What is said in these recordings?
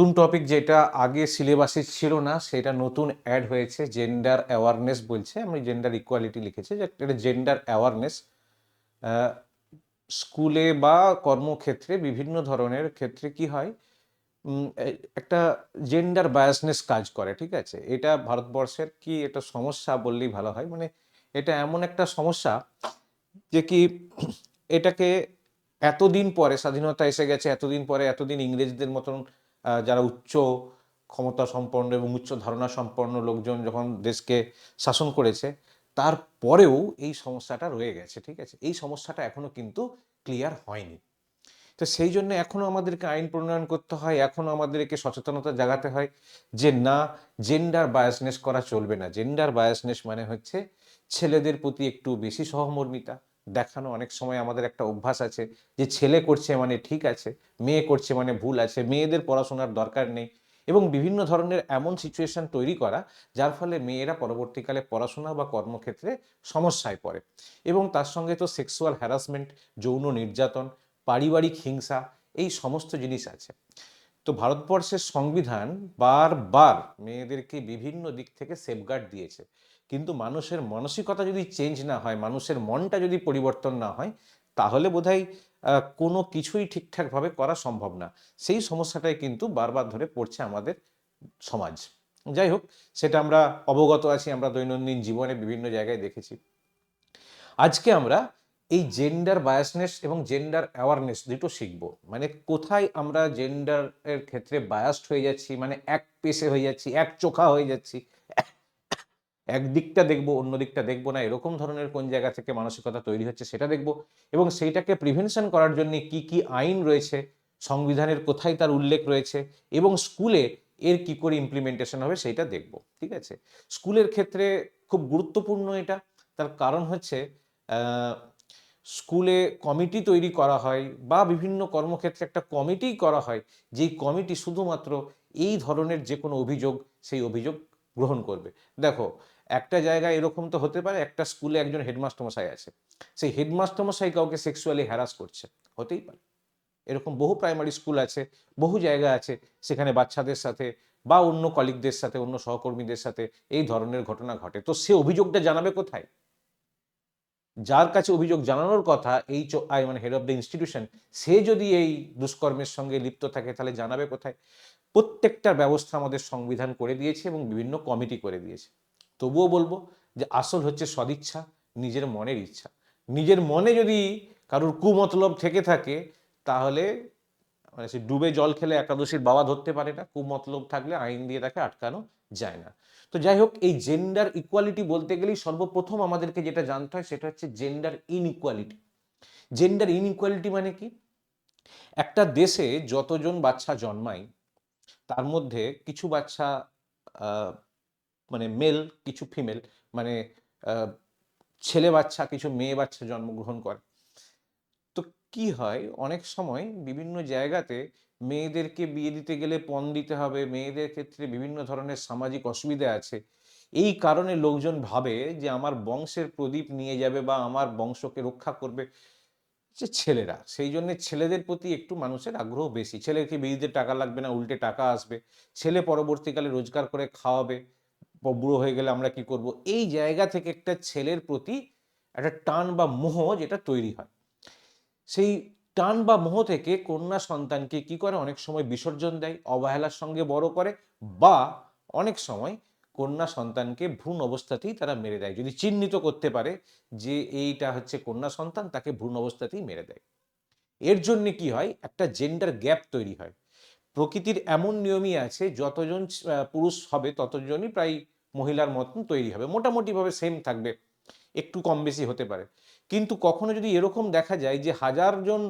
নতুন টপিক যেটা আগে সিলেবাসে ছিল না সেটা নতুন অ্যাড হয়েছে, জেন্ডার অ্যাওয়ারনেস বলছে। আমি জেন্ডার ইকুয়ালিটি লিখেছি, যে এটা জেন্ডার অ্যাওয়ারনেস। স্কুলে বা কর্মক্ষেত্রে বিভিন্ন ধরনের ক্ষেত্রে কি হয়, একটা জেন্ডার বায়াসনেস কাজ করে, ঠিক আছে? এটা ভারতবর্ষের কি এটা সমস্যা বললেই ভালো হয়। মানে এটা এমন একটা সমস্যা যে কি এটাকে এতদিন পরে স্বাধীনতা এসে গেছে, এতদিন পরে এতদিন ইংরেজদের মতন যারা উচ্চ ক্ষমতা সম্পন্ন এবং উচ্চ ধারণা সম্পন্ন লোকজন যখন দেশকে শাসন করেছে, তারপরেও এই সমস্যাটা রয়ে গেছে, ঠিক আছে? এই সমস্যাটা এখনো কিন্তু ক্লিয়ার হয়নি। তো সেই জন্য এখনো আমাদেরকে আইন প্রণয়ন করতে হয়, এখনো আমাদেরকে সচেতনতা জাগাতে হয় যে না, জেন্ডার বায়াসনেস করা চলবে না। জেন্ডার বায়াসনেস মানে হচ্ছে ছেলেদের প্রতি একটু বেশি সহমর্মিতা দেখানো। অনেক সময় আমাদের একটা অভ্যাস আছে যে ছেলে করছে মানে ঠিক আছে, মেয়ে করছে মানে ভুল আছে, মেয়েদের পড়াশোনার দরকার নেই, এবং বিভিন্ন ধরনের এমন সিচুয়েশন তৈরি করা যার ফলে মেয়েরা পরবর্তীকালে পড়াশোনা বা কর্মক্ষেত্রে সমস্যায় পড়ে। এবং তার সঙ্গে তো সেক্সুয়াল হ্যারাসমেন্ট, যৌন নির্যাতন, পারিবারিক হিংসা, এই সমস্ত জিনিস আছে। তো ভারতবর্ষের সংবিধান বারবার মেয়েদেরকে বিভিন্ন দিক থেকে সেফগার্ড দিয়েছে, কিন্তু মানুষের মানসিকতা যদি চেঞ্জ না হয়, মানুষের মনটা যদি পরিবর্তন না হয়, তাহলে বোধহয় কোনো কিছুই ঠিকঠাকভাবে করা সম্ভব না। সেই সমস্যাটাই কিন্তু বারবার ধরে পড়ছে আমাদের সমাজ। যাই হোক, সেটা আমরা অবগত আছি, আমরা দৈনন্দিন জীবনে বিভিন্ন জায়গায় দেখেছি। আজকে আমরা এই জেন্ডার বায়াসনেস এবং জেন্ডার অ্যাওয়ারনেস দুটো শিখব। মানে কোথায় আমরা জেন্ডার এর ক্ষেত্রে বায়াসড হয়ে যাচ্ছি, মানে এক পেশে হয়ে যাচ্ছি, এক চোখা হয়ে যাচ্ছি, একদিকটা দেখবো অন্য দিকটা দেখবো না, এরকম ধরনের কোন জায়গা থেকে মানসিকতা তৈরি হচ্ছে সেটা দেখবো, এবং সেইটাকে প্রিভেনশন করার জন্য কি কি আইন রয়েছে, সংবিধানের কোথায় তার উল্লেখ রয়েছে, এবং স্কুলে এর কি করে ইমপ্লিমেন্টেশন হবে সেইটা দেখব, ঠিক আছে? স্কুলের ক্ষেত্রে খুব গুরুত্বপূর্ণ এটা। তার কারণ হচ্ছে স্কুলে কমিটি তৈরি করা হয় বা বিভিন্ন কর্মক্ষেত্রে একটা কমিটি করা হয়, যেই কমিটি শুধুমাত্র এই ধরনের যে কোনো অভিযোগ, সেই অভিযোগ গ্রহণ করবে। দেখো, একটা জায়গায় এরকম তো হতে পারে, একটা স্কুলে একজন হেডমাস্টার মশাই আছে, সেই হেডমাস্টার মশাই কাউকে সেক্সুয়ালি হ্যারাস করছে, হতেই পারে। এরকম বহু প্রাইমারি স্কুল আছে, বহু জায়গা আছে, সেখানে বাচ্চাদের সাথে বা অন্য কলিগদের সাথে, অন্য সহকর্মীদের সাথে এই ধরনের ঘটনা ঘটে। তো সে অভিযোগটা জানাবে কোথায়? যার কাছে অভিযোগ জানানোর কথা, HOI মানে হেড অফ দ্য ইনস্টিটিউশন, সে যদি এই দুষ্কর্মের সঙ্গে লিপ্ত থাকে তাহলে জানাবে কোথায়? প্রত্যেকটা ব্যবস্থা আমাদের সংবিধান করে দিয়েছে এবং বিভিন্ন কমিটি করে দিয়েছে। তবুও বলবো যে আসল হচ্ছে সদিচ্ছা, নিজের মনের ইচ্ছা। নিজের মনে যদি কারোর কুমতলব থেকে থাকে, তাহলে মানে সে ডুবে জল খেলে একাদশীর বাবা ধরতে পারে না। কুমতলব থাকলে আইন দিয়ে তাকে আটকানো যায় না। তো যাই হোক, এই জেন্ডার ইকুয়ালিটি বলতে গেলেই সর্বপ্রথম আমাদেরকে যেটা জানতে হয় সেটা হচ্ছে জেন্ডার ইনইকুয়ালিটি। জেন্ডার ইনইকুয়ালিটি মানে কি? একটা দেশে যতজন বাচ্চা জন্মায়, তার মধ্যে কিছু বাচ্চা আহ, মানে মেল, কিছু ফিমেল, মানে আহ, ছেলে বাচ্চা কিছু মেয়ে বাচ্চা জন্মগ্রহণ করে। তো কি হয়, অনেক সময় বিভিন্ন জায়গাতে মেয়েদেরকে বিয়ে দিতে গেলে পণ দিতে হবে, মেয়েদের ক্ষেত্রে বিভিন্ন ধরনের সামাজিক অসুবিধা আছে। এই কারণে লোকজন ভাবে যে আমার বংশের প্রদীপ নিয়ে যাবে বা আমার বংশকে রক্ষা করবে যে ছেলেরা, সেই জন্য ছেলেদের প্রতি একটু মানুষের আগ্রহ বেশি। ছেলেকে বিয়ে দিতে টাকা লাগবে না, উল্টে টাকা আসবে, ছেলে পরবর্তীকালে রোজগার করে খাওয়াবে, বুড়ো হয়ে গেলে আমরা কি করব, এই জায়গা থেকে একটা ছেলের প্রতি একটা টান বা মোহ যেটা তৈরি হয়। সেই টান বা মোহ থেকে কন্যা সন্তানকে কি করে, অনেক সময় বিসর্জন দেয়, অবহেলার সঙ্গে বড় করে, বা অনেক সময় কন্যা সন্তানকে ভ্রূণ অবস্থাতেই তারা মেরে দেয়। যদি চিহ্নিত করতে পারে যে এইটা হচ্ছে কন্যা সন্তান, তাকে ভ্রূণ অবস্থাতেই মেরে দেয়। এর জন্য কি হয়, একটা জেন্ডার গ্যাপ তৈরি হয়। প্রকৃতির এমন নিয়মই আছে, যতজন পুরুষ হবে ততজনই প্রায় মহিলার মতন তৈরি হবে, মোটামুটিভাবে সেম থাকবে, একটু কম বেশি হতে পারে। কিন্তু কখনো যদি এরকম দেখা যায় যে 1000 জন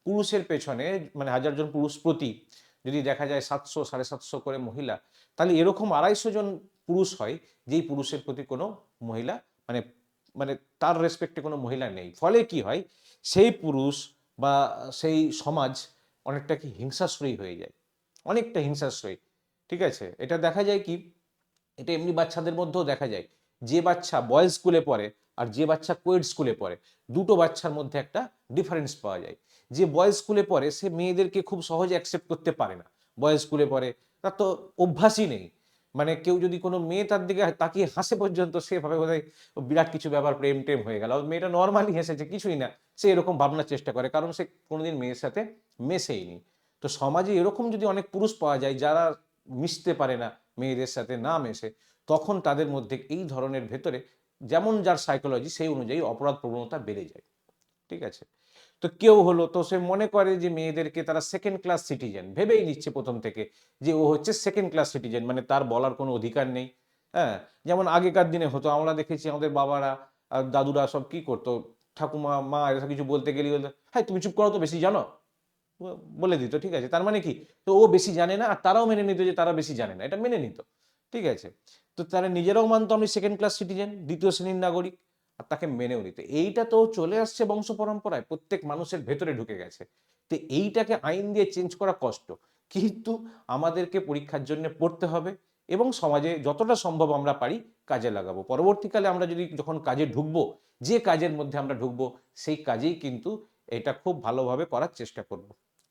পুরুষের পেছনে, মানে 1000 জন পুরুষ প্রতি যদি দেখা যায় 700 750 করে মহিলা, তাহলে এরকম 250 জন পুরুষ হয় যেই পুরুষের প্রতি কোনো মহিলা, মানে মানে তার রেসপেক্টে কোনো মহিলা নেই। ফলে কি হয়, সেই পুরুষ বা সেই সমাজ অনেকটা কি হিংসাশ্রয়ী হয়ে যায়, অনেকটা হিংসাশ্রয়ী, ঠিক আছে? এটা দেখা যায় কি, এটা এমনি বাচ্চাদের মধ্যেও দেখা যায়। যে বাচ্চা বয়েজ স্কুলে পড়ে আর যে বাচ্চা কোয়েড স্কুলে পড়ে, দুটো বাচ্চার মধ্যে একটা ডিফারেন্স পাওয়া যায়। যে বয়েজ স্কুলে পড়ে সে মেয়েদেরকে খুব সহজে অ্যাকসেপ্ট করতে পারে না, বয়েজ স্কুলে পড়ে, তার তো অভ্যাসই নেই। মানে কেউ যদি কোনো মেয়ে তার দিকে তাকিয়ে হাসে পর্যন্ত সে ভাবে বোধহয় বিরাট কিছু ব্যাপার, প্রেম টেম হয়ে গেল। মেয়েটা নর্মালি হেসেছে, কিছুই না। সে এরকম ভাবনার চেষ্টা করে, কারণ সে কোনোদিন মেয়ের সাথে মেশেইনি। তো সমাজে এরকম যদি অনেক পুরুষ পাওয়া যায় যারা মিশতে পারে না মেয়েদের সাথে, না মেশে, তখন তাদের মধ্যে এই ধরনের ভেতরে যেমন যার সাইকোলজি সেই অনুযায়ী অপরাধ প্রবণতা বেড়ে যায়। ঠিক আছে? তো কেউ হলো, তো সে মনে করে যে মেয়েদেরকে তারা সেকেন্ড ক্লাস সিটিজেন ভেবেই নিচ্ছে প্রথম থেকে, যে ও হচ্ছে সেকেন্ড ক্লাস সিটিজেন, মানে তার বলার কোনো অধিকার নেই। হ্যাঁ, যেমন আগেকার দিনে হতো, আমরা দেখেছি আমাদের বাবারা আর দাদুরা সব কি করতো, ঠাকুমা মা এসব কিছু বলতে গেলে বলতো, হ্যাঁ তুমি চুপ করো তো, বেশি জানো, বলে দিত। ঠিক আছে, তার মানে কি, তো ও বেশি জানে না, আর তারাও মেনে নিত যে তারা বেশি জানে না, এটা মেনে নিত। ঠিক আছে, তো তারা নিজেরাও মানতো আমি সেকেন্ড ক্লাস সিটিজেন, দ্বিতীয় শ্রেণীর নাগরিক, আর তাকে মেনেও নিত। এইটা তো চলে আসছে বংশ পরম্পরায়, প্রত্যেক মানুষের ভেতরে ঢুকে গেছে। তো এইটাকে আইন দিয়ে চেঞ্জ করা কষ্ট, কিন্তু আমাদেরকে পরীক্ষার জন্য পড়তে হবে, এবং সমাজে যতটা সম্ভব আমরা পারি কাজে লাগাবো। পরবর্তীকালে আমরা যদি যখন কাজে ঢুকবো, যে কাজের মধ্যে আমরা ঢুকবো সেই কাজেই কিন্তু এটা খুব ভালোভাবে করার চেষ্টা করব।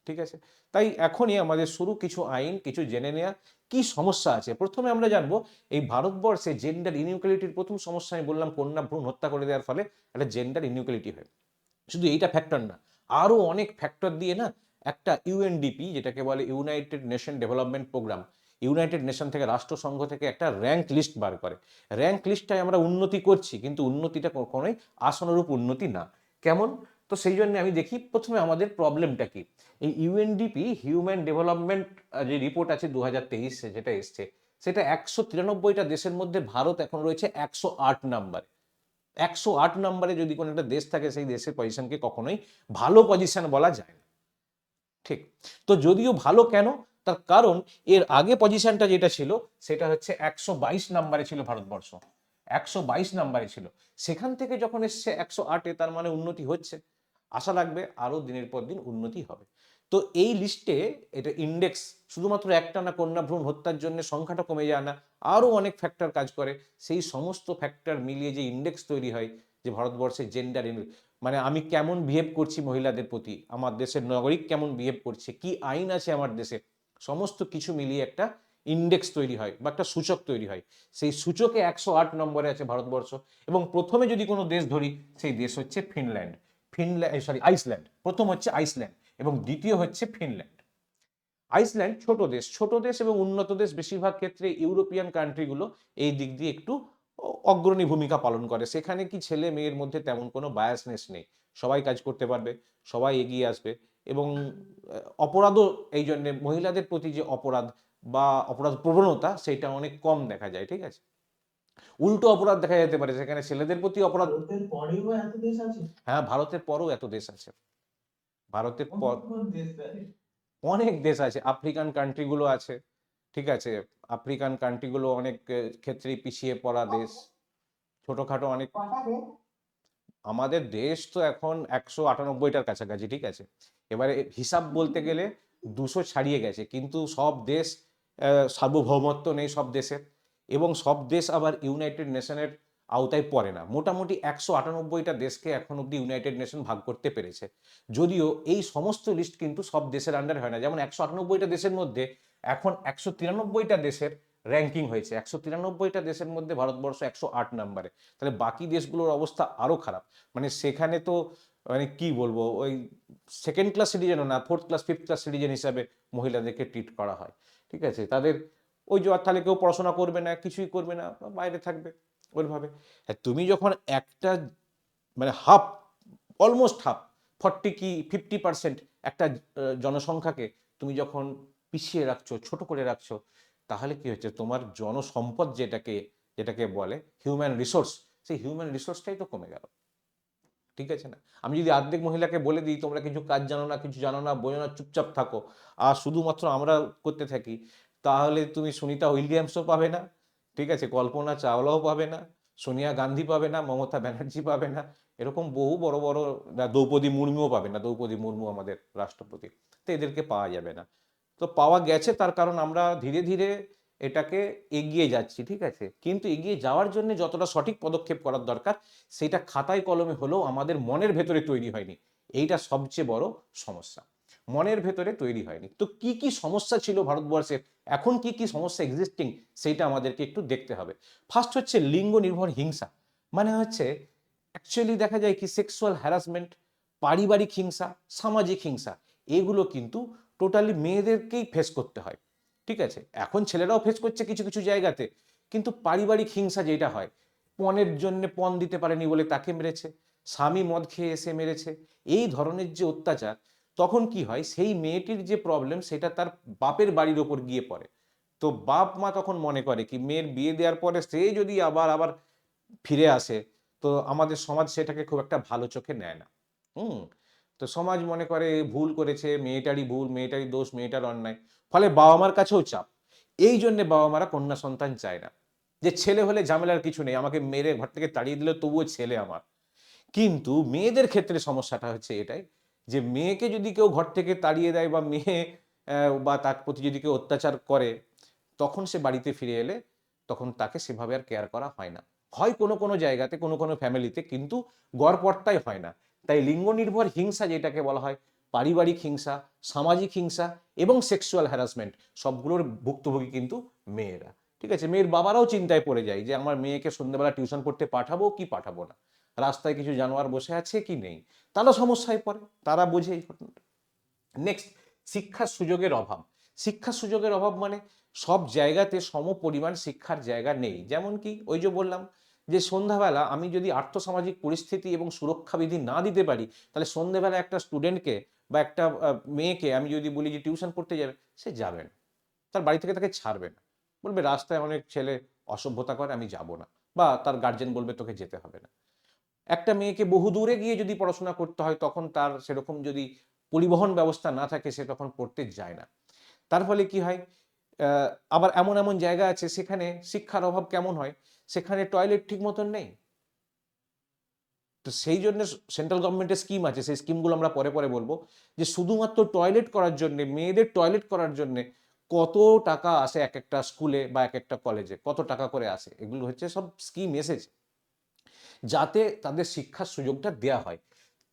ঠিক আছে, তাই এখনই আমাদের শুরু কিছু আইন, কিছু জেনে নেওয়া কি সমস্যা আছে। প্রথমে আমরা জানবো এই ভারতবর্ষে জেন্ডার ইনইকুয়ালিটির প্রথম সমস্যা আমি বললাম কন্যা ভ্রূণ হত্যা করে দেওয়ার ফলে একটা জেন্ডার ইনইকুয়ালিটি হয়। শুধু এইটা ফ্যাক্টর না, আরো অনেক ফ্যাক্টর দিয়ে না একটা ইউএনডিপি, যেটাকে বলে United Nation Development Programme, United Nation থেকে, রাষ্ট্রসংঘ থেকে একটা র্যাঙ্ক লিস্ট বার করে। র্যাঙ্ক লিস্টটায় আমরা উন্নতি করছি, কিন্তু উন্নতিটা কখনোই আশানুরূপ উন্নতি না। কেমন? তো সেই জন্য আমি দেখি প্রথমে আমাদের প্রবলেমটা কি। এই ইউএনডিপি হিউম্যান ডেভেলপমেন্ট যে রিপোর্ট আছে 2023 যেটা এসছে, সেটা 193টা দেশের মধ্যে ভারত এখন রয়েছে 108 নাম্বার। 108 নম্বরে যদি কোনো একটা দেশ থাকে, সেই দেশের পজিশনকে কখনোই ভালো পজিশন বলা যায় না। ঠিক, তো যদিও ভালো কেন, তার কারণ এর আগে পজিশনটা যেটা ছিল সেটা হচ্ছে 122 নম্বরে ছিল ভারতবর্ষ, 122 নম্বরে ছিল। সেখান থেকে যখন এসছে 108-এ, তার মানে উন্নতি হচ্ছে। আশা রাখবে আরো দিনের পর দিন উন্নতি হবে। তো এই লিস্টে, এটা ইন্ডেক্স, শুধুমাত্র একটা না, কন্যা ভ্রূণ হত্যার জন্য সংখ্যাটা কমে যায় না, আরো অনেক ফ্যাক্টর কাজ করে। সেই সমস্ত ফ্যাক্টর মিলিয়ে যে ইন্ডেক্স তৈরি হয়, যে ভারতবর্ষের জেন্ডার, মানে আমি কেমন বিহেভ করছি মহিলাদের প্রতি, আমার দেশের নাগরিক কেমন বিহেভ করছে, কি আইন আছে আমার দেশে, সমস্ত কিছু মিলিয়ে একটা ইন্ডেক্স তৈরি হয় বা একটা সূচক তৈরি হয়। সেই সূচকে 108 নম্বরে আছে ভারতবর্ষ। এবং প্রথমে যদি কোনো দেশ ধরি, সেই দেশ হচ্ছে ফিনল্যান্ড। আইসল্যান্ড। প্রথম হচ্ছে আইসল্যান্ড এবং দ্বিতীয় হচ্ছে ফিনল্যান্ড। আইসল্যান্ড ছোট দেশ, ছোট দেশ এবং উন্নত দেশ, বেশিরভাগ ক্ষেত্রে ইউরোপিয়ান কান্ট্রিগুলো এই দিক দিয়ে একটু অগ্রণী ভূমিকা পালন করে। সেখানে কি ছেলে মেয়ের মধ্যে তেমন কোনো বায়াসনেস নেই, সবাই কাজ করতে পারবে, সবাই এগিয়ে আসবে। এবং অপরাধও এই জন্যে, মহিলাদের প্রতি যে অপরাধ বা অপরাধ প্রবণতা, সেটা অনেক কম দেখা যায়। ঠিক আছে, উল্টো অপরাধ দেখা যেতে পারে সেখানে ছেলেদের প্রতি অপরাধ। ভারতের পরেও এত দেশ আছে? হ্যাঁ, ভারতের পরও এত দেশ আছে। ভারতের কোন পর কোন দেশ তাই? অনেক দেশ আছে, আফ্রিকান কান্ট্রিগুলো আছে। ঠিক আছে, আফ্রিকান কান্ট্রিগুলো অনেক ক্ষেত্রেই পিছিয়ে পড়া দেশ, ছোটখাটো অনেক। কটা দেশ? আমাদের দেশ তো এখন 198টার কাছাকাছি। ঠিক আছে, এবারে হিসাব বলতে গেলে 200 ছাড়িয়ে গেছে, কিন্তু সব দেশ সার্বভৌমত্ব নেই সব দেশের, এবং সব দেশ আবার ইউনাইটেড নেশনের আওতায় পড়ে না। মোটামুটি 198টা দেশকে এখন অব্দি ইউনাইটেড নেশন ভাগ করতে পেরেছে। যদিও এই সমস্ত লিস্ট কিন্তু সব দেশের আন্ডারে হয় না। যেমন 198টা দেশের মধ্যে এখন 193টা দেশের র্যাঙ্কিং হয়েছে, 193টা দেশের মধ্যে ভারতবর্ষ 108 নম্বরে। তাহলে বাকি দেশগুলোর অবস্থা আরো খারাপ। মানে সেখানে তো, মানে কি বলবো, ওই সেকেন্ড ক্লাস সিটিজেনও না, fourth class fifth class citizen হিসাবে মহিলাদেরকে ট্রিট করা হয়। ঠিক আছে, তাদের ওই যে তাহলে কেউ পড়াশোনা করবে না, কিছুই করবে না, বাইরে থাকবে ওইভাবে। হ্যাঁ, তুমি যখন একটা, মানে হাফ, অলমোস্ট হাফ, 40 কি 50% একটা জনসংখ্যাকে তুমি যখন পিছিয়ে রাখছো, ছোট করে রাখছো, তাহলে কি হচ্ছে, তোমার জনসম্পদ যেটাকে যেটাকে বলে হিউম্যান রিসোর্স, সেই হিউম্যান রিসোর্সটাই তো কমে গেল। ঠিক আছে না, আমি যদি অর্ধেক মহিলাকে বলে দিই তোমরা কিছু কাজ জানো না, কিছু জানো না, বোঝো না, চুপচাপ থাকো, আর শুধুমাত্র আমরা করতে থাকি, তাহলে তুমি সুনিতা উইলিয়ামসও পাবে না, ঠিক আছে, কল্পনা চাওলাও পাবে না, সোনিয়া গান্ধী পাবে না, মমতা ব্যানার্জি পাবে না, এরকম বহু বড় বড়, দ্রৌপদী মুর্মুও পাবে না, দ্রৌপদী মুর্মু আমাদের রাষ্ট্রপতি, তো এদেরকে পাওয়া যাবে না। তো পাওয়া গেছে, তার কারণ আমরা ধীরে ধীরে এটাকে এগিয়ে যাচ্ছি। ঠিক আছে, কিন্তু এগিয়ে যাওয়ার জন্য যতটা সঠিক পদক্ষেপ করার দরকার, সেটা খাতায় কলমে হলেও আমাদের মনের ভেতরে তৈরি হয়নি। এইটা সবচেয়ে বড় সমস্যা। মনের ভেতরে তৈরি হয়নি। তো কি কি সমস্যা ছিল ভারতবর্ষের, এখন কি কি সমস্যা এক্সিস্টিং, সেইটা আমাদেরকে একটু দেখতে হবে। ফার্স্ট হচ্ছে লিঙ্গ নির্ভর হিংসা, মানে হচ্ছে অ্যাকচুয়ালি দেখা যায় কি সেক্সুয়াল হ্যারাসমেন্ট, পারিবারিক হিংসা, সামাজিক হিংসা, এগুলো কিন্তু টোটালি মেয়েদেরকেই ফেস করতে হয়। ঠিক আছে, এখন ছেলেরাও ফেস করছে কিছু কিছু জায়গাতে, কিন্তু পারিবারিক হিংসা যেটা হয়, পণের জন্য পণ দিতে পারেনি বলে তাকে মেরেছে, স্বামী মদ খেয়ে এসে মেরেছে, এই ধরনের যে অত্যাচার, তখন কি হয় সেই মেয়েটির যে প্রবলেম সেটা তার বাপের বাড়ির ওপর গিয়ে পড়ে। তো বাপ মা তখন মনে করে কি মেয়ের বিয়ে দেওয়ার পরে সে যদি আবার আবার ফিরে আসে, তো আমাদের সমাজ সেটাকে খুব একটা ভালো চোখে নেয় না। হুম। তো সমাজ মনে করে ভুল করেছে, মেয়েটারই ভুল, মেয়েটারই দোষ, মেয়েটার অন্যায়। ফলে বাবা মার কাছেও চাপ। এই জন্যে বাবা মারা কন্যা সন্তান চায় না, যে ছেলে হলে ঝামেলার কিছু নেই, আমাকে মেরে ঘর থেকে তাড়িয়ে দিলে তবুও ছেলে আমার। কিন্তু মেয়েদের ক্ষেত্রে সমস্যাটা হচ্ছে এটাই, যে মেয়েকে যদি কেউ ঘর থেকে তাড়িয়ে দেয় বা মেয়ে বা তার প্রতি যদি কেউ অত্যাচার করে, তখন সে বাড়িতে ফিরে এলে তখন তাকে সেভাবে আর কেয়ার করা হয় না। হয় কোনো কোনো জায়গাতে, কোনো কোনো ফ্যামিলিতে, কিন্তু গড়পড়তাই হয় না। তাই লিঙ্গ নির্ভর হিংসা যেটাকে বলা হয়, পারিবারিক হিংসা, সামাজিক হিংসা এবং সেক্সুয়াল হ্যারাসমেন্ট, সবগুলোর ভুক্তভোগী কিন্তু মেয়েরা। ঠিক আছে, মেয়ের বাবারাও চিন্তায় পড়ে যায় যে আমার মেয়েকে সন্ধ্যেবেলা টিউশন পড়তে পাঠাবো কি পাঠাবো না, রাস্তায় কিছু জানোয়ার বসে আছে কি নেই, তারা সমস্যায় পড়ে, তারা বোঝে এই ঘটনাটা। নেক্সট, শিক্ষার সুযোগের অভাব। শিক্ষার সুযোগের অভাব মানে সব জায়গাতে সমপরিমাণ শিক্ষার জায়গা নেই। যেমন কি ওই যে বললাম যে সন্ধ্যাবেলা আমি যদি আর্থসামাজিক পরিস্থিতি এবং সুরক্ষা বিধি না দিতে পারি, তাহলে সন্ধ্যাবেলা একটা স্টুডেন্টকে বা একটা মেয়েকে আমি যদি বলি যে টিউশন পড়তে যাবে, সে যাবে না, তার বাড়ি থেকে তাকে ছাড়বে না, বলবে রাস্তায় অনেক ছেলে অসভ্যতা করে, আমি যাব না, বা তার গার্জেন বলবে তোকে যেতে হবে না। একটা মেয়েকে বহু দূরে গিয়ে যদি পড়াশোনা করতে হয়, তখন তার সেরকম যদি পরিবহন ব্যবস্থা না থাকে, সে তখন পড়তে যায় না। তার ফলে কি হয়, আবার এমন এমন জায়গা আছে সেখানে শিক্ষার অভাব কেমন হয়, সেখানে টয়লেট ঠিক মতন নেই। তো সেই জন্য সেন্ট্রাল গভর্নমেন্টের স্কিম আছে, সেই স্কিমগুলো আমরা পরে পরে বলবো, যে শুধুমাত্র টয়লেট করার জন্য, মেয়েদের টয়লেট করার জন্য কত টাকা আসে এক একটা স্কুলে বা এক একটা কলেজে, কত টাকা করে আসে, এগুলো হচ্ছে সব স্কিম এসেছে যাতে তাদের শিক্ষার সুযোগটা দেয়া হয়।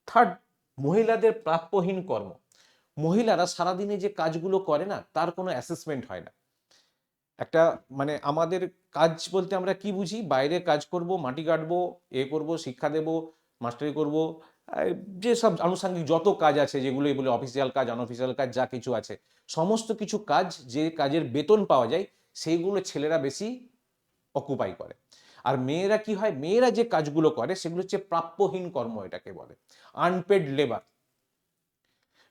থার্ড, মহিলাদের প্রাপ্যহীন কর্ম। মহিলারা সারাদিনে যে কাজগুলো করে না, তার কোনো অ্যাসেসমেন্ট হয় না। একটা মানে আমাদের কাজ বলতে আমরা কি বুঝি, বাইরে কাজ করব, মাটি কাটবো, করব, শিক্ষা দেব, মাস্টারি করব, যে সব আনুষঙ্গিক যত কাজ আছে, যেগুলো এগুলো অফিসিয়াল কাজ, আনঅফিসিয়াল কাজ, যা কিছু আছে, সমস্ত কিছু কাজ যে কাজের বেতন পাওয়া যায়, সেইগুলো ছেলেরা বেশি অকুপাই করে। আর মেয়েরা কি হয়, মেয়েরা যে কাজগুলো করে সেগুলো হচ্ছে প্রাপ্যহীন কর্ম, এটাকে বলে আনপেড লেবার।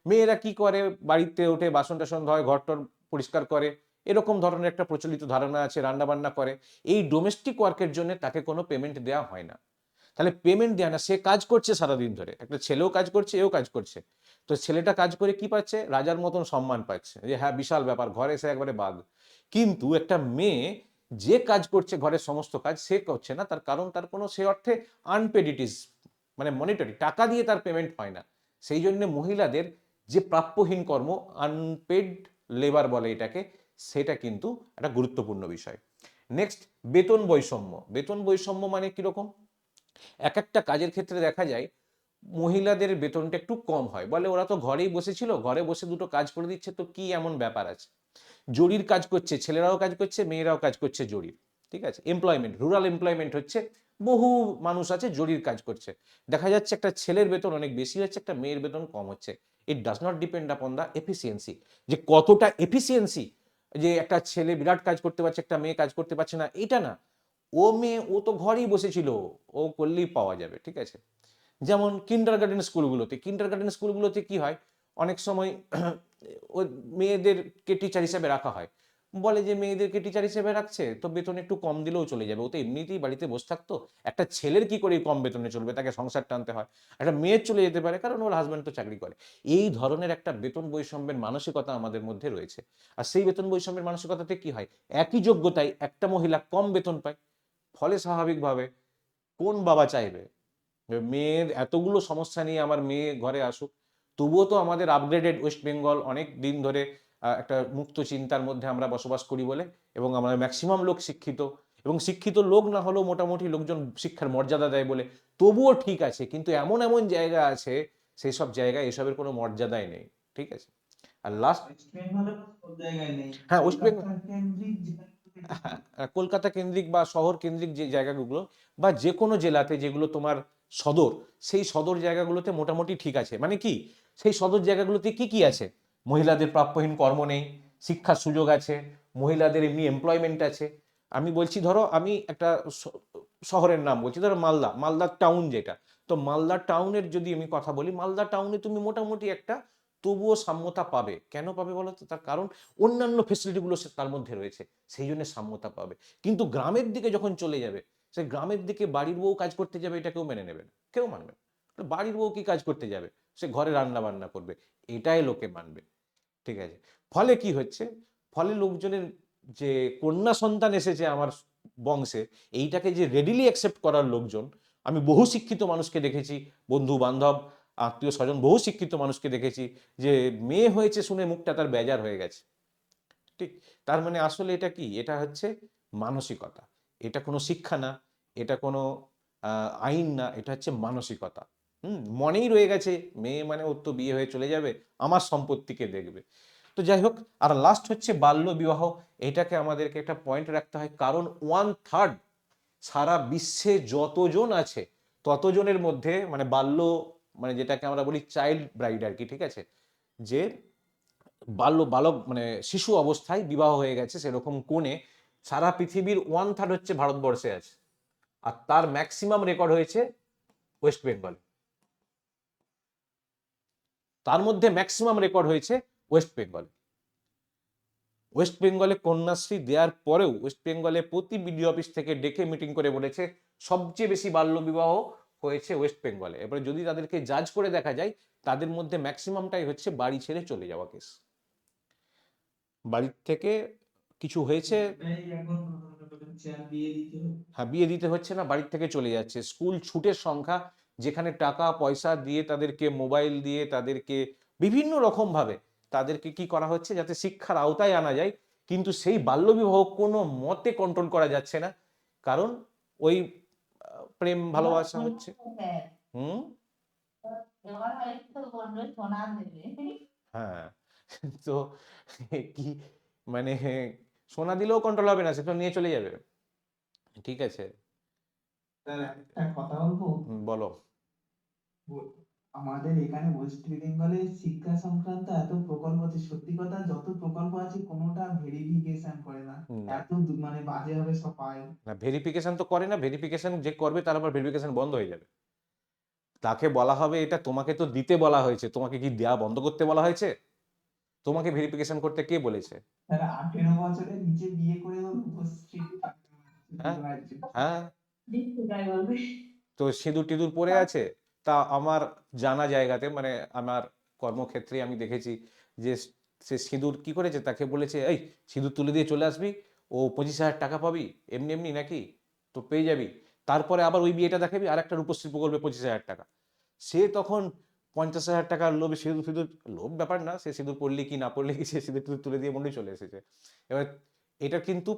মেয়েরা কি করে, বাড়িতে ওঠে, বাসন টাসন ধয়, ঘরটর পরিষ্কার করে, এরকম ধরনের একটা প্রচলিত ধারণা আছে, রান্না বান্না করে। এই ডোমেস্টিক ওয়ার্কের জন্য তাকে কোনো পেমেন্ট দেওয়া হয় না। তাহলে পেমেন্ট দেয় না, সে কাজ করছে সারাদিন ধরে, একটা ছেলেও কাজ করছে, এও কাজ করছে। তো ছেলেটা কাজ করে কি পাচ্ছে, রাজার মতন সম্মান পাচ্ছে, যে হ্যাঁ বিশাল ব্যাপার, ঘরে এসে একবারে বাঘ। কিন্তু একটা মেয়ে যে কাজ করছে, ঘরের সমস্ত কাজ সে করছে না, তার কারণ তার কোনো সে অর্থে আনপেড ইট ইজ, মানে মনিটারি টাকা দিয়ে তার পেমেন্ট হয় না। সেই জন্য মহিলাদের যে প্রাপ্যহীন কর্ম, আনপেড লেবার বলে এটাকে, সেটা কিন্তু একটা গুরুত্বপূর্ণ বিষয়। নেক্সট, বেতন বৈষম্য। বেতন বৈষম্য মানে কিরকম, এক একটা কাজের ক্ষেত্রে দেখা যায় মহিলাদের বেতনটা একটু কম হয়, বলে ওরা তো ঘরেই বসেছিল, ঘরে বসে দুটো কাজ করে দিচ্ছে, তো কি এমন ব্যাপার আছে। জরির কাজ করছে, ছেলেরাও কাজ করছে, মেয়েরাও কাজ করছে জরির। ঠিক আছে, এমপ্লয়মেন্ট, রুরাল এমপ্লয়মেন্ট হচ্ছে, বহু মানুষ আছে জরির কাজ করছে, দেখা যাচ্ছে একটা ছেলের বেতন অনেক বেশি হচ্ছে, একটা মেয়ের বেতন কম হচ্ছে। It does not depend upon the efficiency, যে কতটা এফিসিয়েন্সি, যে একটা ছেলে বিরাট কাজ করতে পারছে, একটা মেয়ে কাজ করতে পারছে না, এটা না। ও মেয়ে, ও তো ঘরেই বসেছিল, ও করলেই পাওয়া যাবে। ঠিক আছে, যেমন কিন্ডারগার্টেন স্কুলগুলোতে কি হয়, অনেক সময় ওই মেয়েদেরকে টিচার হিসেবে রাখা হয়, বলে যে মেয়েদেরকে টিচার হিসেবে রাখছে তো বেতন একটু কম দিলেও চলে যাবে, ও তো এমনিতেই বাড়িতে বসে থাকতো। একটা ছেলের কি করে কম বেতনে চলবে, তাকে সংসার টানতে হয়। একটা মেয়ের চলে যেতে পারে, কারণ ওর হাজব্যান্ড তো চাকরি করে। এই ধরনের একটা বেতন বৈষম্যের মানসিকতা আমাদের মধ্যে রয়েছে। আর সেই বেতন বৈষম্যের মানসিকতাতে কি হয়, একই যোগ্যতায় একটা মহিলা কম বেতন পায়, ফলে স্বাভাবিকভাবে কোন বাবা চাইবে মেয়ের এতগুলো সমস্যা নিয়ে আমার মেয়ে ঘরে আসুক। তবুও তো আমাদের আপগ্রেডেড ওয়েস্ট বেঙ্গল অনেক দিন ধরে একটা মুক্ত চিন্তার মধ্যে আমরা বসবাস করি বলে, এবং আমরা ম্যাক্সিমাম লোক শিক্ষিত, এবং শিক্ষিত লোক না হলেও মোটামুটি লোকজন শিক্ষার মর্যাদা দেয় বলে তবুও ঠিক আছে। কিন্তু এমন এমন জায়গা আছে, সেই সব জায়গায় এসবের কোনো মর্যাদাই নেই। ঠিক আছে। আর লাস্ট, ওয়েস্ট বেঙ্গলে সব জায়গায় নেই, হ্যাঁ ওয়েস্ট বেঙ্গল, কলকাতা কেন্দ্রিক যেখানে কিছু। কলকাতা কেন্দ্রিক বা শহর কেন্দ্রিক যে জায়গাগুলো বা যে কোনো জেলাতে যেগুলো তোমার সদর, সেই সদর জায়গাগুলোতে মোটামুটি ঠিক আছে। মানে কি, সেই সদর জায়গাগুলোতে কি কি আছে, মহিলাদের প্রাপ্যহীন কর্ম নেই, শিক্ষার সুযোগ আছে, মহিলাদের এমনি এমপ্লয়মেন্ট আছে। আমি বলছি ধরো আমি একটা শহরের নাম বলছি, ধরো মালদা, মালদা টাউন যেটা, তো মালদা টাউনের যদি আমি কথা বলি, মালদা টাউনে তুমি মোটামুটি একটা তবুও সাম্যতা পাবে। কেন পাবে বলো তো? তার কারণ অন্যান্য ফেসিলিটিগুলো তার মধ্যে রয়েছে, সেই জন্য সাম্যতা পাবে। কিন্তু গ্রামের দিকে যখন চলে যাবে, সে গ্রামের দিকে বাড়ির বউ কাজ করতে যাবে, এটা কেউ মেনে নেবে না, কেউ মানবে না। বাড়ির বউ কি কাজ করতে যাবে, সে ঘরে রান্না বান্না করবে, এটাই লোকে মানবে। ঠিক আছে, ফলে কি হচ্ছে, ফলে লোকজনের যে কন্যা সন্তান এসেছে আমার বংশে, এইটাকে যে রেডিলি অ্যাকসেপ্ট করার লোকজন, আমি বহু শিক্ষিত মানুষকে দেখেছি, বন্ধু বান্ধব আত্মীয় স্বজন বহু শিক্ষিত মানুষকে দেখেছি, যে মেয়ে হয়েছে শুনে মুখটা তার বেজার হয়ে গেছে। ঠিক, তার মানে আসলে এটা কি, এটা হচ্ছে মানসিকতা। এটা কোনো শিক্ষা না, এটা কোনো আইন না, এটা হচ্ছে মানসিকতা। মনেই রয়ে গেছে মেয়ে মানে ওর তো বিয়ে হয়ে চলে যাবে, আমার সম্পত্তিকে দেখবে। তো যাই হোক, আর লাস্ট হচ্ছে বাল্য বিবাহ। এটাকে আমাদেরকে একটা পয়েন্ট রাখতে হয়, কারণ 1/3 সারা বিশ্বে যতজন আছে ততজনের মধ্যে মানে বাল্য, মানে যেটাকে আমরা বলি চাইল্ড ব্রাইড আর কি, ঠিক আছে, যে বালক মানে শিশু অবস্থায় বিবাহ হয়ে গেছে সেরকম কোণে সারা পৃথিবীর 1/3 হচ্ছে ভারতবর্ষে আছে। আর তার ম্যাক্সিমাম রেকর্ড হয়েছে ওয়েস্ট বেঙ্গল, তার মধ্যে ম্যাক্সিমাম রেকর্ড হয়েছে ওয়েস্ট বেঙ্গল। ওয়েস্ট বেঙ্গলে কন্যাশ্রী দেওয়ার পরেও ওয়েস্ট বেঙ্গলে প্রতি বিডিও অফিস থেকে ডেকে মিটিং করে বলেছে সবচেয়ে বেশি বাল্য বিবাহ হয়েছে ওয়েস্ট বেঙ্গলে। এবারে যদি তাদেরকে জাজ করে দেখা যায়, তাদের মধ্যে ম্যাক্সিমামটাই হচ্ছে বাড়ি ছেড়ে চলে যাওয়া কেস। বাড়ির থেকে কিছু হয়েছে, এটাই এখন হচ্ছে, আর বিয়ে দিতে হবে। হ্যাঁ বিয়ে দিতে হচ্ছে না, বাড়ির থেকে চলে যাচ্ছে। স্কুল ছুটের সংখ্যা, যেখানে টাকা পয়সা দিয়ে তাদেরকে, মোবাইল দিয়ে তাদেরকে বিভিন্ন রকম ভাবে তাদেরকে কি করা হচ্ছে যাতে শিক্ষার আওতায় আনা যায়, কিন্তু সেই বাল্যবিবাহ কোনো মতে কন্ট্রোল করা যাচ্ছে না, কারণ ওই প্রেম ভালোবাসা হচ্ছে। হুম, হ্যাঁ, তো কি মানে, সোনা দিলেও কন্ট্রোল হবে না, সেটা নিয়ে চলে যাবে। ঠিক আছে, স্যার একটা কথা বলবো। বলো। ব- আমাদের এখানে ওয়েস্ট বেঙ্গলে শিক্ষা সংক্রান্ত এত প্রকল্প আছে, সত্যি কথা যত প্রকল্প আছে কোনোটা ভেরিফিকেশন করে না। না, এত মানে বাজে ভাবে সব পায়। না ভেরিফিকেশন তো করে না, ভেরিফিকেশন যে করবে তার আবার ভেরিফিকেশন বন্ধ হয়ে যাবে। তাকে বলা হবে এটা তোমাকে তো দিতে বলা হয়েছে, তোমাকে কি দেয়া বন্ধ করতে বলা হয়েছে? তোমাকে ভেরিফিকেশন করতে কে বলেছে? তারা 18 বছরের নিচে বিয়ে করে উপস্থিত থাকতে হ্যাঁ, রাজ্য। হ্যাঁ, দেখতে তাই বলবে। তো সিঁদুর টিঁদুর পরে আছে। তা আমার জানা জায়গাতে মানে আমার কর্মক্ষেত্রে আমি দেখেছি যে সে সিঁদুর কি করেছে, তাকে বলেছে এই সিঁদুর তুলে দিয়ে চলে আসবি, ও 25,000 টাকা পাবি এমনি এমনি নাকি, তো পেয়ে যাবি। তারপরে আবার ওই বিয়েটা দেখাবি আর একটা রূপশ্রী প্রকল্পে 25,000 টাকা। সে তখন 50,000 টাকার লোভে সিঁদুর ফিঁদুর, লোভ ব্যাপার না, সে সিঁদুর পড়লে কি না পড়লে কি, সে সিঁদুর টিঁদুর তুলে দিয়ে মন্ডি চলে এসেছে। এবার এটা কিন্তু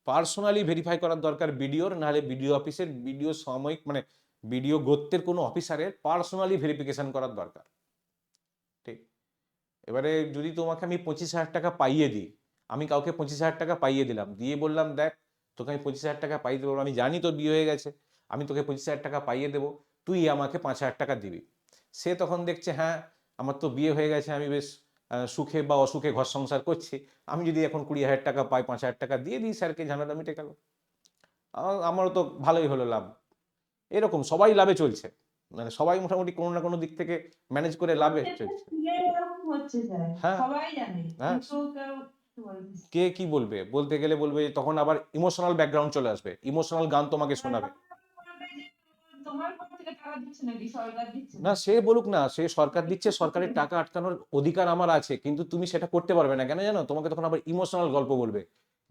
পার্সোনালি ভেরিফাই করার দরকার বিডিওর, নাহলে বিডিও অফিসের, বিডিও সাময়িক মানে বিডিও গোত্রের কোনো অফিসারের পার্সোনালি ভেরিফিকেশন করার দরকার। ঠিক, এবারে যদি তোমাকে আমি 25,000 টাকা পাইয়ে দিই, আমি কাউকে 25,000 টাকা পাইয়ে দিলাম, দিয়ে বললাম দেখ তোকে আমি 25,000 টাকা পাইয়ে দেবো, আমি জানি তোর বিয়ে হয়ে গেছে, আমি তোকে 25,000 টাকা পাইয়ে দেবো, তুই আমাকে 5,000 টাকা দিবি। সে তখন দেখছে হ্যাঁ আমার তো বিয়ে হয়ে গেছে, আমি বেশ সুখে বা অসুখে ঘর সংসার করছি, আমি যদি এখন 20,000 টাকা পাই, 5,000 টাকা দিয়ে দিই স্যারকে, ঝামেলা মিটে গেল, আমারও তো ভালোই হলো লাভ। এরকম সবাই লাভে চলছে, মানে সবাই মোটামুটি কোনো না কোনো দিক থেকে ম্যানেজ করে লাভে চলছে। হচ্ছে স্যার, হ্যাঁ, সবাই জানে হ্যাঁ, কিন্তু কেউ কিছু বলবে না। কে কি বলবে, বলতে গেলে বলবে তখন আবার ইমোশনাল ব্যাকগ্রাউন্ড চলে আসবে, ইমোশনাল গান তোমাকে শোনাবে। তোমার কোথা থেকে টাকা দিচ্ছে নাকি সরকার দিচ্ছে? না সে বলুক না, সে সরকার দিচ্ছে, সরকারের টাকা আটকানোর অধিকার আমার আছে, কিন্তু তুমি সেটা করতে পারবে না কেন জানো, তোমাকে তখন আবার ইমোশনাল গল্প বলবে,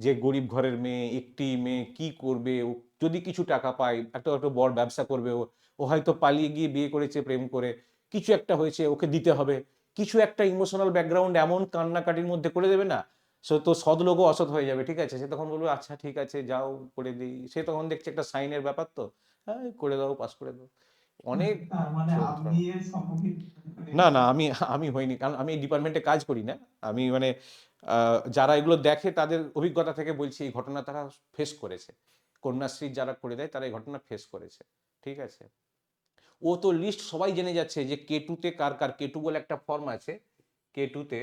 যে গরিব ঘরের মেয়ে, একটি মেয়ে কি করবে, ও যদি কিছু টাকা পায় একটা একটা বড় ব্যবসা করবে, ও ও হয়তো পালিয়ে গিয়ে বিয়ে করেছে প্রেম করে, কিছু একটা হয়েছে ওকে দিতে হবে, কিছু একটা ইমোশনাল ব্যাকগ্রাউন্ড এমন কান্নাকাটির মধ্যে করে দেবে না, সে তো সৎলোকও অসৎ হয়ে যাবে। ঠিক আছে, সে তখন বলবে আচ্ছা ঠিক আছে যাও করে দিই, সে তখন দেখছে একটা সাইনের ব্যাপার, তো হ্যাঁ করে দাও, পাস করে দাও। অনেক তার মানে আপনি ধরনের। এর সম্মুখীন না না, আমি আমি হইনি, কারণ আমি এই ডিপার্টমেন্টে কাজ করি না। আমি মানে যারা এগুলো দেখে তাদের অভিজ্ঞতা থেকে বলছি, এই ঘটনা তারা ফেস করেছে। কন্যাশ্রী যারা করে দেয় তারা এই ঘটনা ফেস করেছে। ঠিক আছে, ও তো লিস্ট সবাই জেনে যাচ্ছে যে K2 তে কার কার, K2 বলে একটা ফর্ম আছে, K2 তে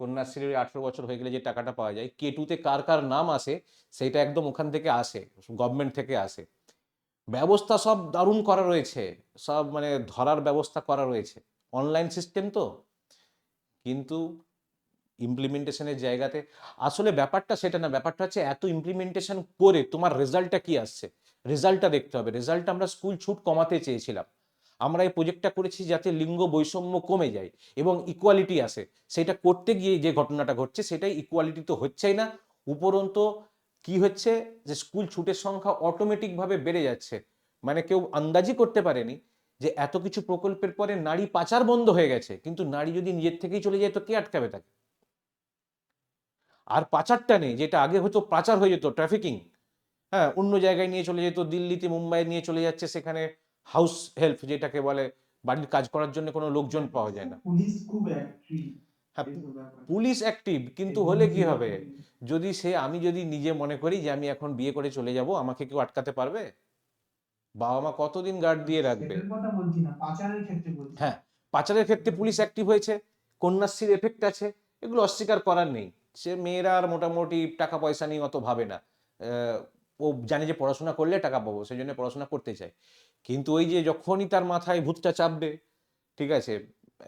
কন্যাশ্রীর 18 বছর হয়ে গেলে যে টাকাটা পাওয়া যায়, K2 তে কার কার নাম আসে সেটা একদম ওখান থেকে আসে, গভর্নমেন্ট থেকে আসে। ব্যবস্থা সব দারুণ করা রয়েছে, সব মানে ধরার ব্যবস্থা করা রয়েছে, অনলাইন সিস্টেম তো। কিন্তু ইমপ্লিমেন্টেশনের জায়গাতে আসলে ব্যাপারটা সেটা না, ব্যাপারটা হচ্ছে এত ইমপ্লিমেন্টেশন করে তোমার রেজাল্টটা কি আসছে, রেজাল্টটা দেখতে হবে। রেজাল্টটা আমরা স্কুল ছুট কমাতে চেয়েছিলাম, আমরা এই প্রজেক্টটা করেছি যাতে লিঙ্গ বৈষম্য কমে যায় এবং ইকুয়ালিটি আসে। সেটা করতে গিয়ে যে ঘটনাটা ঘটছে সেটাই, ইকুয়ালিটি তো হচ্ছেই না, উপরন্ত কি হচ্ছে যে স্কুল ছুটের সংখ্যা অটোমেটিকভাবে বেড়ে যাচ্ছে। মানে কেউ আন্দাজই করতে পারেনি যে এত কিছু প্রকল্পের পরে নারী পাচার বন্ধ হয়ে গেছে, কিন্তু নারী যদি নিজের থেকেই চলে যায় তো কে আটকাবে তাকে? আর পাচারটা নেই, যেটা আগে হতো পাচার হয়ে যেত, ট্রাফিকিং, হ্যাঁ, অন্য জায়গায় নিয়ে চলে যেত, দিল্লিতে মুম্বাই নিয়ে চলে যাচ্ছে, সেখানে হাউস হেল্প যেটাকে বলে, বাড়ির কাজ করার জন্য কোনো লোকজন পাওয়া যায় না। পুলিশ খুব অ্যাক্টিভ হ্যাঁ, এসব ব্যাপারে, পুলিশ অ্যাক্টিভ, কিন্তু হলে এজেন্সি কি বা হবে? পুলিশ। যদি সে, আমি যদি নিজে মনে করি যে আমি এখন বিয়ে করে চলে যাব, আমাকে কেউ আটকাতে পারবে? বাবা মা কতদিন গার্ড দিয়ে রাখবে? সেটার কথা বলছি না, পাচারের ক্ষেত্রে বলছি। হ্যাঁ, পাচারের ক্ষেত্রে পুলিশ অ্যাক্টিভ হয়েছে, কন্যাশ্রীর এফেক্ট আছে, এগুলো অস্বীকার করার নেই। সে মেয়েরা আর মোটামুটি টাকা পয়সা নিয়ে অত ভাবে না। ও জানে যে পড়াশোনা করলে টাকা পাবো, সেই জন্য পড়াশোনা করতে চায়। কিন্তু ওই যে যখনই তার মাথায় ভূতটা চাপবে, ঠিক আছে,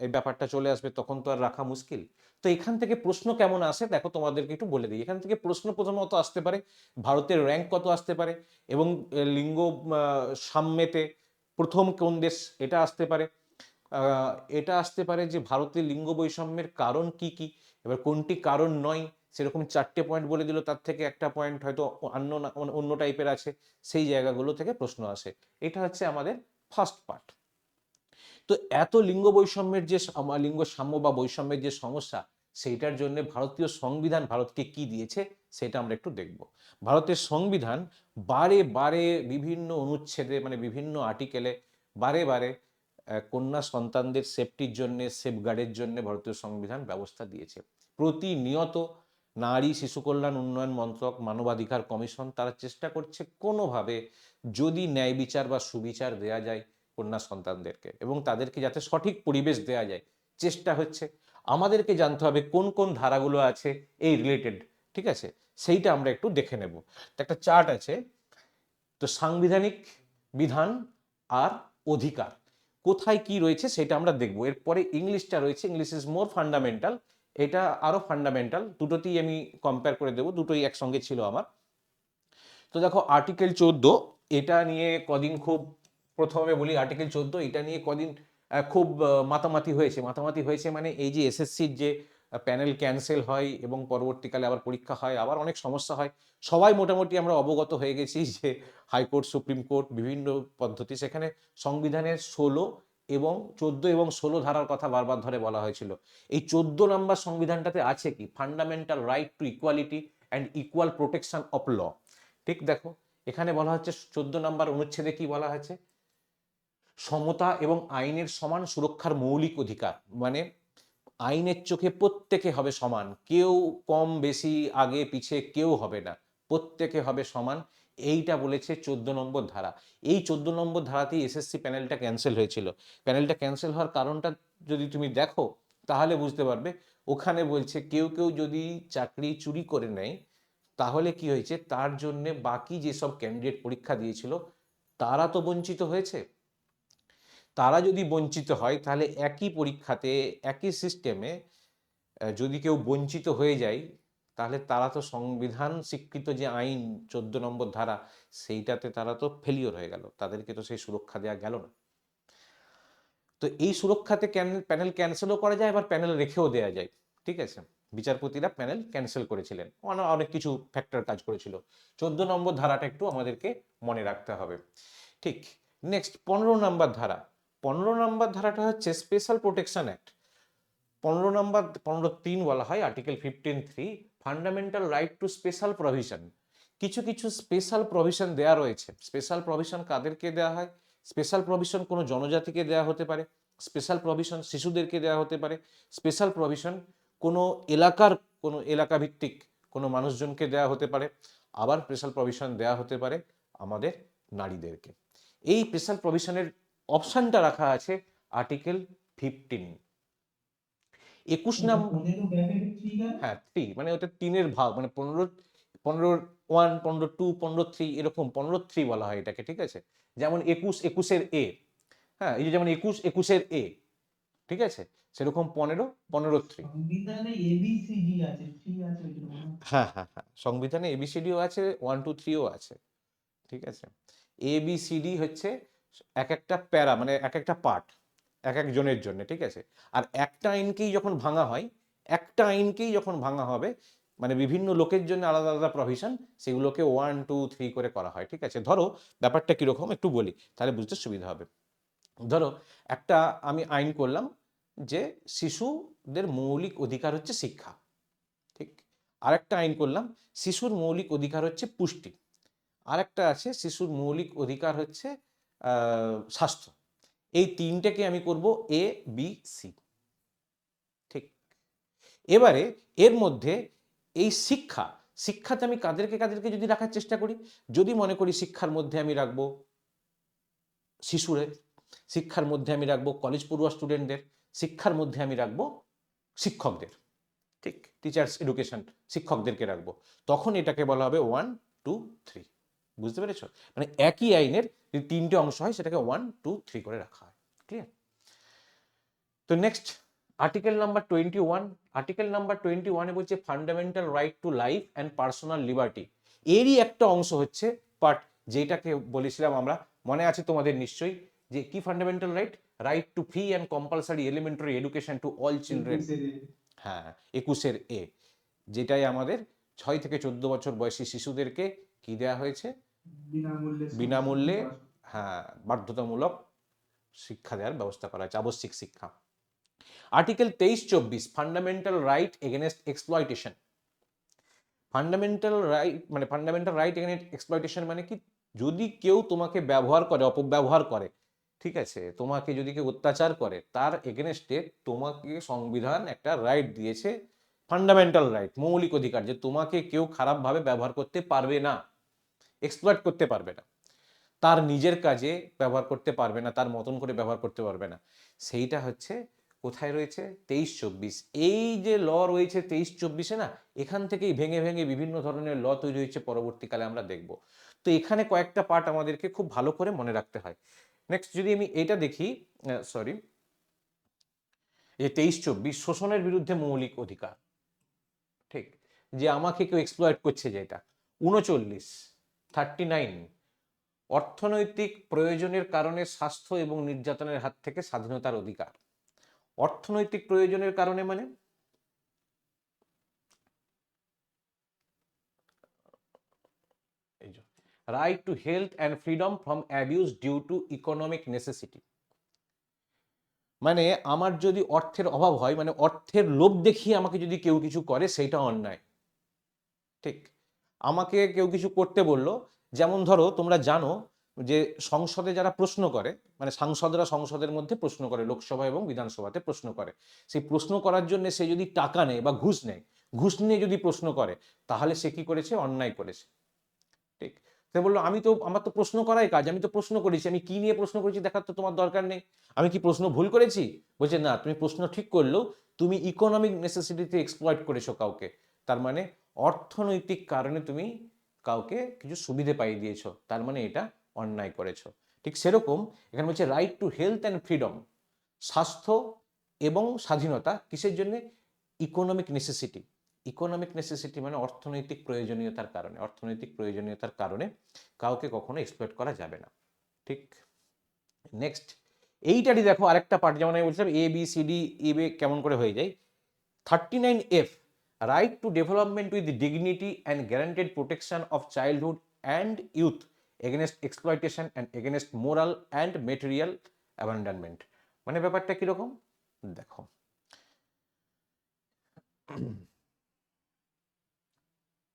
এই ব্যাপারটা চলে আসবে, তখন তো আর রাখা মুশকিল। তো এখান থেকে প্রশ্ন কেমন আসে দেখো, তোমাদেরকে একটু বলে দিই। এখান থেকে প্রশ্ন প্রথমত আসতে পারে ভারতের র্যাঙ্ক কত আসতে পারে, এবং লিঙ্গ সাম্যেতে প্রথম কোন দেশ, এটা আসতে পারে। আহ, এটা আসতে পারে যে ভারতের লিঙ্গ বৈষম্যের কারণ কি কি, এবার কোনটি কারণ নয়, সেরকম 4টে পয়েন্ট বলে দিল, তার থেকে একটা পয়েন্ট হয়তো অন্য অন্য টাইপের আছে, সেই জায়গাগুলো থেকে প্রশ্ন আসে। এটা হচ্ছে আমাদের ফার্স্ট পার্ট। তো এত লিঙ্গ বৈষম্যের যে লিঙ্গ সাম্য বা বৈষম্যের যে সমস্যা, সেইটার জন্য ভারতীয় সংবিধান ভারতকে কি দিয়েছে সেটা আমরা একটু দেখব। ভারতের সংবিধান বারে বারে বিভিন্ন অনুচ্ছেদে, মানে বিভিন্ন আর্টিকেলে বারে বারে কন্যা সন্তানদের সেফটির জন্য, সেফগার্ডের জন্য ভারতীয় সংবিধান ব্যবস্থা দিয়েছে। প্রতিনিয়ত নারী শিশু কল্যাণ উন্নয়ন মন্ত্রক, মানবাধিকার কমিশন, তারা চেষ্টা করছে কোনোভাবে যদি ন্যায় বিচার বা সুবিচার দেয়া যায় কন্যা সন্তানদেরকে, এবং তাদেরকে যাতে সঠিক পরিবেশ দেয়া যায়, চেষ্টা হচ্ছে। আমাদেরকে জানতে হবে কোন কোন ধারাগুলো আছে এই রিলেটেড, ঠিক আছে, সেইটা আমরা একটু দেখে নেব। তো একটা চার্ট আছে, তো সাংবিধানিক বিধান আর অধিকার কোথায় কি রয়েছে সেটা আমরা দেখব। এরপরে ইংলিশটা রয়েছে, ইংলিশ ইজ মোর ফান্ডামেন্টাল, এটা আরো ফান্ডামেন্টাল, দুটোতেই আমি কম্পেয়ার করে দেবো, দুটোই একসঙ্গে ছিল আমার। তো দেখো আর্টিকেল 14, এটা নিয়ে কদিন খুব, প্রথমে বলি আর্টিকেল 14, এটা নিয়ে কদিন খুব মাতামাতি হয়েছে। মাতামাতি হয়েছে মানে এই যে এসএসসির যে প্যানেল ক্যান্সেল হয় এবং পরবর্তীকালে আবার পরীক্ষা হয়, আবার অনেক সমস্যা হয়। সবাই মোটামুটি আমরা অবগত হয়ে গেছি যে হাইকোর্ট, সুপ্রিম কোর্ট, বিভিন্ন পদ্ধতি, সেখানে সংবিধানের 16 এবং 14 এবং 16 ধারার কথা বারবার ধরে বলা হয়েছিল। এই 14 নম্বর সংবিধানটাতে আছে কি, fundamental right to equality and equal protection of law. ঠিক দেখো, এখানে বলা হচ্ছে 14 নম্বর অনুচ্ছেদে কি বলা হয়েছে, সমতা এবং আইনের সমান সুরক্ষার মৌলিক অধিকার। মানে আইনের চোখে প্রত্যেকে হবে সমান, কেউ কম বেশি আগে পিছে কেউ হবে না, প্রত্যেকে হবে সমান, এইটা বলেছে 14 নম্বর ধারা। এই 14 নম্বর ধারাতেই এসএসসি প্যানেলটা ক্যান্সেল হয়েছিল। প্যানেলটা ক্যান্সেল হওয়ার কারণটা যদি তুমি দেখো তাহলে বুঝতে পারবে। ওখানে বলছে কেউ কেউ যদি চাকরি চুরি করে নেয়, তাহলে কি হয়েছে, তার জন্য বাকি যেসব ক্যান্ডিডেট পরীক্ষা দিয়েছিল তারা তো বঞ্চিত হয়েছে। তারা যদি বঞ্চিত হয় তাহলে একই পরীক্ষাতে, একই সিস্টেমে যদি কেউ বঞ্চিত হয়ে যায়, তাহলে তারা তো সংবিধান স্বীকৃত যে আইন 14 নম্বর ধারা, সেইটাতে তারা তো ফেলিওর হয়ে গেল, তাদেরকে তো সেই সুরক্ষা দেওয়া গেল না। তো এই সুরক্ষাতে প্যানেল ক্যান্সেলও করা যায়, আবার প্যানেল রেখেও দেওয়া যায়। ঠিক আছে, বিচারপতিরা প্যানেল ক্যান্সেল করেছিলেন, অনেক কিছু ফ্যাক্টর কাজ করেছিল। 14 নম্বর ধারাটা একটু আমাদেরকে মনে রাখতে হবে। ঠিক, নেক্সট 15 নম্বর ধারা। 15 নম্বর ধারাটা হচ্ছে স্পেশাল প্রোটেকশন অ্যাক্ট। 15 নম্বর, 15(3) বলা হয়, article 15(3), fundamental right two special provision. কিছু কিছু স্পেশাল প্রভিশন দেওয়া রয়েছে। স্পেশাল প্রভিশন কাদেরকে দেওয়া হয়, স্পেশাল প্রভিশন কোনো জনজাতিকে দেওয়া হতে পারে, স্পেশাল প্রভিশন শিশুদেরকে দেওয়া হতে পারে, স্পেশাল প্রভিশন কোনো কোনো এলাকাভিত্তিক কোনো মানুষজনকে দেওয়া হতে পারে, আবার স্পেশাল প্রভিশন দেওয়া হতে পারে আমাদের নারীদেরকে। এই স্পেশাল প্রভিশনের অপশানটা রাখা আছে আর্টিকেল 15। 21 এটা নম্বর, 15 ব্র্যাকেটে 3 কেন? হ্যাঁ 3, মানে ওটা 3-এর ভাগ, মানে 15 15 15 এরকম 15 বলা হয় এটাকে, ঠিক আছে। যেমন 21 এ, হ্যাঁ এই যে যেমন 21 এ, ঠিক আছে, সেরকম 15 সংবিধানে এবিসিডি আছে, 3 আছে ওই জন্য। হ্যাঁ হ্যাঁ হ্যাঁ, সংবিধানে এবিসিডিও আছে, 1 2 3ও আছে, ঠিক আছে। এবিসিডি হচ্ছে এক একটা প্যারা, মানে এক একটা পার্ট এক একজনের জন্য, ঠিক আছে। আর একটা আইনকেই যখন ভাঙা হবে, মানে বিভিন্ন লোকের জন্য আলাদা আলাদা প্রভিশন, সেগুলোকে 1 2 3 করে করা হয়, ঠিক আছে। ধরো ব্যাপারটা কিরকম একটু বলি, তাহলে বুঝতে সুবিধা হবে। ধরো একটা আমি আইন করলাম যে শিশুদের মৌলিক অধিকার হচ্ছে শিক্ষা, ঠিক। আরেকটা আইন করলাম শিশুর মৌলিক অধিকার হচ্ছে পুষ্টি, আরেকটা আছে শিশুর মৌলিক অধিকার হচ্ছে স্বাস্থ্য। এই তিনটেকে আমি করব এ বি সি, ঠিক। এবারে এর মধ্যে এই শিক্ষাতে আমি কাদেরকে কাদেরকে যদি রাখার চেষ্টা করি, যদি মনে করি শিক্ষার মধ্যে আমি রাখবো শিশুদের, শিক্ষার মধ্যে আমি রাখবো কলেজ পড়ুয়া স্টুডেন্টদের, শিক্ষার মধ্যে আমি রাখবো শিক্ষকদের, ঠিক, টিচার্স এডুকেশন শিক্ষকদেরকে রাখবো, তখন এটাকে বলা হবে 1 2 3। বুঝতে পেরেছো? মানে একই আইনের যদি 3টে অংশ হয় সেটাকে 1 2 3 করে রাখা হয়। ক্লিয়ার? তো next article number 21। Article number 21-এ বলছে fundamental right to life and personal liberty. এরই একটা অংশ হচ্ছে পার্ট, যেটাকে বলেছিলাম আমরা, মনে আছে তোমাদের নিশ্চয়ই, যে কি fundamental right? Right two free and compulsory elementary education to all children. 21 এর হ্যাঁ, 21 এ, যেটাই আমাদের 6 থেকে 14 বছর বয়সী শিশুদেরকে কি দেওয়া হয়েছে? বিনামূল্যে সমস্ত কিছু বিনামূল্যে, পড়াশোনা। হ্যাঁ বাধ্যতামূলক শিক্ষা দেওয়ার ব্যবস্থা করা হয়েছে, আবশ্যিক শিক্ষা। Article 23-24 fundamental right against exploitation. Fundamental right against exploitation মানে কি? যদি কেউ তোমাকে ব্যবহার করে, অপব্যবহার করে, ঠিক আছে, তোমাকে যদি কেউ অত্যাচার করে, তার এগেনস্টে তোমাকে সংবিধান একটা রাইট দিয়েছে, ফান্ডামেন্টাল রাইট, মৌলিক অধিকার, যে তোমাকে কেউ খারাপভাবে ব্যবহার করতে পারবে না, এক্সপ্লয়েট করতে পারবে না, তার নিজের কাজে ব্যবহার করতে পারবে না, তার মতন করে ব্যবহার করতে পারবে না। সেইটা হচ্ছে কোথায় রয়েছে? 23-24। এই যে ল রয়েছে 23-24-এ না, এখান থেকেই ভেঙে ভেঙে বিভিন্ন ধরনের ল তৈরি হয়েছে, পরবর্তীকালে আমরা দেখব। তো এখানে কয়েকটা পার্ট আমাদেরকে খুব ভালো করে মনে রাখতে হয়। নেক্সট যদি আমি এটা দেখি, সরি, যে 23-24 শোষণের বিরুদ্ধে মৌলিক অধিকার, ঠিক, যে আমাকে কেউ এক্সপ্লয়েট করছে, যেটা 39 অর্থনৈতিক প্রয়োজনের কারণে স্বাস্থ্য এবং নির্যাতনের হাত থেকে স্বাধীনতার অধিকার। অর্থনৈতিক প্রয়োজনের কারণে মানে এই যে right to health and freedom from abuse due to economic necessity. মানে আমার যদি অর্থের অভাব হয়, মানে অর্থের লোভ দেখিয়ে আমাকে যদি কেউ কিছু করে, সেইটা অন্যায়, ঠিক। আমাকে কেউ কিছু করতে বললো, যেমন ধরো তোমরা জানো যে সংসদে যারা প্রশ্ন করে, মানে সাংসদরা সংসদের মধ্যে প্রশ্ন করে, লোকসভা এবং বিধানসভাতে প্রশ্ন করে, সেই প্রশ্ন করার জন্য সে যদি টাকা নেয় বা ঘুষ নেয়, ঘুষ নিয়ে যদি প্রশ্ন করে, তাহলে সে কি করেছে? অন্যায় করেছে, ঠিক। সে বললো আমার তো প্রশ্ন করাই কাজ, আমি তো প্রশ্ন করেছি, আমি কি নিয়ে প্রশ্ন করেছি দেখার তো তোমার দরকার নেই, আমি কি প্রশ্ন ভুল করেছি? বলছে না, তুমি প্রশ্ন ঠিক করলেও তুমি ইকোনমিক নেসেসিটিতে এক্সপ্লয়েট করেছো কাউকে, তার মানে অর্থনৈতিক কারণে তুমি কাউকে কিছু সুবিধে পাইয়ে দিয়েছো, তার মানে এটা অন্যায় করেছো। ঠিক সেরকম এখানে বলছে right to health and freedom, স্বাস্থ্য এবং স্বাধীনতা কিসের জন্য? Economic necessity. ইকোনমিক নেসেসিটি মানে অর্থনৈতিক প্রয়োজনীয়তার কারণে, অর্থনৈতিক প্রয়োজনীয়তার কারণে কাউকে কখনো এক্সপ্লয়েট করা যাবে না, ঠিক। নেক্সট এইটারই দেখো আরেকটা পার্ট, যেমন আমি বলছিলাম এ বি সি ডি এ কেমন করে হয়ে যায়। 39F right to development with dignity and guaranteed protection of childhood and youth against exploitation and against moral and material abandonment. মানে ব্যাপারটা কিরকম দেখো,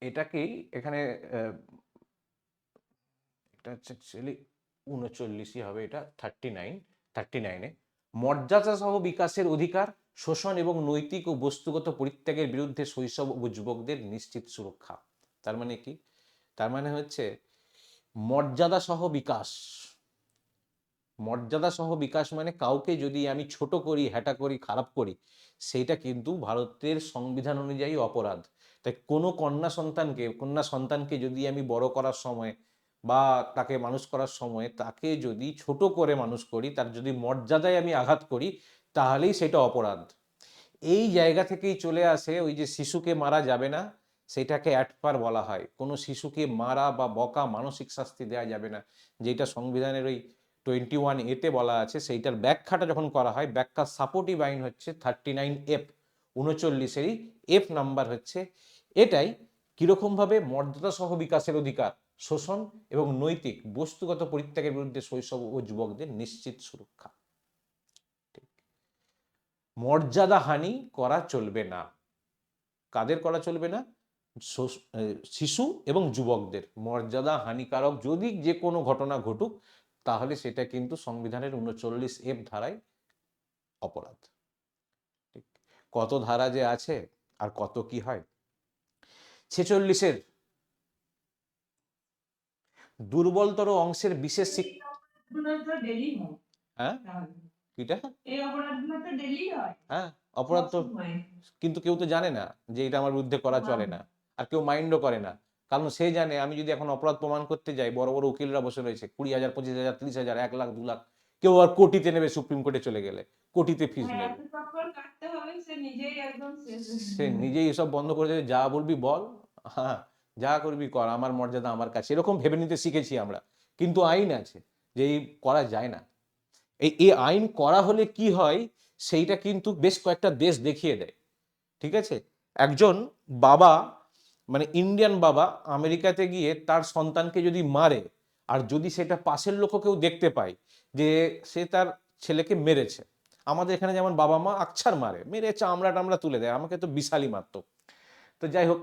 এটাকেই এখানে এটা হচ্ছে অ্যাকচুয়ালি 39ই হবে, এটা 39-এ মর্যাদা সহ বিকাশের অধিকার, শোষণ এবং নৈতিক ও বস্তুগত পরিত্যাগের বিরুদ্ধে শৈশব ও যুবকদের নিশ্চিত সুরক্ষা। তার মানে কি? তার মানে হচ্ছে মর্যাদা সহ বিকাশ। মর্যাদা সহ বিকাশ মানে কাউকে যদি আমি ছোট করি, হ্যাটা করি, খারাপ করি, সেইটা কিন্তু ভারতের সংবিধান অনুযায়ী অপরাধ। তাই কোনো কন্যা সন্তানকে যদি আমি বড় করার সময় বা তাকে মানুষ করার সময় তাকে যদি ছোট করে মানুষ করি, তার যদি মর্যাদায় আমি আঘাত করি, তাহলেই সেটা অপরাধ। এই জায়গা থেকেই চলে আসে ওই যে শিশুকে মারা যাবে না, সেটাকে অ্যাটপার বলা হয়। কোনো শিশুকে মারা বা বকা, মানসিক শাস্তি দেওয়া যাবে না, যেটা সংবিধানের ওই 21A বলা আছে। সেইটার ব্যাখ্যাটা যখন করা হয়, ব্যাখ্যা সাপোর্টিভ আইন হচ্ছে 39F, 39-এরই F নাম্বার হচ্ছে এটাই। কিরকমভাবে? মর্যাদা সহ বিকাশের অধিকার, শোষণ এবং নৈতিক বস্তুগত পরিত্যাগের বিরুদ্ধে শৈশব ও যুবকদের নিশ্চিত সুরক্ষা। মর্যাদা হানি করা চলবে না। কাদের করা চলবে না? শিশু এবং যুবকদের। মর্যাদা হানিকারক যদি যে কোনো ঘটনা ঘটুক, তাহলে সেটা কিন্তু সংবিধানের 39F ধারায় অপরাধ। ঠিক। কত ধারা যে আছে আর কত কি হয়। 46-এর দুর্বলতর অংশের বিশেষ হ্যাঁ, কিটা? হ্যাঁ, অপরাধ তো, কিন্তু কেউ তো জানে না যে এটা আমার বিরুদ্ধে করা চলে না, আর কেউ মাইন্ডও করে না। কারণ সে জানে আমি যদি এখন অপরাধ প্রমাণ করতে যাই, বড় বড় উকিলরা বসে রয়েছে, 20,000, 25,000, 30,000, 1 লাখ, 2 লাখ, কেউ আর কোটিতে নেবে। সুপ্রিম কোর্টে চলে গেলে কোটিতে ফিস নেবে। সে নিজেই এসব বন্ধ করে দেবে। যা বলবি বল, হ্যাঁ, যা করবি কর, আমার মর্যাদা আমার কাছে, এরকম ভেবে নিতে শিখেছি আমরা। কিন্তু আইন আছে যে এই করা যায় না। এই আইন করা হলে কি হয়, সেইটা কিন্তু বেশ কয়েকটা দেশ দেখিয়ে দেয়। ঠিক আছে? একজন বাবা, মানে ইন্ডিয়ান বাবা, আমেরিকাতে গিয়ে তার সন্তানকে যদি মারে, আর যদি সেটা পাশের লোকও কেউ দেখতে পায় যে সে তার ছেলেকে মেরেছে, আমাদের এখানে যেমন বাবা মা আকছার মারে, মেরে চামড়া টামড়া তুলে দেয়, আমাকে তো বিশালই মারতো। তো যাই হোক,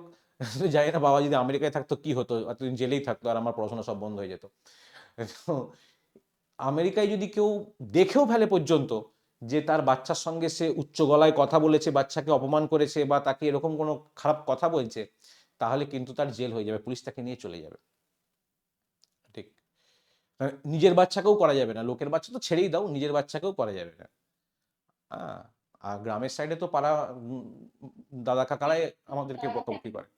জানি না বাবা যদি আমেরিকায় থাকতো কি হতো, এতদিন জেলেই থাকতো আর আমার পড়াশোনা সব বন্ধ হয়ে যেত। তো আমেরিকায় যদি কেউ দেখেও ফেলে পর্যন্ত যে তার বাচ্চার সঙ্গে সে উচ্চ গলায় কথা বলেছে, বাচ্চাকে অপমান করেছে বা তাকে এরকম কোনো খারাপ কথা বলছে, তাহলে কিন্তু তার জেল হয়ে যাবে, পুলিশ তাকে নিয়ে চলে যাবে। ঠিক। নিজের বাচ্চাকেও করা যাবে না, লোকের বাচ্চা তো ছেড়েই দাও, নিজের বাচ্চাকেও করা যাবে না। হ্যাঁ। আর গ্রামের সাইডে তো পাড়া দাদা কাকারাই আমাদেরকে বকাবকি করে।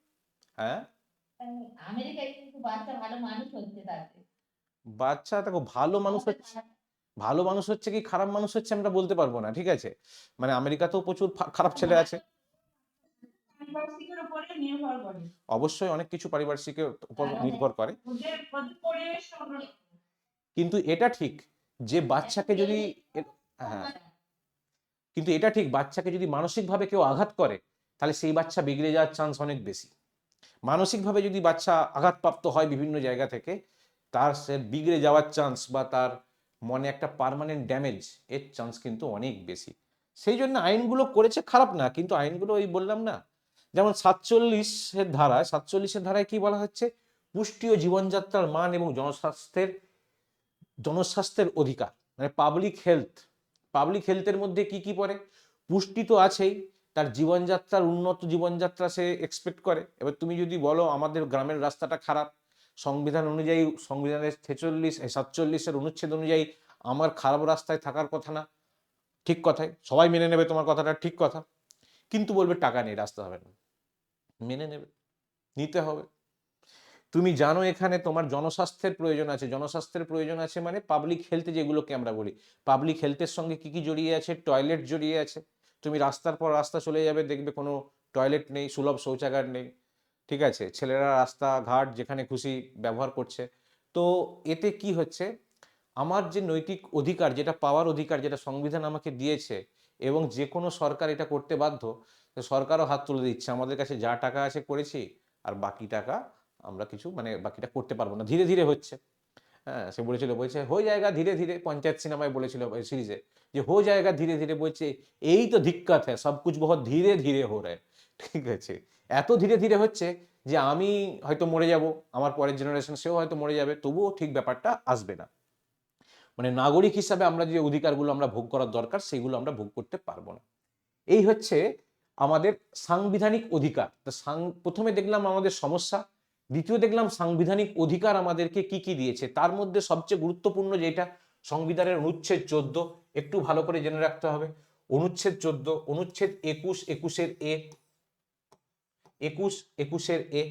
হ্যাঁ, বাচ্চা দেখো, ভালো মানুষ হচ্ছে কি খারাপ মানুষ হচ্ছে আমরা বলতে পারবো না। ঠিক আছে, মানে আমেরিকাতেও প্রচুর খারাপ ছেলে আছে। অবশ্যই অনেক কিছু পারিপার্শ্বিকের উপর নির্ভর করে। কিন্তু এটা ঠিক যে বাচ্চাকে যদি হ্যাঁ, কিন্তু এটা ঠিক, বাচ্চাকে যদি মানসিকভাবে কেউ আঘাত করে, তাহলে সেই বাচ্চা বিগড়ে যাওয়ার চান্স অনেক বেশি। মানসিকভাবে যদি বাচ্চা আঘাতপ্রাপ্ত হয় বিভিন্ন জায়গা থেকে, তার সে বিগড়ে যাওয়ার চান্স বা তার মনে একটা পার্মানেন্ট ড্যামেজ, এর চান্স কিন্তু অনেক বেশি। সেই জন্য আইনগুলো করেছে, খারাপ না, কিন্তু আইনগুলো ওই বললাম না, যেমন 47-এর ধারায় কি বলা হচ্ছে? পুষ্টি ও জীবনযাত্রার মান এবং জনস্বাস্থ্যের অধিকার, মানে পাবলিক হেলথের মধ্যে কি কি পড়ে? পুষ্টি তো আছেই, তার জীবনযাত্রার উন্নত জীবনযাত্রা সে এক্সপেক্ট করে। এবার তুমি যদি বলো আমাদের গ্রামের রাস্তাটা খারাপ, সংবিধান অনুযায়ী, সংবিধানের 47-এর অনুচ্ছেদ অনুযায়ী আমার খারাপ রাস্তায় থাকার কথা না। ঠিক কথাই, সবাই মেনে নেবে তোমার কথাটা, ঠিক কথা। কিন্তু বলবে টাকা নেই, রাস্তা হবে না। মেনে নেবে, নিতে হবে। তুমি জানো এখানে তোমার জনস্বাস্থ্যের প্রয়োজন আছে, জনস্বাস্থ্যের প্রয়োজন আছে মানে পাবলিক হেলথে যেগুলোকে আমরা বলি, পাবলিক হেলথের সঙ্গে কি কি জড়িয়ে আছে? টয়লেট জড়িয়ে আছে। তুমি রাস্তার পর রাস্তা চলে যাবে, দেখবে কোনো টয়লেট নেই, সুলভ শৌচাগার নেই। ঠিক আছে, ছেলেরা রাস্তাঘাট যেখানে খুশি ব্যবহার করছে। তো এতে কি হচ্ছে, আমার যে নৈতিক অধিকার, যেটা পাওয়ার অধিকার, যেটা সংবিধান আমাকে দিয়েছে, এবং যে কোনো সরকার এটা করতে বাধ্য, তো সরকারও হাত তুলে দিচ্ছে, আমাদের কাছে যা টাকা আছে করেছি, আর বাকি টাকা আমরা কিছু, মানে বাকিটা করতে পারবো না, ধীরে ধীরে হচ্ছে। হ্যাঁ, সে বলছে হো জায়গা ধীরে ধীরে, পঞ্চায়েত সিনেমায় বলেছিল সিরিজে, যে হো জায়গা ধীরে ধীরে, বলছে এই তো দিক্কত হ্যাঁ, সব কুছ বহুত ধীরে ধীরে হো রা হ্যায়। ঠিক আছে, এত ধীরে ধীরে হচ্ছে যে আমি হয়তো মরে যাব, আমার পরের জেনারেশন সেও হয়তো মরে যাবে, তবুও ঠিক ব্যাপারটা আসবে না। মানে নাগরিক হিসাবে আমরা যে অধিকারগুলো আমরা ভোগ করার দরকার সেগুলো আমরা ভোগ করতে পারবো না। এই হচ্ছে আমাদের সাংবিধানিক অধিকার। তো প্রথমে দেখলাম আমাদের সমস্যা, দ্বিতীয় দেখলাম সাংবিধানিক অধিকার আমাদেরকে কি কি দিয়েছে। তার মধ্যে সবচেয়ে গুরুত্বপূর্ণ যেটা, সংবিধানের অনুচ্ছেদ 14, একটু ভালো করে জেনে রাখতে হবে। অনুচ্ছেদ 14, অনুচ্ছেদ 21, 21 এর এ,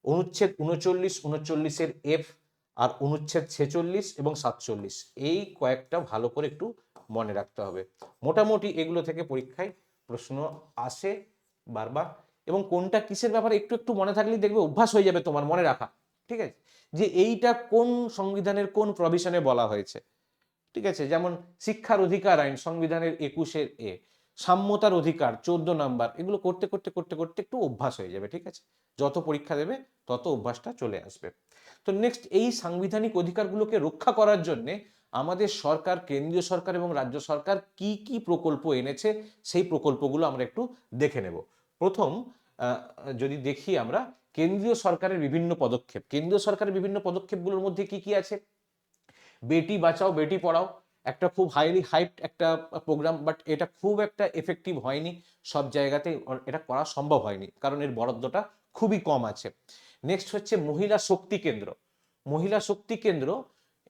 অনুচ্ছেদ 39, 39 এফ, আর অনুচ্ছেদ 46 এবং 47, এই কয়েকটা ভালো করে একটু মনে রাখতে হবে। মোটামুটি এগুলো থেকে পরীক্ষায় প্রশ্ন আসে বারবার, এবং কোনটা কিসের ব্যাপারে একটু একটু মনে থাকলেই দেখবে অভ্যাস হয়ে যাবে তোমার মনে রাখা, ঠিক আছে, যে এইটা কোন সংবিধানের কোন প্রভিশনে বলা হয়েছে, ঠিক আছে। যেমন শিক্ষার অধিকার আইন সংবিধানের 21 এ, সাম্যতার অধিকার 14 নাম্বার, এগুলো করতে করতে করতে করতে একটু অভ্যাস হয়ে যাবে, ঠিক আছে। যত পরীক্ষা দেবে তত অভ্যাসটা চলে আসবে। তো নেক্সট, এই সাংবিধানিক অধিকারগুলোকে রক্ষা করার জন্য আমাদের সরকার, কেন্দ্রীয় সরকার এবং রাজ্য সরকার কি কি প্রকল্প এনেছে, সেই প্রকল্পগুলো আমরা একটু দেখে নেব। প্রথম যদি দেখি আমরা কেন্দ্রীয় সরকারের বিভিন্ন পদক্ষেপ, কেন্দ্রীয় সরকারের বিভিন্ন পদক্ষেপগুলোর মধ্যে কি কি আছে। বেটি বাঁচাও বেটি পড়াও, একটা খুব হাইলি হাইপড একটা প্রোগ্রাম, বাট এটা খুব একটা এফেক্টিভ হয়নি, সব জায়গাতে এটা করা সম্ভব হয়নি, কারণ এর বরাদ্দটা খুবই কম আছে। নেক্সট হচ্ছে মহিলা শক্তি কেন্দ্র। মহিলা শক্তি কেন্দ্র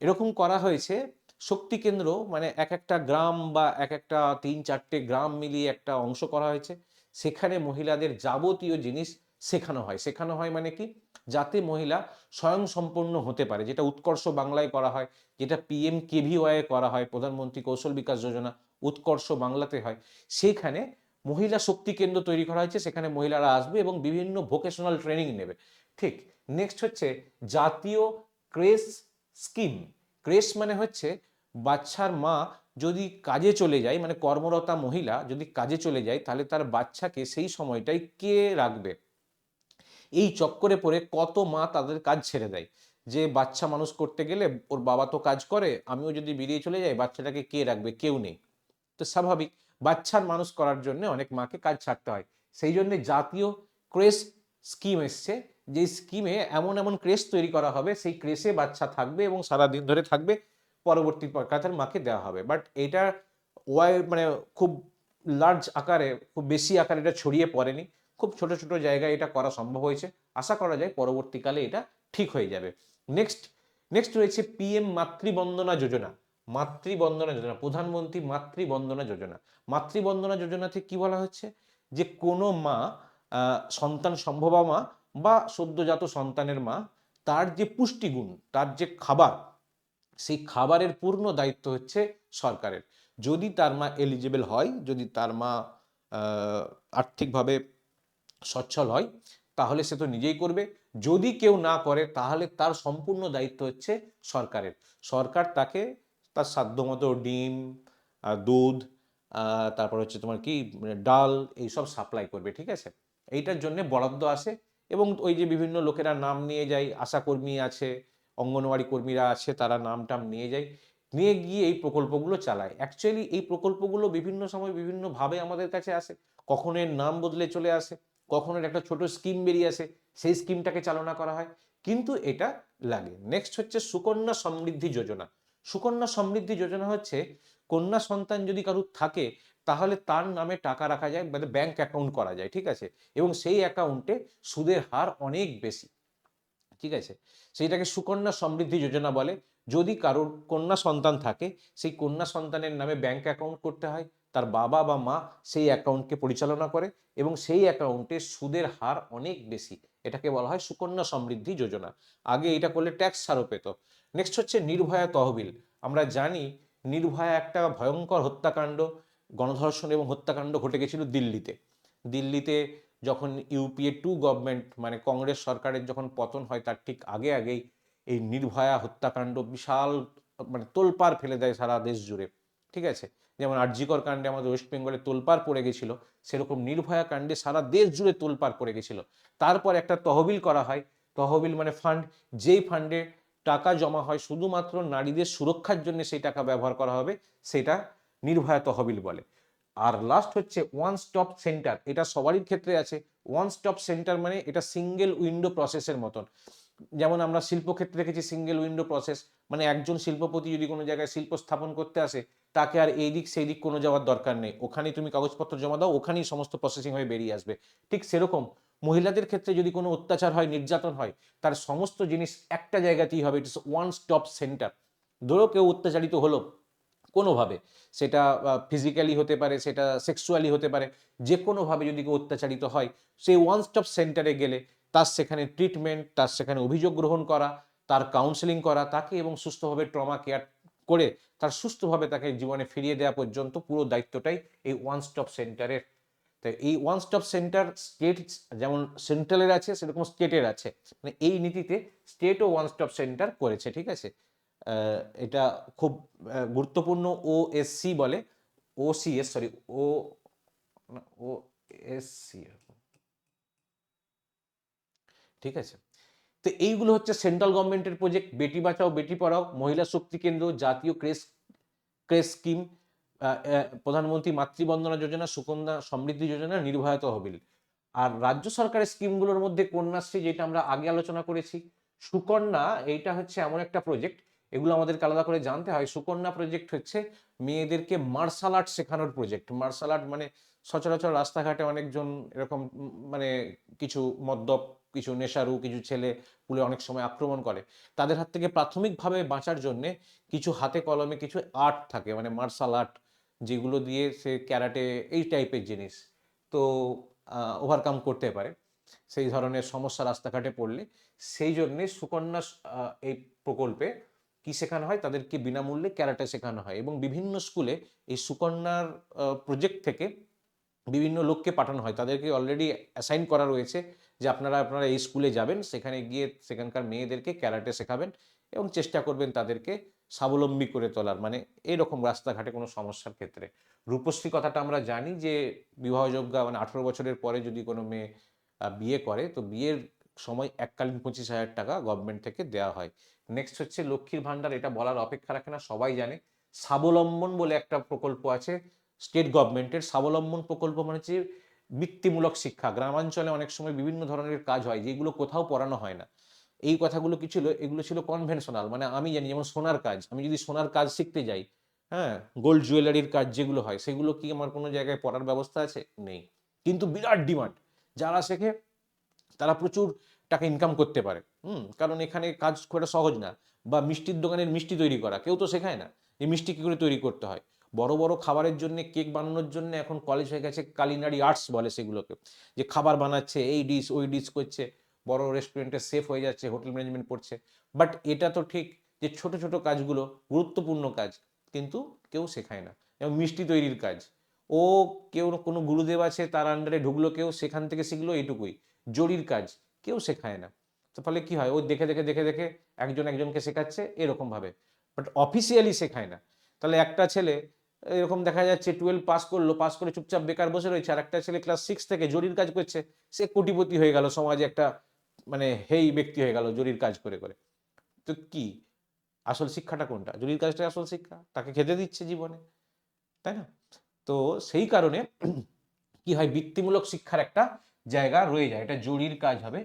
এরকম করা হয়েছে, শক্তি কেন্দ্র মানে এক একটা গ্রাম বা এক একটা 3-4টে গ্রাম মিলিয়ে একটা অংশ করা হয়েছে, সেখানে মহিলাদের যাবতীয় জিনিস শেখানো হয়। শেখানো হয় মানে কি, যাতে মহিলা স্বয়ংসম্পূর্ণ হতে পারে, যেটা উৎকর্ষ বাংলায় করা হয়, যেটা PMKVY করা হয়, প্রধানমন্ত্রী কৌশল বিকাশ যোজনা, উৎকর্ষ বাংলাতে হয়। সেখানে মহিলা শক্তি কেন্দ্র তৈরি করা হয়েছে, সেখানে মহিলারা আসবে এবং বিভিন্ন ভোকেশনাল ট্রেনিং নেবে। ঠিক। নেক্সট হচ্ছে জাতীয় ক্রেশ স্কিম। ক্রেশ মানে হচ্ছে বাচ্চার মা যদি কাজে চলে যায়, মানে কর্মরতা মহিলা যদি কাজে চলে যায়, তাহলে তার বাচ্চাকে সেই সময়টাই কে রাখবে, এই চক্করে পড়ে কত মা তাদের কাজ ছেড়ে দেয়। যে বাচ্চা মানুষ করতে গেলে ওর বাবা তো কাজ করে, আমিও যদি বেরিয়ে চলে যাই বাচ্চাটাকে কে রাখবে, কেউ নেই। তো স্বাভাবিক, বাচ্চার মানুষ করার জন্য অনেক মাকে কাজ ছাড়তে হয়। সেই জন্য জাতীয় ক্রেশ স্কিম এসছে, যে স্কিমে এমন এমন ক্রেশ তৈরি করা হবে, সেই ক্রেশে বাচ্চা থাকবে এবং সারা দিন ধরে থাকবে, পরবর্তী কাতার মাকে দেওয়া হবে। বাট এটা মানে খুব লার্জ আকারে, খুব বেশি আকারে এটা ছড়িয়ে পড়েনি, খুব ছোট ছোট জায়গায় এটা করা সম্ভব হয়েছে। আশা করা যায় পরবর্তীকালে এটা ঠিক হয়ে যাবে। নেক্সট নেক্সট রয়েছে PM মাতৃবন্দনা যোজনা। মাতৃবন্দনা যোজনা, প্রধানমন্ত্রী মাতৃবন্দনা যোজনা। মাতৃবন্দনা যোজনাতে কি বলা হচ্ছে, যে কোনো মা, সন্তান সম্ভবা মা বা সদ্যজাত সন্তানের মা, তার যে পুষ্টিগুণ, তার যে খাবার, সেই খাবারের পূর্ণ দায়িত্ব হচ্ছে সরকারের। যদি তার মা এলিজিবল হয়, যদি তার মা আর্থিকভাবে সচ্ছল হয়, তাহলে সে তো নিজেই করবে। যদি কেউ না করে, তাহলে তার সম্পূর্ণ দায়িত্ব হচ্ছে সরকারের। সরকার তাকে তার সাধ্যমতো ডিম, দুধ, তারপর হচ্ছে তোমার কি ডাল, এইসব সাপ্লাই করবে, ঠিক আছে। এইটার জন্য বরাদ্দ আসে, এবং ওই যে বিভিন্ন লোকেরা নাম নিয়ে যায়, আশাকর্মী আছে, অঙ্গনওয়াড়ি কর্মীরা আছে, তারা নাম টাম নিয়ে যায়, নিয়ে গিয়ে এই প্রকল্পগুলো চালায়। অ্যাকচুয়ালি এই প্রকল্পগুলো বিভিন্ন সময় বিভিন্নভাবে আমাদের কাছে আসে, কখনো এর নাম বদলে চলে আসে, কখনো একটা ছোট স্কিম বেরিয়ে আসে, সেই স্কিমটাকে চালনা করা হয়, কিন্তু এটা লাগে। নেক্সট হচ্ছে সুকন্যা সমৃদ্ধি যোজনা। সুকন্যা সমৃদ্ধি যোজনা হচ্ছে, কন্যা সন্তান যদি কারুর থাকে, তাহলে তার নামে টাকা রাখা যায়, মানে ব্যাংক অ্যাকাউন্ট করা যায়, ঠিক আছে, এবং সেই অ্যাকাউন্টে সুদের হার অনেক বেশি, ঠিক আছে। সেইটাকে সুকন্যা সমৃদ্ধি যোজনা বলে। যদি কারোর কন্যা সন্তান থাকে, সেই কন্যা সন্তানের নামে ব্যাংক অ্যাকাউন্ট করতে হয়, তার বাবা বা মা সেই অ্যাকাউন্টকে পরিচালনা করে, এবং সেই অ্যাকাউন্টে সুদের হার অনেক বেশি, এটাকে বলা হয় সুকন্যা সমৃদ্ধি যোজনা। আগে এটা করলে ট্যাক্স ছাড়ও পেত। নেক্সট হচ্ছে নির্ভয়া তহবিল। আমরা জানি নির্ভয়া একটা ভয়ঙ্কর হত্যাকাণ্ড, গণধর্ষণ এবং হত্যাকাণ্ড ঘটে গেছিল দিল্লিতে। দিল্লিতে যখন UPA 2 গভর্নমেন্ট, মানে কংগ্রেস সরকারের যখন পতন হয়, তার ঠিক আগে আগেই এই নির্ভয়া হত্যাকাণ্ড বিশাল মানে তোলপাড় ফেলে দেয় সারা দেশ জুড়ে, ঠিক আছে। যেমন আরজিকর কাণ্ডে আমাদের ওয়েস্ট বেঙ্গলে তোলপাড় পড়ে গেছিল, সেরকম নির্ভয়া কাণ্ডে সারা দেশ জুড়ে তোলপাড় পড়ে গেছিল। তারপর একটা তহবিল করা হয়, তহবিল মানে ফান্ড, যেই ফান্ডে টাকা জমা হয় শুধুমাত্র নারীদের সুরক্ষার জন্য, সেই টাকা ব্যবহার করা হবে, সেটা নির্ভয়া তহবিল বলে। আর লাস্ট হচ্ছে ওয়ান স্টপ সেন্টার। এটা সবারই ক্ষেত্রে আছে। ওয়ান স্টপ সেন্টার মানে এটা সিঙ্গেল উইন্ডো প্রসেসের মতন। যেমন আমরা শিল্পক্ষেত্রে দেখেছি সিঙ্গেল উইন্ডো প্রসেস, মানে একজন শিল্পপতি যদি কোনো জায়গায় শিল্প স্থাপন করতে আসে, তাকে আর এই দিক সেই দিক কোনো যাওয়ার দরকার নেই, ওখানেই তুমি কাগজপত্র জমা দাও, ওখানেই সমস্ত প্রসেসিং হয়ে বেরিয়ে আসবে। ঠিক সেরকম মহিলাদের ক্ষেত্রে যদি কোনো অত্যাচার হয়, নির্যাতন হয়, তার সমস্ত জিনিস একটা জায়গাতেই হবে। ইট ইস ওয়ান স্টপ সেন্টার। ধরো কেউ অত্যাচারিত হলো কোনোভাবে, সেটা ফিজিক্যালি হতে পারে, সেটা সেক্সুয়ালি হতে পারে, যে কোনোভাবে যদি কেউ অত্যাচারিত হয়, সেই ওয়ান স্টপ সেন্টারে গেলে তার সেখানে ট্রিটমেন্ট, তার সেখানে অভিযোগ গ্রহণ করা, তার কাউন্সেলিং করা, তাকে এবং সুস্থভাবে ট্রমা কেয়ার করে তার সুস্থভাবে তাকে জীবনে ফিরিয়ে দেওয়া পর্যন্ত পুরো দায়িত্বটাই এই ওয়ান স্টপ সেন্টারের। তাই এই ওয়ান স্টপ সেন্টার স্টেট যেমন সেন্ট্রালের আছে, সেরকম স্টেটের আছে। মানে এই নীতিতে স্টেটও ওয়ান স্টপ সেন্টার করেছে, ঠিক আছে। এটা খুব গুরুত্বপূর্ণ। ওএসসি বলে, ওসিএস, সরি, ও ওএসসি, ঠিক আছে। তো এইগুলো হচ্ছে সেন্ট্রাল গভর্নমেন্টের প্রজেক্ট। বেটি বাঁচাও বেটি পড়াও, মহিলা শক্তি কেন্দ্র, জাতীয় ক্রেস ক্রেস স্কিম, প্রধানমন্ত্রী মাতৃবন্দনা যোজনা, সুকন্যা সমৃদ্ধি যোজনা, নির্ভয়া তহবিল। আর রাজ্য সরকারের স্কিমগুলোর মধ্যে কন্যাশ্রী, যেটা আমরা আগে আলোচনা করেছি, সুকন্যা, এইটা হচ্ছে এমন একটা প্রজেক্ট, এগুলো আমাদেরকে আলাদা করে জানতে হয়। সুকন্যা প্রজেক্ট হচ্ছে মেয়েদেরকে মার্শাল আর্ট শেখানোর প্রজেক্ট। মার্শাল আর্ট মানে সচরাচর রাস্তাঘাটে অনেকজন এরকম মানে কিছু মদ্যপ, কিছু নেশারু, কিছু ছেলে পুলে অনেক সময় আক্রমণ করে। তাদের হাত থেকে প্রাথমিকভাবে বাঁচার জন্যে কিছু হাতে কলমে কিছু আর্ট থাকে, মানে মার্শাল আর্ট, যেগুলো দিয়ে সে ক্যারাটে এই টাইপের জিনিস তো ওভারকাম করতে পারে সেই ধরনের সমস্যা রাস্তাঘাটে পড়লে। সেই জন্যে সুকন্যা এই প্রকল্পে কি শেখানো হয়, তাদেরকে বিনামূল্যে ক্যারাটে শেখানো হয়, এবং বিভিন্ন স্কুলে এই সুকন্যার প্রজেক্ট থেকে বিভিন্ন লোককে পাঠানো হয়, তাদেরকে অলরেডি অ্যাসাইন করা রয়েছে যে আপনারা আপনারা এই স্কুলে যাবেন, সেখানে গিয়ে সেখানকার মেয়েদেরকে ক্যারাটে শেখাবেন এবং চেষ্টা করবেন তাদেরকে স্বাবলম্বী করে তোলার, মানে এরকম রাস্তাঘাটে কোনো সমস্যার ক্ষেত্রে। রূপশ্রী কথাটা আমরা জানি যে বিবাহযোগ্যা, মানে 18 বছরের পরে যদি কোনো মেয়ে বিয়ে করে, তো বিয়ের সময় এককালীন 25,000 টাকা গভর্নমেন্ট থেকে দেওয়া হয়। নেক্সট হচ্ছে লক্ষ্মীর ভাণ্ডার, এটা বলার অপেক্ষা রাখে না, সবাই জানে। স্বাবলম্বন বলে একটা প্রকল্প আছে স্টেট গভর্নমেন্টের। স্বাবলম্বন প্রকল্প মানে হচ্ছে বৃত্তিমূলক শিক্ষা। গ্রামাঞ্চলে অনেক সময় বিভিন্ন ধরনের কাজ হয় যেগুলো কোথাও পড়ানো হয় না। এই কথাগুলো কি ছিল, এগুলো ছিল কনভেনশনাল, মানে আমি জানি যেমন সোনার কাজ, আমি যদি সোনার কাজ শিখতে যাই, হ্যাঁ, গোল্ড জুয়েলারির কাজ যেগুলো হয়, সেগুলো কি আমার কোনো জায়গায় পড়ার ব্যবস্থা আছে? নেই। কিন্তু বিরাট ডিমান্ড, যারা শেখে তারা প্রচুর টাকা ইনকাম করতে পারে। কারণ এখানে কাজ খুব একটা সহজ না। বা মিষ্টির দোকানের মিষ্টি তৈরি করা কেউ তো শেখায় না যে মিষ্টি কী করে তৈরি করতে হয়। বড় বড় খাবারের জন্য, কেক বানানোর জন্য এখন কলেজ হয়ে গেছে, কালিনারি আর্টস বলে সেগুলোকে, যে খাবার বানাচ্ছে, এই ডিশ ওই ডিশ করছে, বড় রেস্টুরেন্টের শেফ হয়ে যাচ্ছে, হোটেল ম্যানেজমেন্ট পড়ছে। বাট এটা তো ঠিক যে ছোট ছোট কাজগুলো গুরুত্বপূর্ণ কাজ, কিন্তু কেউ শেখায় না। যেমন মিষ্টি তৈরির কাজ, ও কেউ কোনো গুরুদেব আছে তার আন্ডারে ঢুকলো, কেউ সেখান থেকে শিখলো, এইটুকুই। জরির কাজ কেউ শেখায় না। তো ফলে কি হয়, ও দেখে দেখে দেখে দেখে একজন একজনকে শেখাচ্ছে এরকম ভাবে, বাট অফিসিয়ালি শেখায় না। তাহলে একটা ছেলে এরকম দেখা যাচ্ছে 12 পাস করলো, পাস করে চুপচাপ বেকার বসে রয়েছে, আর একটা ছেলে ক্লাস 6 থেকে জরির কাজ করছে, সে কোটিপতি হয়ে গেল, সমাজে একটা মানে হেই ব্যক্তি হয়ে গেল জরির কাজ করে করে। তো কি আসল শিক্ষাটা কোনটা? জরির কাজটাই আসল শিক্ষা, তাকে খেতে দিচ্ছে জীবনে, তাই না? তো সেই কারণে কি হয়, বৃত্তিমূলক শিক্ষার একটা জায়গা রয়ে যায়, এটা জরির কাজ হবে।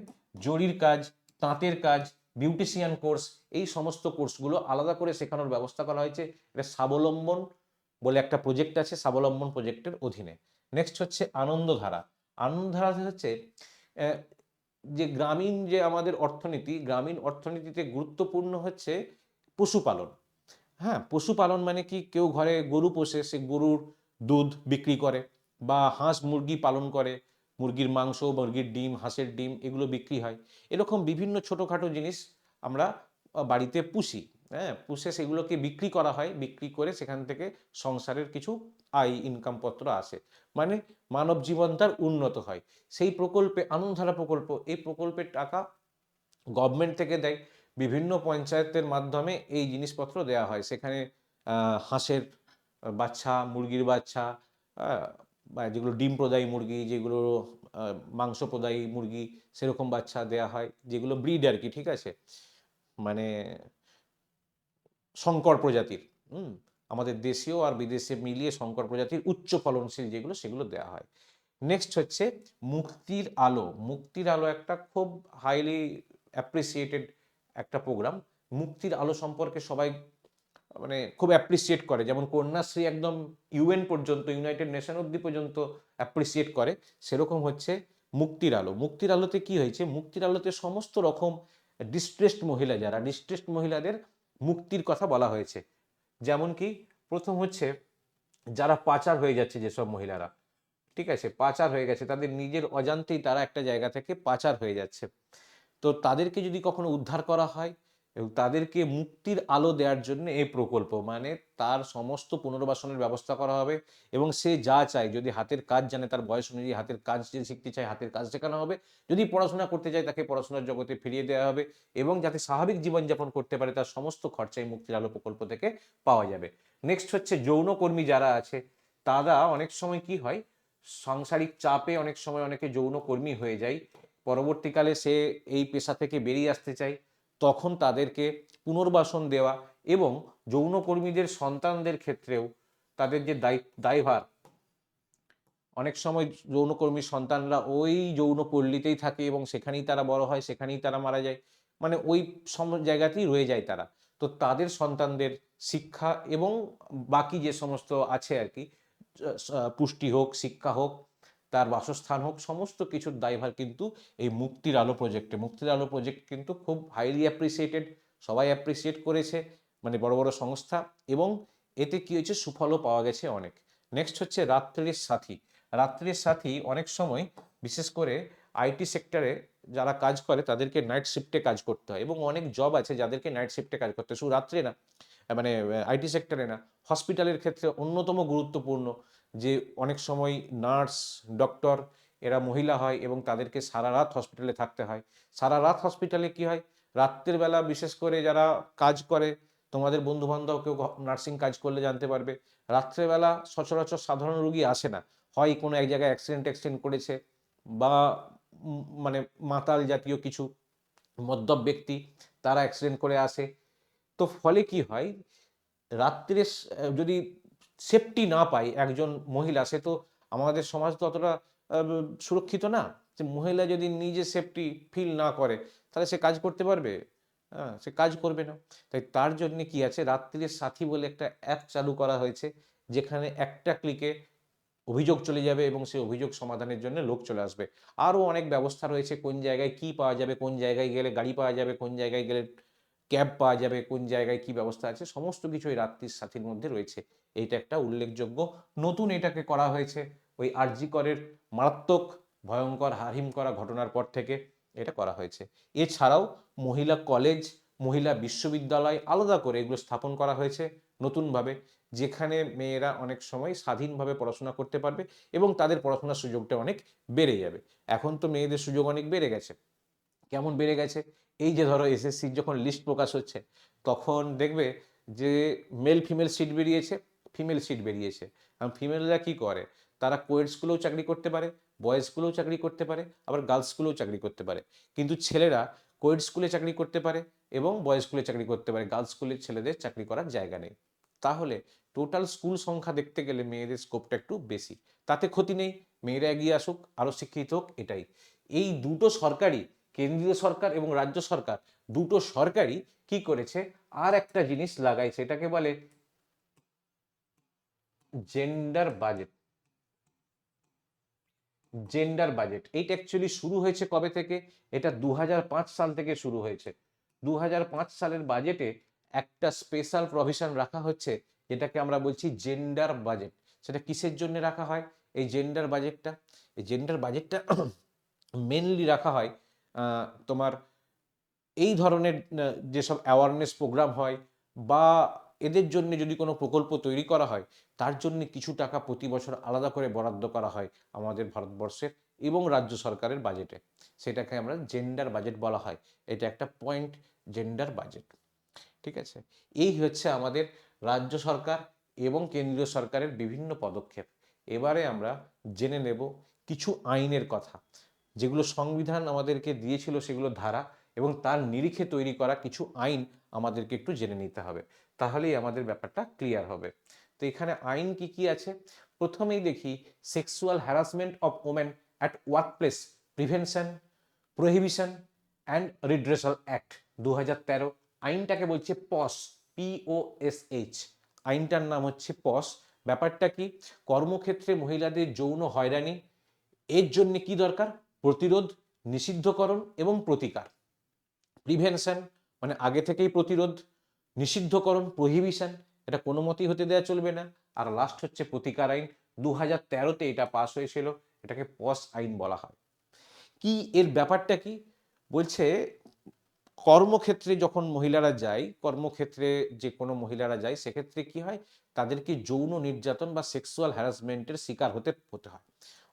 জরির কাজ, তাঁতের কাজ, বিউটিশিয়ান কোর্স, এই সমস্ত কোর্সগুলো আলাদা করে শেখানোর ব্যবস্থা করা হয়েছে। এটা স্বাবলম্বন বলে একটা প্রজেক্ট আছে, স্বাবলম্বন প্রজেক্টের অধীনে। নেক্সট হচ্ছে আনন্দধারা। আনন্দধারা হচ্ছে আহ, যে গ্রামীণ যে আমাদের অর্থনীতি, গ্রামীণ অর্থনীতিতে গুরুত্বপূর্ণ হচ্ছে পশুপালন। হ্যাঁ, পশুপালন মানে কি, কেউ ঘরে গরু পোষে, সে গরুর দুধ বিক্রি করে, বা হাঁস মুরগি পালন করে, মুরগির মাংস, মুরগির ডিম, হাঁসের ডিম, এগুলো বিক্রি হয়। এরকম বিভিন্ন ছোটোখাটো জিনিস আমরা বাড়িতে পুষি। হ্যাঁ, পুষে সেগুলোকে বিক্রি করা হয়, বিক্রি করে সেখান থেকে সংসারের কিছু আয় ইনকাম পত্র আসে, মানে মানব জীবন তার উন্নত হয়। সেই প্রকল্পে, আনন্দধারা প্রকল্প, এই প্রকল্পের টাকা গভর্নমেন্ট থেকে দেয়, বিভিন্ন পঞ্চায়েতের মাধ্যমে এই জিনিসপত্র দেওয়া হয়। সেখানে হাঁসের বাচ্চা, মুরগির বাচ্চা, বা যেগুলো ডিম প্রদায়ী মুরগি, যেগুলো মাংস প্রদায়ী মুরগি, সেরকম বাচ্চা দেয়া হয়, যেগুলো ব্রিড আর কি, ঠিক আছে, মানে সংকর প্রজাতির। হুম আমাদের দেশীয় আর বিদেশে মিলিয়ে সংকর প্রজাতির উচ্চ ফলনশীল যেগুলো, সেগুলো দেওয়া হয়। নেক্সট হচ্ছে মুক্তির আলো। মুক্তির আলো একটা খুব হাইলি অ্যাপ্রিসিয়েটেড একটা প্রোগ্রাম। মুক্তির আলো সম্পর্কে সবাই মানে খুব অ্যাপ্রিসিয়েট করে, যেমন কন্যাশ্রী একদম ইউএন পর্যন্ত, ইউনাইটেড নেশন অব্দি পর্যন্ত অ্যাপ্রিসিয়েট করে, সেরকম হচ্ছে মুক্তির আলো। মুক্তির আলোতে কি হয়েছে, মুক্তির আলোতে সমস্ত রকম ডিস্ট্রেসড মহিলা, যারা ডিস্ট্রেসড মহিলাদের মুক্তির কথা বলা হয়েছে। যেমন কি প্রথম হচ্ছে যারা পাচার হয়ে যাচ্ছে, যেসব মহিলারা, ঠিক আছে, পাচার হয়ে গেছে, তাদের নিজের অজান্তেই তারা একটা জায়গা থেকে পাচার হয়ে যাচ্ছে, তো তাদেরকে যদি কখনো উদ্ধার করা হয় এবং তাদেরকে মুক্তির আলো দেওয়ার জন্য এই প্রকল্প, মানে তার সমস্ত পুনর্বাসনের ব্যবস্থা করা হবে এবং সে যা চায়, যদি হাতের কাজ জানে, তার বয়স অনুযায়ী হাতের কাজ যদি শিখতে চায় হাতের কাজ শেখানো হবে, যদি পড়াশোনা করতে চায় তাকে পড়াশোনার জগতে ফিরিয়ে দেওয়া হবে এবং যাতে স্বাভাবিক জীবনযাপন করতে পারে তার সমস্ত খরচাই মুক্তির আলো প্রকল্প থেকে পাওয়া যাবে। নেক্সট হচ্ছে যৌনকর্মী যারা আছে, তারা অনেক সময় কি হয়, সাংসারিক চাপে অনেক সময় অনেকে যৌনকর্মী হয়ে যায়, পরবর্তীকালে সে এই পেশা থেকে বেরিয়ে আসতে চায়, তখন তাদেরকে পুনর্বাসন দেওয়া এবং যৌনকর্মীদের সন্তানদের ক্ষেত্রেও তাদের যে দায়ভার, অনেক সময় যৌনকর্মীর সন্তানরা ওই যৌনপল্লীতেই থাকে এবং সেখানেই তারা বড় হয়, সেখানেই তারা মারা যায়, মানে ওই জায়গাতেই রয়ে যায় তারা, তো তাদের সন্তানদের শিক্ষা এবং বাকি যে সমস্ত আছে আর কি, পুষ্টি হোক, শিক্ষা হোক, তার বাসস্থান হোক, সমস্ত কিছুর দায়ভার কিন্তু এই মুক্তির আলো প্রজেক্টে। মুক্তির আলো প্রজেক্ট কিন্তু খুব হাইলি অ্যাপ্রিসিয়েটেড, সবাই অ্যাপ্রিসিয়েট করেছে, মানে বড় বড় সংস্থা, এবং এতে কি হয়েছে, সুফলও পাওয়া গেছে অনেক। নেক্সট হচ্ছে রাত্রির সাথী। রাত্রির সাথী অনেক সময় বিশেষ করে আইটি সেক্টরে যারা কাজ করে তাদেরকে নাইট শিফটে কাজ করতে হয়, এবং অনেক জব আছে যাদেরকে নাইট শিফটে কাজ করতে হয়, শুধু রাত্রে না, মানে আইটি সেক্টরে না, হসপিটালের ক্ষেত্রে অন্যতম গুরুত্বপূর্ণ, যে অনেক সময় নার্স, ডক্টর এরা মহিলা হয় এবং তাদেরকে সারা রাত হসপিটালে থাকতে হয়। সারা রাত হসপিটালে কি হয়, রাত্রের বেলা বিশেষ করে যারা কাজ করে, তোমাদের বন্ধু বান্ধব কেউ নার্সিং কাজ করলে জানতে পারবে, রাত্রেবেলা সচরাচর সাধারণ রোগী আসে না, হয় কোনো এক জায়গায় অ্যাক্সিডেন্ট করেছে, বা মানে মাতাল জাতীয় কিছু মদ্যপ ব্যক্তি, তারা অ্যাক্সিডেন্ট করে আসে, তো ফলে কি হয়, রাত্রে যদি সেফটি না পায় একজন মহিলা, সে তো, আমাদের সমাজ তো অতটা সুরক্ষিত না, যে মহিলা যদি নিজে সেফটি ফিল না করে তাহলে সে কাজ করতে পারবে, হ্যাঁ, সে কাজ করবে না। তাই তার জন্য কি আছে, রাত্রির সাথী বলে একটা অ্যাপ চালু করা হয়েছে, যেখানে একটা ক্লিকে অভিযোগ চলে যাবে এবং সেই অভিযোগ সমাধানের জন্য লোক চলে আসবে। আরও অনেক ব্যবস্থা রয়েছে, কোন জায়গায় কি পাওয়া যাবে, কোন জায়গায় গেলে গাড়ি পাওয়া যাবে, কোন জায়গায় গেলে ক্যাব পাওয়া যাবে, কোন জায়গায় কি ব্যবস্থা আছে, সমস্ত কিছু এই রাত্রির সাথীর মধ্যে রয়েছে। এইটা একটা উল্লেখযোগ্য নতুন, এটাকে করা হয়েছে ওই আরজি করের মারাত্মক ভয়ঙ্কর হারিম করা ঘটনার পর থেকে এটা করা হয়েছে। এছাড়াও মহিলা কলেজ, মহিলা বিশ্ববিদ্যালয় আলাদা করে এগুলো স্থাপন করা হয়েছে নতুনভাবে, যেখানে মেয়েরা অনেক সময় স্বাধীনভাবে পড়াশোনা করতে পারবে এবং তাদের পড়াশোনার সুযোগটা অনেক বেড়ে যাবে। এখন তো মেয়েদের সুযোগ অনেক বেড়ে গেছে। কেমন বেড়ে গেছে, এই যে ধরো এসএসসির যখন লিস্ট প্রকাশ হচ্ছে, তখন দেখবে যে মেল ফিমেল সিট বেরিয়েছে, ফিমেল সিট বেরিয়েছে। কারণ ফিমেলরা কি করে, তারা কোয়েড স্কুলেও চাকরি করতে পারে, বয়েজ স্কুলেও চাকরি করতে পারে, আবার গার্লস স্কুলেও চাকরি করতে পারে, কিন্তু ছেলেরা কোয়েড স্কুলে চাকরি করতে পারে এবং বয়েজ স্কুলে চাকরি করতে পারে, গার্লস স্কুলের ছেলেদের চাকরি করার জায়গা নেই। তাহলে টোটাল স্কুল সংখ্যা দেখতে গেলে মেয়েদের স্কোপটা একটু বেশি, তাতে ক্ষতি নেই, মেয়েরা এগিয়ে আসুক, আরও শিক্ষিত হোক, এটাই। এই দুটো সরকারই, কেন্দ্রীয় সরকার এবং রাজ্য সরকার, দুটো সরকারই কি করেছে, আর একটা জিনিস লাগাইছে, এটাকে বলে জেন্ডার বাজেট। জেন্ডার বাজেট এইটা অ্যাকচুয়ালি শুরু হয়েছে কবে থেকে, এটা 2005 সাল থেকে শুরু হয়েছে। 2005 সালের বাজেটে একটা স্পেশাল প্রভিশন রাখা হচ্ছে, যেটাকে আমরা বলছি জেন্ডার বাজেট। সেটা কিসের জন্য রাখা হয় এই জেন্ডার বাজেটটা, এই জেন্ডার বাজেটটা মেনলি রাখা হয় তোমার এই ধরনের যেসব অ্যাওয়ারনেস প্রোগ্রাম হয়, বা এদের জন্য যদি কোনো প্রকল্প তৈরি করা হয়, তার জন্য কিছু টাকা প্রতি বছর আলাদা করে বরাদ্দ করা হয় আমাদের ভারতবর্ষের এবং রাজ্য সরকারের বাজেটে, সেটাকে আমরা জেন্ডার বাজেট বলা হয়। এটা একটা পয়েন্ট, জেন্ডার বাজেট, ঠিক আছে। এই হচ্ছে আমাদের রাজ্য সরকার এবং কেন্দ্রীয় সরকারের বিভিন্ন পদক্ষেপ। এবারে আমরা জেনে নেব কিছু আইনের কথা, যেগুলো সংবিধান আমাদেরকে দিয়েছিল, সেগুলো ধারা এবং তার নিরিখে তৈরি করা কিছু আইন আমাদেরকে একটু জেনে নিতে হবে, তাহলেই আমাদের ব্যাপারটা ক্লিয়ার হবে। তো এখানে আইন কি কি আছে, প্রথমেই দেখি sexual harassment of women at work place prevention, prohibition and redressal act 2013, আইনটাকে বলছে পস, POSH, আইনটার নাম হচ্ছে পস। ব্যাপারটা কি, কর্মক্ষেত্রে মহিলাদের যৌন হয়রানি, এর জন্য কি দরকার, প্রতিরোধ, নিষিদ্ধকরণ এবং প্রতিকার। প্রিভেনশন মানে আগে থেকেই প্রতিরোধ, নিষিদ্ধকরণ প্রহিবিশন, এটা কোনো মতেই হতে দেওয়া চলবে না, আর লাস্ট হচ্ছে প্রতিকার আইন। 2013-তে এটা পাস হয়েছিল, এটাকে পস আইন বলা হয়। কি এর ব্যাপারটা কি, বলছে কর্মক্ষেত্রে যখন মহিলারা যায়, কর্মক্ষেত্রে যে কোনো মহিলারা যায়, সেক্ষেত্রে কি হয়, তাদেরকে যৌন নির্যাতন বা সেক্সুয়াল হ্যারাসমেন্টের শিকার হতে হতে হয়,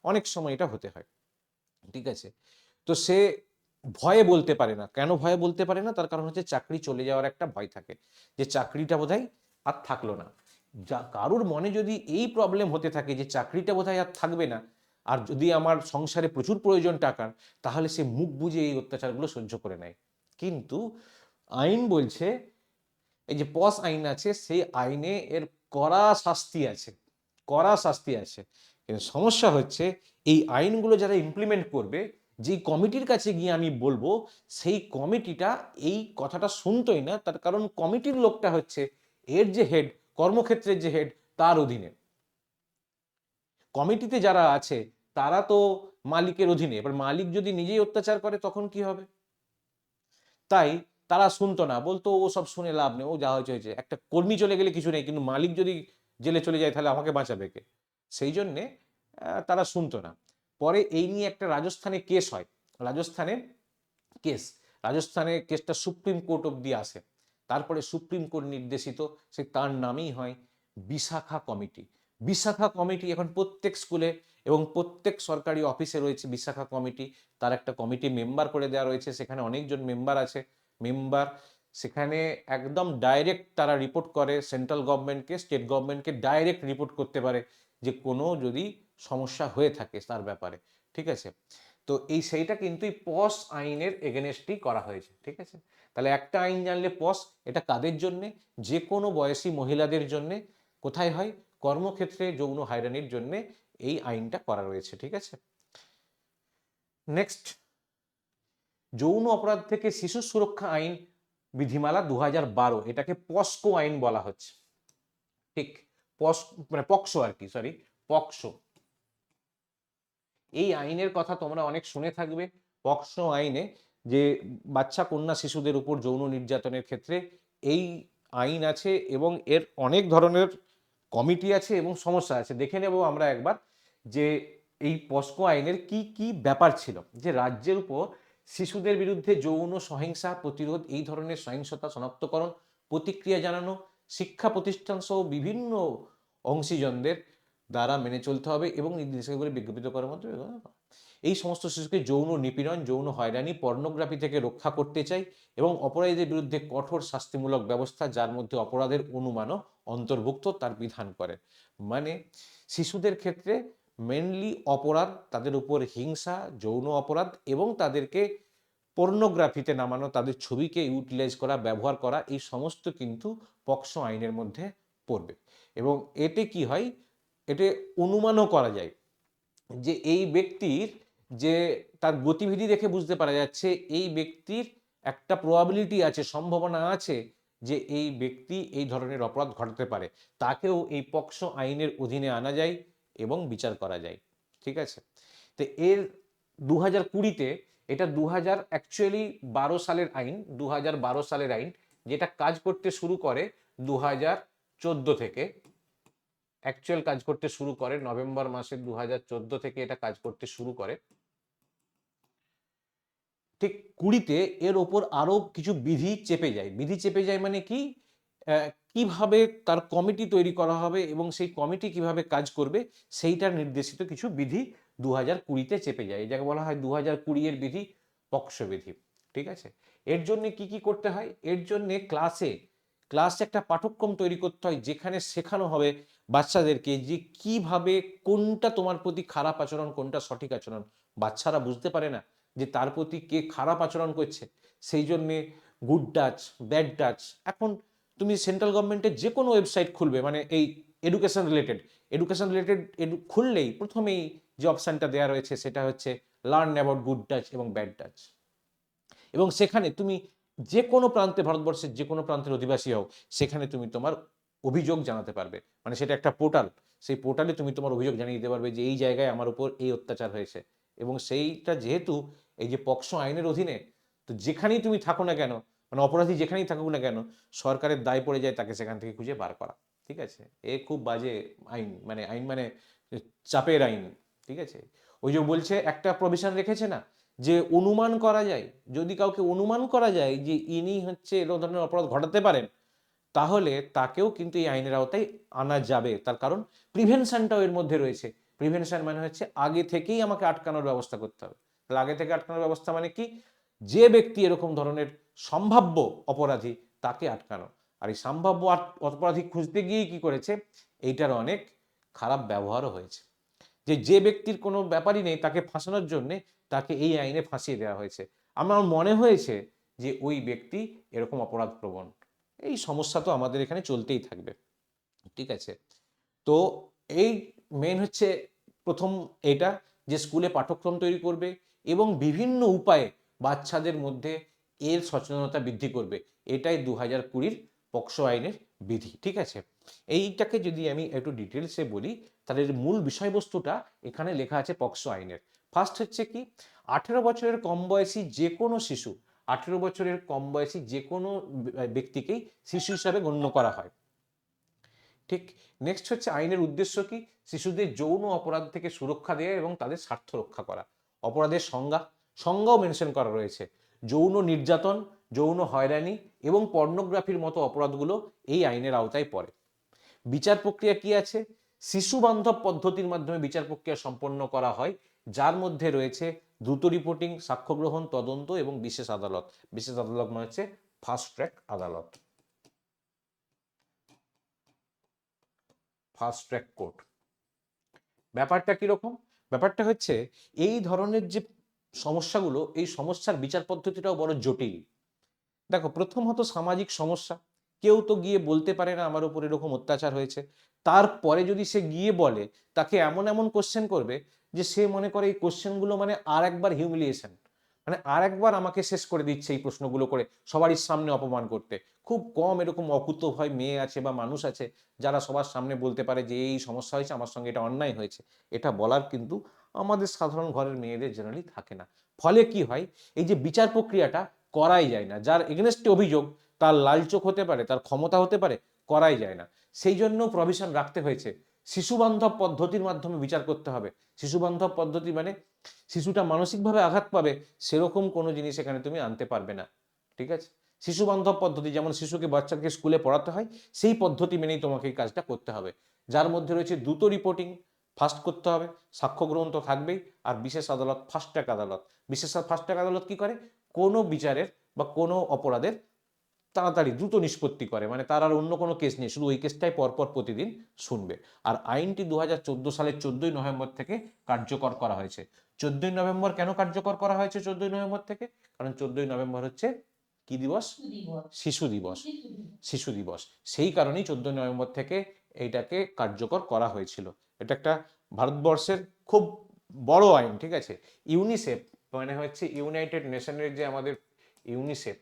অনেক সময় এটা হতে হয়, ঠিক আছে। তো সে ভয়ে বলতে পারে না, কেন ভয়ে বলতে পারে না, তার কারণ হচ্ছে চাকরি চলে যাওয়ার একটা ভয় থাকে, যে চাকরিটা বোধহয় আর থাকলো না। যা কারুর মনে যদি এই প্রবলেম হতে থাকে যে চাকরিটা বোধহয় আর থাকবে না, আর যদি আমার সংসারে প্রচুর প্রয়োজন টাকার, তাহলে সে মুখ বুজে এই অত্যাচারগুলো সহ্য করে নেয়। কিন্তু আইন বলছে, এই যে পস আইন আছে, সেই আইনে এর কড়া শাস্তি আছে, কড়া শাস্তি আছে। কিন্তু সমস্যা হচ্ছে এই আইনগুলো যারা ইমপ্লিমেন্ট করবে, যেই কমিটির কাছে গিয়ে আমি বলবো, সেই কমিটিটা এই কথাটা শুনতোই না, তার কারণ কমিটির লোকটা হচ্ছে এর যে হেড, কর্মক্ষেত্রের যে হেড, তার অধীনে। কমিটিতে যারা আছে তারা তো মালিকের অধীনে, এবার মালিক যদি নিজেই অত্যাচার করে তখন কি হবে। তাই তারা শুনতো না, বলতো ও সব শুনে লাভ নেই, ও যা হয়েছে হয়েছে, একটা কর্মী চলে গেলে কিছু নেই, কিন্তু মালিক যদি জেলে চলে যায় তাহলে আমাকে বাঁচাবে কে, সেই জন্যে তারা শুনতো না। পরে এই নিয়ে একটা রাজস্থানে কেস হয়, রাজস্থানে কেস, রাজস্থানে কেসটা সুপ্রিম কোর্ট অব্দি আসে, তারপরে সুপ্রিম কোর্ট নির্দেশিত, সে তার নামেই হয় বিশাখা কমিটি। বিশাখা কমিটি এখন প্রত্যেক স্কুলে এবং প্রত্যেক সরকারি অফিসে রয়েছে বিশাখা কমিটি, তার একটা কমিটি মেম্বার করে দেওয়া রয়েছে, সেখানে অনেকজন মেম্বার আছে, মেম্বার সেখানে একদম ডাইরেক্ট তারা রিপোর্ট করে সেন্ট্রাল গভর্নমেন্টকে, স্টেট গভর্নমেন্টকে ডাইরেক্ট রিপোর্ট করতে পারে যে কোনো যদি সমস্যা হয়ে থাকে তার ব্যাপারে, ঠিক আছে। তো এই সেইটা কিন্তু এই পস আইনের এগেনস্টই করা হয়েছে, ঠিক আছে। তাহলে একটা আইন জানলে পস, এটা কাদের জন্যে, যে কোনো বয়সী মহিলাদের জন্যে, কোথায় হয়, কর্মক্ষেত্রে যৌন হয়রানির জন্যে এই আইনটা করা রয়েছে, ঠিক আছে। নেক্সট, যৌন অপরাধ থেকে শিশু সুরক্ষা আইন বিধিমালা 2012, এটাকে পস্কো আইন বলা হচ্ছে, ঠিক, পস মানে পক্সো আর কি, সরি, পক্সো। এই আইনের কথা তোমরা অনেক শুনে থাকবে, পক্সো আইনে যে বাচ্চা কন্যা শিশুদের উপর যৌন নির্যাতনের ক্ষেত্রে এই আইন আছে, এবং এর অনেক ধরনের কমিটি আছে এবং সমস্যা আছে। দেখে নেব আমরা একবার যে এই পস্কো আইনের কি কি ব্যাপার ছিল, যে রাজ্যের উপর শিশুদের বিরুদ্ধে যৌন সহিংসা প্রতিরোধ, এই ধরনের সহিংসতা শনাক্তকরণ, প্রতিক্রিয়া জানানো, শিক্ষা প্রতিষ্ঠান সহ বিভিন্ন অংশীজনদের দ্বারা মেনে চলতে হবে এবং নির্দেশাবলী বিজ্ঞপ্ত করার মধ্যে এই সমস্ত শিশুকে যৌন নিপীড়ন, যৌন হয়রানি, পর্নোগ্রাফি থেকে রক্ষা করতে চাই, এবং অপরাধীদের বিরুদ্ধে কঠোর শাস্তিমূলক ব্যবস্থা, যার মধ্যে অপরাধের অনুমানও অন্তর্ভুক্ত, তার বিধান করে। মানে শিশুদের ক্ষেত্রে মেনলি অপরাধ, তাদের উপর হিংসা, যৌন অপরাধ এবং তাদেরকে পর্নোগ্রাফিতে নামানো, তাদের ছবিকে ইউটিলাইজ করা, ব্যবহার করা, এই সমস্ত কিন্তু পক্সো আইনের মধ্যে পড়বে। এবং এতে কি হয়, এতে অনুমানও করা যায় যে এই ব্যক্তির, যে তার গতিবিধি দেখে বুঝতে পারা যাচ্ছে এই ব্যক্তির একটা প্রবাবিলিটি আছে, সম্ভাবনা আছে যে এই ব্যক্তি এই ধরনের অপরাধ ঘটাতে পারে, তাকেও এই পক্সো আইনের অধীনে আনা যায় এবং বিচার করা যায়, ঠিক আছে। তো এর 2020-তে, এটা 2012 সালের আইন, 2012 সালের আইন, যেটা কাজ করতে শুরু করে 2014 থেকে, অ্যাকচুয়াল কাজ করতে শুরু করে নভেম্বর মাসের 2014 থেকে এটা কাজ করতে শুরু করে। ঠিক 20-তে এর ওপর আরো কিছু বিধি চেপে যায়, বিধি চেপে যায় মানে কি, কিভাবে তার কমিটি তৈরি করা হবে এবং সেই কমিটি কিভাবে কাজ করবে, সেইটার নির্দেশিত কিছু বিধি 2020-তে চেপে যায়, যাকে বলা হয় 2020-এর বিধি, পক্সো বিধি, ঠিক আছে। এর জন্য কি কি করতে হয়, এর জন্য ক্লাসে একটা পাঠ্যক্রম তৈরি করতে হয়, যেখানে শেখানো হবে বাচ্চাদেরকে যে কিভাবে কোনটা তোমার প্রতি খারাপ আচরণ, কোনটা সঠিক আচরণ। বাচ্চারা বুঝতে পারে না যে তার প্রতি কে খারাপ আচরণ করছে, সেই জন্যে গুড টাচ, ব্যাড টাচ। এখন তুমি সেন্ট্রাল গভর্নমেন্টের যে কোনো ওয়েবসাইট খুলবে, মানে এই এডুকেশন রিলেটেড খুললেই প্রথমেই যে অপশানটা দেওয়া রয়েছে সেটা হচ্ছে লার্ন অ্যাবাউট গুড টাচ এবং ব্যাড টাচ। এবং সেখানে তুমি যে কোনো প্রান্তে, ভারতবর্ষের যে কোনো প্রান্তের অধিবাসী হও, সেখানে তুমি তোমার অভিযোগ জানাতে পারবে। মানে সেটা একটা পোর্টাল, সেই পোর্টালে তুমি তোমার অভিযোগ জানিয়ে দিতে পারবে যে এই জায়গায় আমার উপর এই অত্যাচার হয়েছে। এবং সেইটা যেহেতু এই যে পক্সো আইনের অধীনে, তো যেখানেই তুমি থাকো না কেন, মানে অপরাধী যেখানেই থাকুক না কেন, সরকারের দায় পড়ে যায় তাকে সেখান থেকে খুঁজে বার করা। ঠিক আছে, এ খুব বাজে আইন, মানে আইন মানে চাপের আইন। ঠিক আছে, ওই যে বলছে একটা প্রভিশন রেখেছে না, যে অনুমান করা যায়, যদি কাউকে অনুমান করা যায় যে ইনি হচ্ছে এরকম ধরনের অপরাধ ঘটাতে পারেন, তাহলে তাকেও কিন্তু এই আইনের আওতায় আনা যাবে। তার কারণ প্রিভেনশনটাও এর মধ্যে রয়েছে। প্রিভেনশন মানে হচ্ছে আগে থেকেই আমাকে আটকানোর ব্যবস্থা করতে হবে। তাহলে আগে থেকে আটকানোর ব্যবস্থা মানে কি, যে ব্যক্তি এরকম ধরনের সম্ভাব্য অপরাধী তাকে আটকানো। আর এই সম্ভাব্য অপরাধী খুঁজতে গিয়েই কি করেছে, এইটার অনেক খারাপ ব্যবহারও হয়েছে। যে ব্যক্তির কোনো ব্যাপারই নেই তাকে ফাঁসানোর জন্যে তাকে এই আইনে ফাঁসিয়ে দেওয়া হয়েছে। আমার মনে হয়েছে যে ওই ব্যক্তি এরকম অপরাধ প্রবণ। এই সমস্যা তো আমাদের এখানে চলতেই থাকবে। ঠিক আছে, তো এই মেন হচ্ছে প্রথম এটা, যে স্কুলে পাঠ্যক্রম তৈরি করবে এবং বিভিন্ন উপায়ে বাচ্চাদের মধ্যে এর সচেতনতা বৃদ্ধি করবে। এটাই 2020 পক্সো আইনের বিধি। ঠিক আছে, এইটাকে যদি আমি একটু ডিটেলসে বলি, তাহলে এর মূল বিষয়বস্তুটা এখানে লেখা আছে পক্সো আইনের। ফার্স্ট হচ্ছে কি, 18 বছরের কম বয়সী যে কোনো শিশু, 18 বছরের কম বয়সী যে কোনো ব্যক্তিকেই শিশু হিসাবে গণ্য করা হয়। ঠিক, নেক্সট হচ্ছে আইনের উদ্দেশ্য কি, শিশুদের যৌন অপরাধ থেকে সুরক্ষা দেওয়া এবং তাদের স্বার্থ রক্ষা করা। অপরাধের সংজ্ঞাও মেনশন করা রয়েছে। যৌন নির্যাতন, যৌন হয়রানি এবং পর্নোগ্রাফির মতো অপরাধগুলো এই আইনের আওতায় পড়ে। বিচার প্রক্রিয়া কি আছে, শিশু বান্ধব পদ্ধতির মাধ্যমে বিচার প্রক্রিয়া সম্পন্ন করা হয়, যার মধ্যে রয়েছে দ্রুত রিপোর্টিং, সাক্ষ্য গ্রহণ, তদন্ত এবং বিশেষ আদালত। বিশেষ আদালত মানে হচ্ছে ফাস্ট ট্র্যাক আদালত, ফাস্ট ট্র্যাক কোর্ট। ব্যাপারটা কিরকম, ব্যাপারটা হচ্ছে এই ধরনের যে সমস্যাগুলো, এই সমস্যার বিচার পদ্ধতিটাও বড় জটিল। দেখো, প্রথমত সামাজিক সমস্যা, কেউ তো গিয়ে বলতে পারে না আমার উপর এরকম অত্যাচার হয়েছে। তারপরে যদি সে গিয়ে বলে, তাকে এমন এমন কোশ্চেন করবে যে সে মনে করে এই কোশ্চেনগুলো মানে আর একবার হিউমিলিয়েশন, মানে আর একবার আমাকে শেষ করে দিচ্ছে এই প্রশ্নগুলো করে, সবারই সামনে অপমান করতে। খুব কম এরকম অকুতোভয় মেয়ে আছে বা মানুষ আছে যারা সবার সামনে বলতে পারে যে এই সমস্যা হয়েছে, আমার সঙ্গে এটা অন্যায় হয়েছে। এটা বলার কিন্তু আমাদের সাধারণ ঘরের মেয়েদের জেনারেলি থাকে না। ফলে কি হয়, এই যে বিচার প্রক্রিয়াটা করাই যায় না। যার এগেনস্টে অভিযোগ, তার লালচোখ হতে পারে, তার ক্ষমতা হতে পারে, করাই যায় না। সেই জন্য প্রভিশন রাখতে হয়েছে, শিশু বান্ধব পদ্ধতির মাধ্যমে বিচার করতে হবে। শিশু বান্ধব পদ্ধতি মানে শিশুটা মানসিকভাবে আঘাত পাবে সেরকম কোনো জিনিস এখানে তুমি আনতে পারবে না। ঠিক আছে, শিশু বান্ধব পদ্ধতি যেমন শিশুকে, বাচ্চাকে স্কুলে পড়াতে হয়, সেই পদ্ধতি মেনেই তোমাকে এই কাজটা করতে হবে। যার মধ্যে রয়েছে দ্রুত রিপোর্টিং, ফাস্ট করতে হবে, সাক্ষ্য গ্রহণ তো থাকবেই, আর বিশেষ আদালত, ফাস্ট ট্র্যাক আদালত। ফাস্ট ট্র্যাক আদালত কি করে, কোনো বিচারের বা কোনো অপরাধের তাড়াতাড়ি দ্রুত নিষ্পত্তি করে, মানে তার আর অন্য কোনো কেস নেই, শুধু ওই কেসটাই পরপর প্রতিদিন শুনবে। আর আইনটি 2014 সালের 14ই নভেম্বর থেকে কার্যকর করা হয়েছে। 14ই নভেম্বর কেন কার্যকর করা হয়েছে 14ই নভেম্বর থেকে, কারণ 14ই নভেম্বর হচ্ছে কি দিবস, শিশু দিবস। শিশু দিবস, সেই কারণেই 14ই নভেম্বর থেকে এইটাকে কার্যকর করা হয়েছিল। এটা একটা ভারতবর্ষের খুব বড় আইন। ঠিক আছে, ইউনিসেফ মানে হচ্ছে ইউনাইটেড নেশনের যে আমাদের ইউনিসেফ,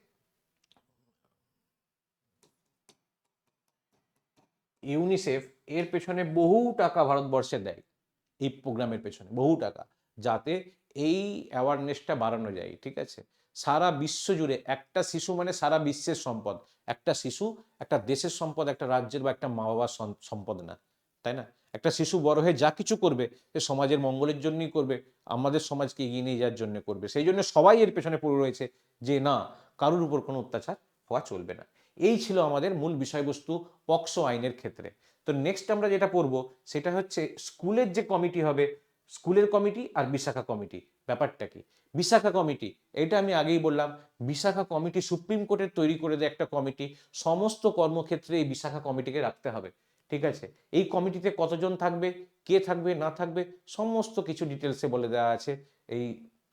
ইউনিসেফ এর পেছনে বহু টাকা ভারতবর্ষে দেয়, এই প্রোগ্রামের পেছনে বহু টাকা, যাতে এই অ্যাওয়ারনেসটা বাড়ানো যায়। ঠিক আছে, সারা বিশ্ব জুড়ে একটা শিশু মানে সারা বিশ্বের সম্পদ। একটা শিশু একটা দেশের সম্পদ, একটা রাজ্যের বা একটা মা বাবার সম্পদ না, তাই না? একটা শিশু বড় হয়ে যা কিছু করবে সে সমাজের মঙ্গলের জন্যই করবে, আমাদের সমাজকে এগিয়ে নিয়ে যাওয়ার জন্য করবে। সেই জন্য সবাই এর পেছনে পড়ে রয়েছে যে না, কারোর উপর কোনো অত্যাচার হওয়া চলবে না। এই ছিল আমাদের মূল বিষয়বস্তু পক্সো আইনের ক্ষেত্রে। তো নেক্সট আমরা যেটা পড়বো সেটা হচ্ছে স্কুলের যে কমিটি হবে, স্কুলের কমিটি আর বিশাখা কমিটি। ব্যাপারটা কি, বিশাখা কমিটি, এটা আমি আগেই বললাম, বিশাখা কমিটি সুপ্রিম কোর্টের তৈরি করে দেয় একটা কমিটি, সমস্ত কর্মক্ষেত্রে এই বিশাখা কমিটিকে রাখতে হবে। ঠিক আছে, এই কমিটিতে কতজন থাকবে, কে থাকবে না থাকবে, সমস্ত কিছু ডিটেলসে বলে দেওয়া আছে এই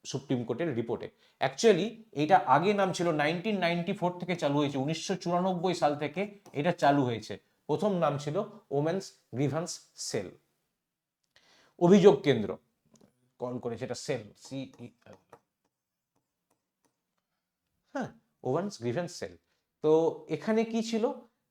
সুপ্রিম কোর্টের রিপোর্টে। অ্যাকচুয়ালি এটা আগে নাম ছিল, 1994 থেকে চালু হয়েছে, 1994 সাল থেকে এটা চালু হয়েছে। প্রথম নাম ছিল ওমেন্স গ্রিভান্স সেল, অভিযোগ কেন্দ্র। কল করে সেটা সেল, হ্যাঁ, ওমেন্স গ্রিভেন্স সেল। তো এখানে কি ছিল,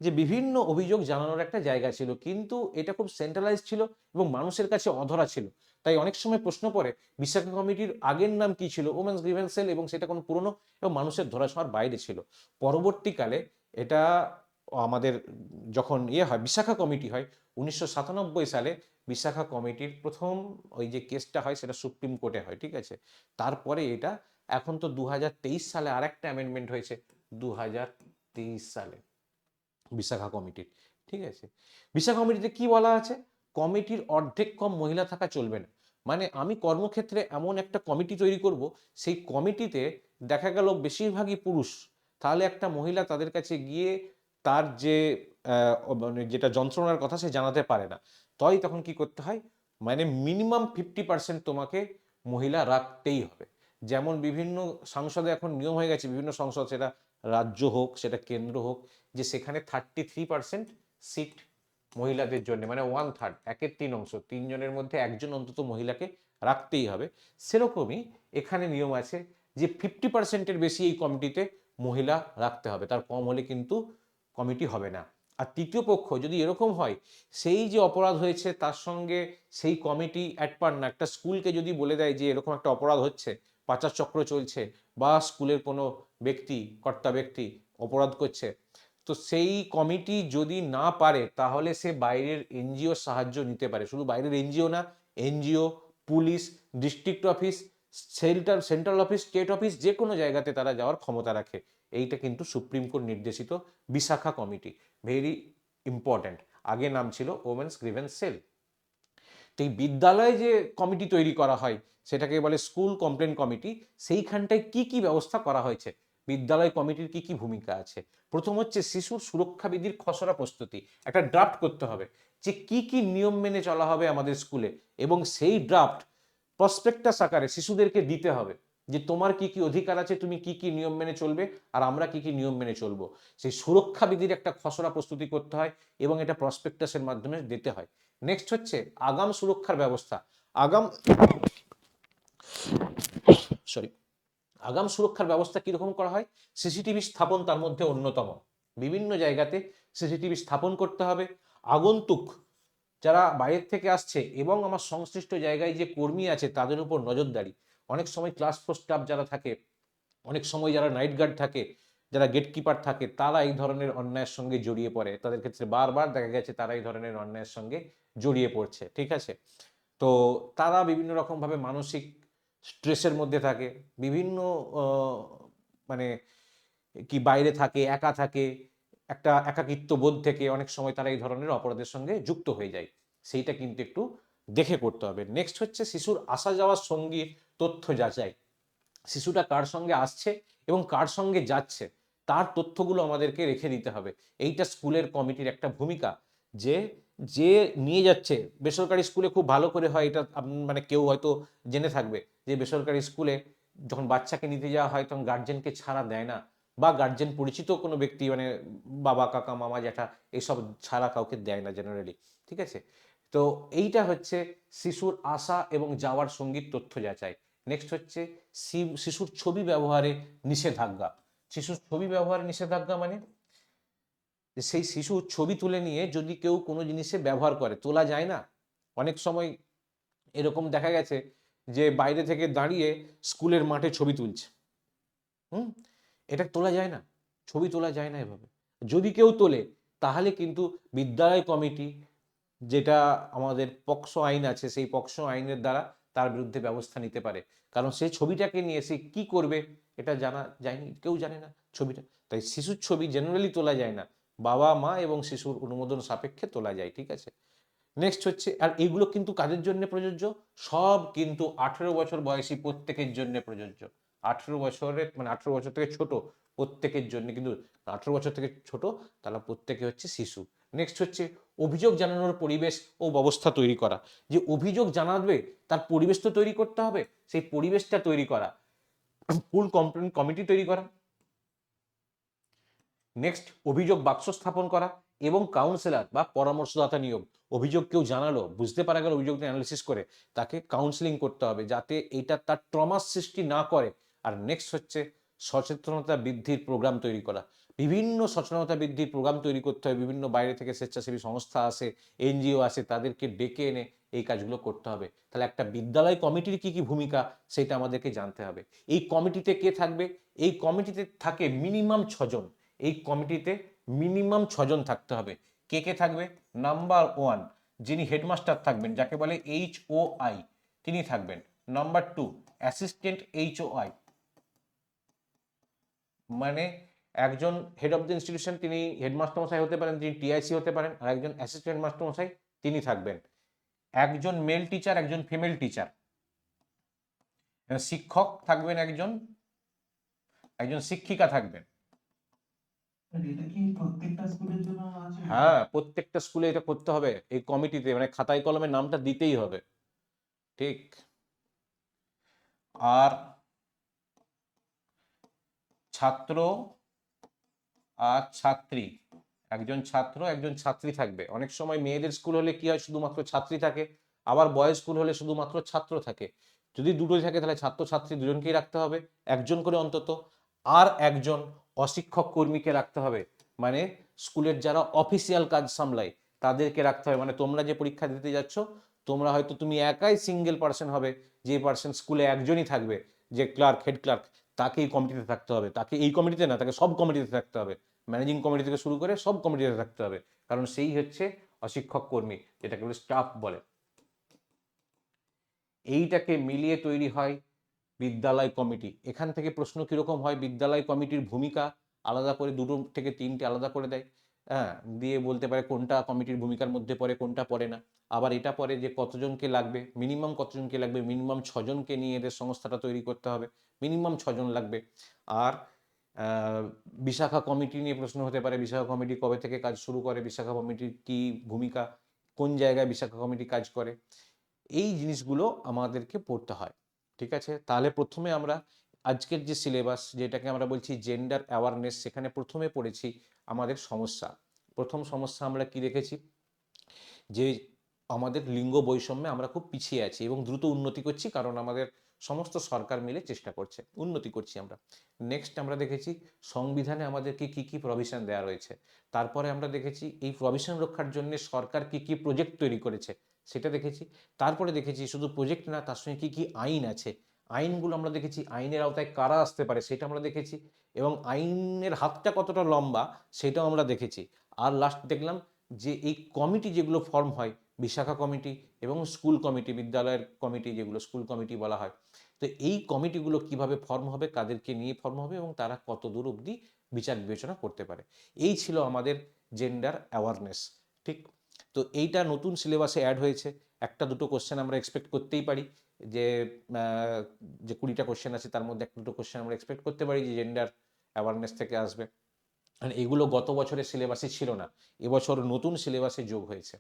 যে বিভিন্ন অভিযোগ জানানোর একটা জায়গা ছিল, কিন্তু এটা খুব সেন্ট্রালাইজ ছিল এবং মানুষের কাছে অধরা ছিল। তাই অনেক সময় প্রশ্ন পড়ে বিশাখা কমিটির আগের নাম কি ছিল, ওমেন্স গ্রিভেন্স সেল, এবং সেটা কোনো পুরনো এবং মানুষের ধরাছোঁয়ার বাইরে ছিল। পরবর্তীকালে এটা আমাদের যখন হয় বিশাখা কমিটি হয় 1997 সালে, বিশাখা কমিটির প্রথম ওই যে কেসটা হয় সেটা সুপ্রিম কোর্টে হয়, ঠিক আছে। তারপরে এটা এখন তো 2023 সালে আরেকটা অ্যামেন্ডমেন্ট হয়েছে, 2023 সালে বিশাখা কমিটির, ঠিক আছে। বিশাখা কমিটিতে কি বলা আছে, কমিটির অর্ধেক কম মহিলা থাকা চলবে না। মানে আমি কর্মক্ষেত্রে এমন একটা কমিটি তৈরি করব, সেই কমিটিতে দেখা গেল বেশিরভাগই পুরুষ, তাহলে একটা মহিলা তাদের কাছে গিয়ে তার যে মানে যেটা যন্ত্রণার কথা সে জানাতে পারে না। তাই তখন কি করতে হয়, মানে মিনিমাম 50% তোমাকে মহিলা রাখতেই হবে। যেমন বিভিন্ন সংসদে এখন নিয়ম হয়ে গেছে, বিভিন্ন সংসদ, সেটা রাজ্য হোক সেটা কেন্দ্র হোক, যে সেখানে 33% সিট মহিলাদের জন্য, মানে 1/3, 1/3 তিনজনের মধ্যে একজন অন্তত মহিলাকে রাখতেই হবে। সেরকমই এখানে নিয়ম আছে যে 50%-এর বেশি এই কমিটিতে মহিলা রাখতে হবে, তার কম হলে কিন্তু কমিটি হবে না। আর তৃতীয় পক্ষ যদি এরকম হয়, সেই যে অপরাধ হয়েছে তার সঙ্গে সেই কমিটি অ্যাড পার না, একটা স্কুলকে যদি বলে দেয় যে এরকম একটা অপরাধ হচ্ছে, পাচার চক্র চলছে, বা স্কুলের কোনো ব্যক্তি, কর্তা ব্যক্তি অপরাধ করছে, তো সেই কমিটি যদি না পারে তাহলে সে বাইরের এনজিও সাহায্য নিতে পারে। শুধু বাইরের এনজিও না, NGO, police, district office, central office, state office, যে কোনো জায়গাতে তারা যাওয়ার ক্ষমতা রাখে। এইটা কিন্তু সুপ্রিম কোর্ট নির্দেশিত বিশাখা কমিটি, ভেরি ইম্পর্ট্যান্ট। আগে নাম ছিল ওমেন্স গ্রিভেন্স সেল। তো এই বিদ্যালয়ে যে কমিটি তৈরি করা হয় সেটাকে বলে স্কুল কমপ্লেন কমিটি। সেইখানটায় কি কি ব্যবস্থা করা হয়েছে, বিদ্যালয় কমিটির কি কি ভূমিকা আছে। প্রথম হচ্ছে শিশুর সুরক্ষা বিধির খসড়া প্রস্তুতি, একটা ড্রাফট করতে হবে যে কি কি নিয়ম মেনে চলা হবে আমাদের স্কুলে, এবং সেই ড্রাফট প্রসপেক্টাস আকারে শিশুদেরকে দিতে হবে যে তোমার কি কি অধিকার আছে, তুমি কি কি নিয়ম মেনে চলবে, আর আমরা কি কি নিয়ম মেনে চলবো। সেই সুরক্ষা বিধির একটা খসড়া প্রস্তুতি করতে হয় এবং এটা প্রসপেক্টাসের মাধ্যমে দিতে হয়। নেক্সট হচ্ছে আগাম সুরক্ষার ব্যবস্থা। আগাম সরি আগাম সুরক্ষার ব্যবস্থা কিরকম করা হয়, সিসিটিভি স্থাপন তার মধ্যে অন্যতম। বিভিন্ন জায়গাতে সিসিটিভি স্থাপন করতে হবে। আগন্তুক যারা বাইরের থেকে আসছে এবং আমার সংশ্লিষ্ট জায়গায় যে কর্মী আছে তাদের উপর নজরদারি। অনেক সময় ক্লাস ফোর স্টাফ যারা থাকে, অনেক সময় যারা নাইট গার্ড থাকে, যারা গেটকিপার থাকে, তারা এই ধরনের অন্যায়ের সঙ্গে জড়িয়ে পড়ে। তাদের ক্ষেত্রে বারবার দেখা গেছে তারা এই ধরনের অন্যায়ের সঙ্গে জড়িয়ে পড়ছে, ঠিক আছে। তো তারা বিভিন্ন রকমভাবে মানসিক স্ট্রেসের মধ্যে থাকে, বিভিন্ন আহ, মানে কি বাইরে থাকে, একা থাকে, একটা একাকিত্ব বোধ থেকে অনেক সময় তারা এই ধরনের অপরাধের সঙ্গে যুক্ত হয়ে যায়। সেইটা কিন্তু একটু দেখে করতে হবে। নেক্সট হচ্ছে শিশুর আসা যাওয়ার সঙ্গে তথ্য যাচাই। শিশুটা কার সঙ্গে আসছে এবং কার সঙ্গে যাচ্ছে তার তথ্যগুলো আমাদেরকে রেখে দিতে হবে। এইটা স্কুলের কমিটির একটা ভূমিকা, যে যে নিয়ে যাচ্ছে, বেসরকারি স্কুলে খুব ভালো করে হয় এটা, মানে কেউ হয়তো জেনে থাকবে যে বেসরকারি স্কুলে যখন বাচ্চাকে নিতে যাওয়া হয় তখন গার্জেনকে ছাড়া দেয় না, বা গার্জেন পরিচিত কোনো ব্যক্তি, মানে বাবা, কাকা, মামা, জ্যাঠা, এইসব ছাড়া কাউকে দেয় না জেনারেলি, ঠিক আছে। তো এইটা হচ্ছে শিশুর আসা এবং যাওয়ার সঙ্গীত তথ্য যাচাই। নেক্সট হচ্ছে শিশুর ছবি ব্যবহারে নিষেধাজ্ঞা। শিশুর ছবি ব্যবহারে নিষেধাজ্ঞা মানে যে সেই শিশুর ছবি তুলে নিয়ে যদি কেউ কোনো জিনিসে ব্যবহার করে, তোলা যায় না। অনেক সময় এরকম দেখা গেছে যে বাইরে থেকে দাঁড়িয়ে স্কুলের মাঠে ছবি তুলছে। হুম, এটা তোলা যায় না, ছবি তোলা যায় না এভাবে। যদি কেউ তোলে তাহলে কিন্তু বিদ্যালয় কমিটি, যেটা আমাদের পক্সো আইন আছে, সেই পক্সো আইনের দ্বারা তার বিরুদ্ধে ব্যবস্থা নিতে পারে। কারণ সেই ছবিটাকে নিয়ে সে কি করবে এটা জানা যায়নি, কেউ জানে না ছবিটা। তাই শিশুর ছবি জেনারেলি তোলা যায় না, বাবা মা এবং শিশুর অনুমোদন সাপেক্ষে তোলা যায়, ঠিক আছে। নেক্সট হচ্ছে, আর এগুলো কিন্তু কাদের জন্য প্রযোজ্য, সব কিন্তু 18 বছর বয়সী প্রত্যেকের জন্য প্রযোজ্য। 18 বছরের মানে 18 বছর থেকে ছোট প্রত্যেকের জন্য কিন্তু, 18 বছর থেকে ছোট তারা প্রত্যেকে হচ্ছে শিশু। নেক্সট হচ্ছে অভিযোগ জানানোর পরিবেশ ও ব্যবস্থা তৈরি করা। যে অভিযোগ জানাবে তার পরিবেশ তো তৈরি করতে হবে, সেই পরিবেশটা তৈরি করা, ফুল কমপ্লেন কমিটি তৈরি করা। নেক্সট অভিযোগ বাক্স স্থাপন করা এবং কাউন্সিলর বা পরামর্শদাতা নিয়োগ। অভিযোগ কেউ জানালো, বুঝতে পারা গেল অভিযোগটা অ্যানালিসিস করে তাকে কাউন্সিলিং করতে হবে যাতে এটা তার ট্রমার সৃষ্টি না করে। আর নেক্সট হচ্ছে সচেতনতা বৃদ্ধির প্রোগ্রাম তৈরি করা। বিভিন্ন সচেতনতা বৃদ্ধির প্রোগ্রাম তৈরি করতে হয়, বিভিন্ন বাইরে থেকে স্বেচ্ছাসেবী সংস্থা আসে, এনজিও আসে, তাদেরকে ডেকে এনে এই কাজগুলো করতে হবে। তাহলে একটা বিদ্যালয় কমিটির কি কি ভূমিকা সেটা আমাদেরকে জানতে হবে। এই কমিটিতে কে থাকবে? এই কমিটিতে থাকে মিনিমাম 6 জন। এই কমিটিতে মিনিমাম 6 জন থাকতে হবে। কে কে থাকবে? নাম্বার 1 যিনি হেডমাস্টার থাকবেন, যাকে বলে HOI, তিনি থাকবেন। নাম্বার 2 অ্যাসিস্ট্যান্ট HOI, মানে একজন হেড অফ দ্য ইনস্টিটিউশন, তিনি হেডমাস্টার মশাই হতে পারেন, তিনি TIC হতে পারেন, আর একজন অ্যাসিস্ট্যান্ট মাস্টার মশাই তিনি থাকবেন। একজন মেল টিচার, একজন ফিমেল টিচার। শিক্ষক থাকবেন একজন, একজন শিক্ষিকা থাকবেন। এটা কি প্রত্যেকটা স্কুলের জন্য আছে? হ্যাঁ, প্রত্যেকটা স্কুলে এটা করতে হবে, এই কমিটিতে মানে খাতায় কলমে নামটা দিতেই হবে। ঠিক। আর ছাত্র আর ছাত্রী, একজন ছাত্র একজন ছাত্রী থাকবে। অনেক সময় মেয়েদের স্কুল হলে কি হয়, শুধুমাত্র ছাত্রী থাকে, আবার বয়েজ স্কুল হলে শুধুমাত্র ছাত্র থাকে। যদি দুটোই থাকে তাহলে ছাত্র ছাত্রী দুজনকেই রাখতে হবে, একজন করে অন্তত। আর একজন অশিক্ষক কর্মীকে রাখতে হবে, মানে স্কুলের যারা অফিসিয়াল কাজ সামলায় তাদেরকে রাখতে হবে। মানে তোমরা যে পরীক্ষা দিতে যাচ্ছ, তোমরা হয়তো তুমি একাই সিঙ্গেল পার্সন হবে, যে পার্সন স্কুলে একজনই থাকবে, যে ক্লার্ক, হেড ক্লার্ক, তাকে এই কমিটিতে থাকতে হবে। তাকে এই কমিটিতে না, তাকে সব কমিটিতে থাকতে হবে। ম্যানেজিং কমিটি থেকে শুরু করে সব কমিটিতে থাকতে হবে, কারণ সেই হচ্ছে অশিক্ষক কর্মী, যেটাকে বলে স্টাফ বলে। এইটাকে মিলিয়ে তৈরি হয় বিদ্যালয় কমিটি। এখান থেকে প্রশ্ন কিরকম হয়, বিদ্যালয় কমিটির ভূমিকা আলাদা করে, 2 থেকে 3টে আলাদা করে দেয়। হ্যাঁ, দিয়ে বলতে পারে কোনটা কমিটির ভূমিকার মধ্যে পড়ে, কোনটা পড়ে না। আবার এটা পড়ে যে কতজনকে লাগবে, মিনিমাম কতজনকে লাগবে, মিনিমাম 6 জনকে নিয়ে এদের সংস্থাটা তৈরি করতে হবে, মিনিমাম 6 জন লাগবে। আর বিশাখা কমিটি নিয়ে প্রশ্ন হতে পারে, বিশাখা কমিটি কবে থেকে কাজ শুরু করে, বিশাখা কমিটির কি ভূমিকা, কোন জায়গায় বিশাখা কমিটি কাজ করে, এই জিনিসগুলো আমাদেরকে পড়তে হয়। ঠিক আছে, তাহলে প্রথমে আমরা আজকের যে সিলেবাস, যেটাকে আমরা বলছি জেন্ডার অ্যাওয়ারনেস, সেখানে প্রথমে পড়েছি আমাদের সমস্যা। প্রথম সমস্যা আমরা কি দেখেছি, যে আমাদের লিঙ্গ বৈষম্যে আমরা খুব পিছিয়ে আছি এবং দ্রুত উন্নতি করছি, কারণ আমাদের সমস্ত সরকার মিলে চেষ্টা করছে, উন্নতি করছি আমরা। নেক্সট আমরা দেখেছি সংবিধানে আমাদেরকে কি কি প্রভিশন দেওয়া রয়েছে। তারপরে আমরা দেখেছি এই প্রভিশন রক্ষার জন্য সরকার কি কি প্রজেক্ট তৈরি করেছে, সেটা দেখেছি। তারপরে দেখেছি শুধু প্রজেক্ট না, তার সঙ্গে কি কি আইন আছে, আইনগুলো আমরা দেখেছি, আইনের আওতায় কারা আসতে পারে সেটা আমরা দেখেছি, এবং আইনের হাতটা কতটা লম্বা সেটাও আমরা দেখেছি। আর লাস্ট দেখলাম যে এই কমিটি যেগুলো ফর্ম হয়, বিশাখা কমিটি এবং স্কুল কমিটি, বিদ্যালয়ের কমিটি যেগুলো স্কুল কমিটি বলা হয়, তো এই কমিটিগুলো কিভাবে ফর্ম হবে, কাদেরকে নিয়ে ফর্ম হবে এবং তারা কত দূর অবধি বিচার বিবেচনা করতে পারে। এই ছিল আমাদের জেন্ডার অ্যাওয়ারনেস। ঠিক। তো এইটা নতুন সিলেবাসে অ্যাড হয়েছে। একটা দুটো কোশ্চেন আমরা এক্সপেক্ট করতেই পারি, যে যে 20টা কোশ্চেন আছে তার মধ্যে একটা দুটো কোশ্চেন আমরা এক্সপেক্ট করতে পারি যে জেন্ডার অ্যাওয়ারনেস থেকে আসবে। আর এগুলো গত বছরের সিলেবাসে ছিল না, এবছর নতুন সিলেবাসে যোগ হয়েছে।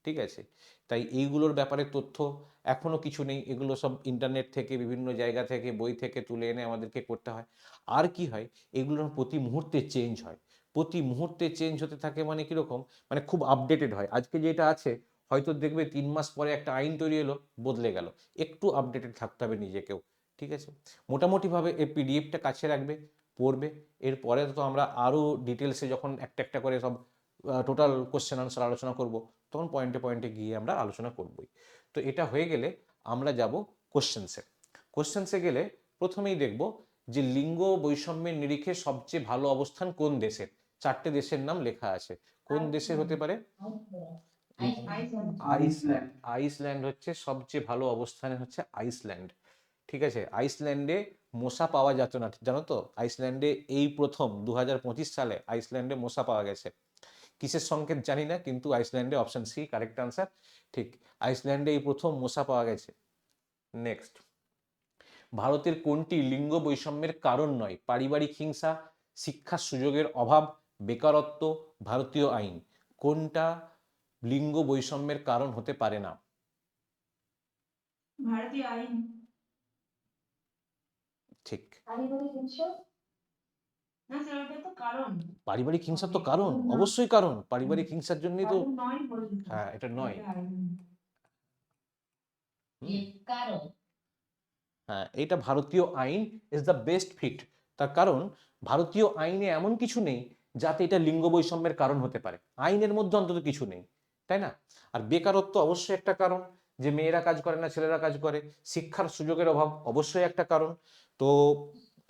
ঠিক আছে, তাই এইগুলোর ব্যাপারে তথ্য এখনো কিছু নেই, এগুলো সব ইন্টারনেট থেকে, বিভিন্ন জায়গা থেকে, বই থেকে তুলে এনে আমাদেরকে করতে হয়। আর কি হয়, এগুলো প্রতি মুহূর্তে চেঞ্জ হয়, প্রতি মুহূর্তে চেঞ্জ হতে থাকে, মানে কিরকম, মানে খুব আপডেটেড হয়। আজকে যেটা আছে হয়তো দেখবে 3 মাস পরে একটা আইন তৈরি এলো, বদলে গেল। একটু আপডেটেড থাকতে হবে নিজেকেও। ঠিক আছে, মোটামুটিভাবে এই পিডিএফটা কাছে রাখবে, পড়বে। এরপরে তো আমরা আরও ডিটেলসে যখন একটা একটা করে সব টোটাল কোশ্চেন আনসার আলোচনা করব, তখন পয়েন্টে পয়েন্টে গিয়ে আমরা আলোচনা করবই। তো এটা হয়ে গেলে আমরা যাব কোশ্চেন্সে। কোশ্চেন্সে গেলে প্রথমেই দেখব যে লিঙ্গ বৈষম্যের নিরিখে সবচেয়ে ভালো অবস্থান কোন দেশের। 4টে দেশের নাম লেখা আছে, কোন দেশের হতে পারে? আইসল্যান্ড। আইসল্যান্ড হচ্ছে সবচেয়ে ভালো অবস্থানে, হচ্ছে আইসল্যান্ড। ঠিক আছে, আইসল্যান্ডে মশা পাওয়া যেত না, জানো তো? আইসল্যান্ডে এই প্রথম 2025 সালে আইসল্যান্ডে মশা পাওয়া গেছে। কিসের সংকেত জানি না, কিন্তু আইসল্যান্ডে অপশন সি কারেক্ট আনসার। ঠিক, আইসল্যান্ডে এই প্রথম মশা পাওয়া গেছে। নেক্সট, ভারতের কোনটি লিঙ্গ বৈষম্যের কারণ নয়? পারিবারিক হিংসা, শিক্ষার সুযোগের অভাব, বেকারত্ব, ভারতীয় আইন। কোনটা লিঙ্গ বৈষম্যের কারণ হতে পারে না? ভারতীয় আইন। ঠিক। না স্যার, ওটা তো কারণ। পারিবারিক হিংসা তো কারণ, অবশ্যই কারণ, পারিবারিক হিংসার জন্যই তো। কারণ নয় বলেছে। হ্যাঁ, এটা নয়। এটা আইন। হুম। কারণ। হ্যাঁ, এটা ভারতীয় আইন ইজ দ্য বেস্ট ফিট। তার কারণ ভারতীয় আইনে এমন কিছু নেই যাতে এটা লিঙ্গ বৈষম্যের কারণ হতে পারে, আইনের মধ্যে অন্তত কিছু নেই, তাই না? আর বেকারত্ব অবশ্যই একটা কারণ, যে মেয়েরা কাজ করে না ছেলেরা কাজ করে, শিক্ষার সুযোগের অভাব অবশ্যই একটা কারণ। তো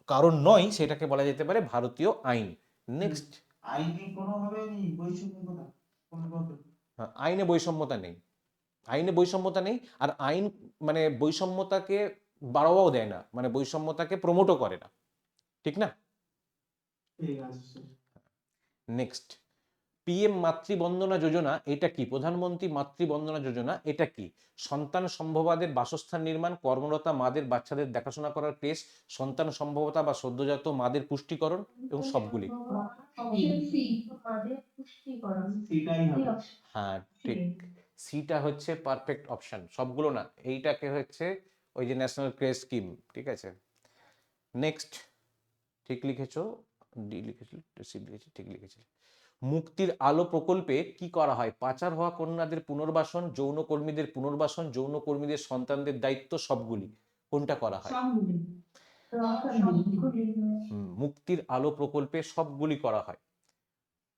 কারণ নয়, সেটাকে বলা যেতে পারে ভারতীয় আইন। নেক্সট। আইনি কোনোভাবে নেই বৈষম্যতা কোনোভাবে। আইনে বৈষম্যতা নেই, আইনে বৈষম্যতা নেই। আর আইন মানে বৈষম্যতাকে বাড়াবাও দেয় না, মানে বৈষম্যতাকে প্রমোটও করে না, ঠিক না? ঠিক আছে স্যার। নেক্সট, পিএম মাতৃবন্দনা যোজনা এটা কি? প্রধানমন্ত্রী মাতৃবন্দনা যোজনা এটা কি? সন্তান সম্ভবাদের বাসস্থান নির্মাণ, কর্মরতা মাদের বাচ্চাদের দেখাশোনা করার কেস, সন্তান সম্ভবতা বা সদ্যজাত মাদের পুষ্টিকরণ এবং সবগুলি। অপশন সি, মাদের পুষ্টিকরণ। সেটাই হবে। হ্যাঁ ঠিক, সিটা হচ্ছে পারফেক্ট অপশন, সবগুলো না, এইটাকে হচ্ছে ওই যে ন্যাশনাল ক্রেজ স্কিম, ঠিক আছে। নেক্সট, ঠিক লিখেছো, ডি লিখেছিল, সি লিখেছি, ঠিক লিখেছিল। মুক্তির আলো প্রকল্পে কি করা হয়? পাচার হওয়া কন্যাদের পুনর্বাসন, যৌনকর্মীদের পুনর্বাসন, যৌনকর্মীদের সন্তানদের দায়িত্ব, সবগুলি। কোনটা করা হয়? সবগুলি। সবগুলি। মুক্তির আলো প্রকল্পে সবগুলি করা হয়।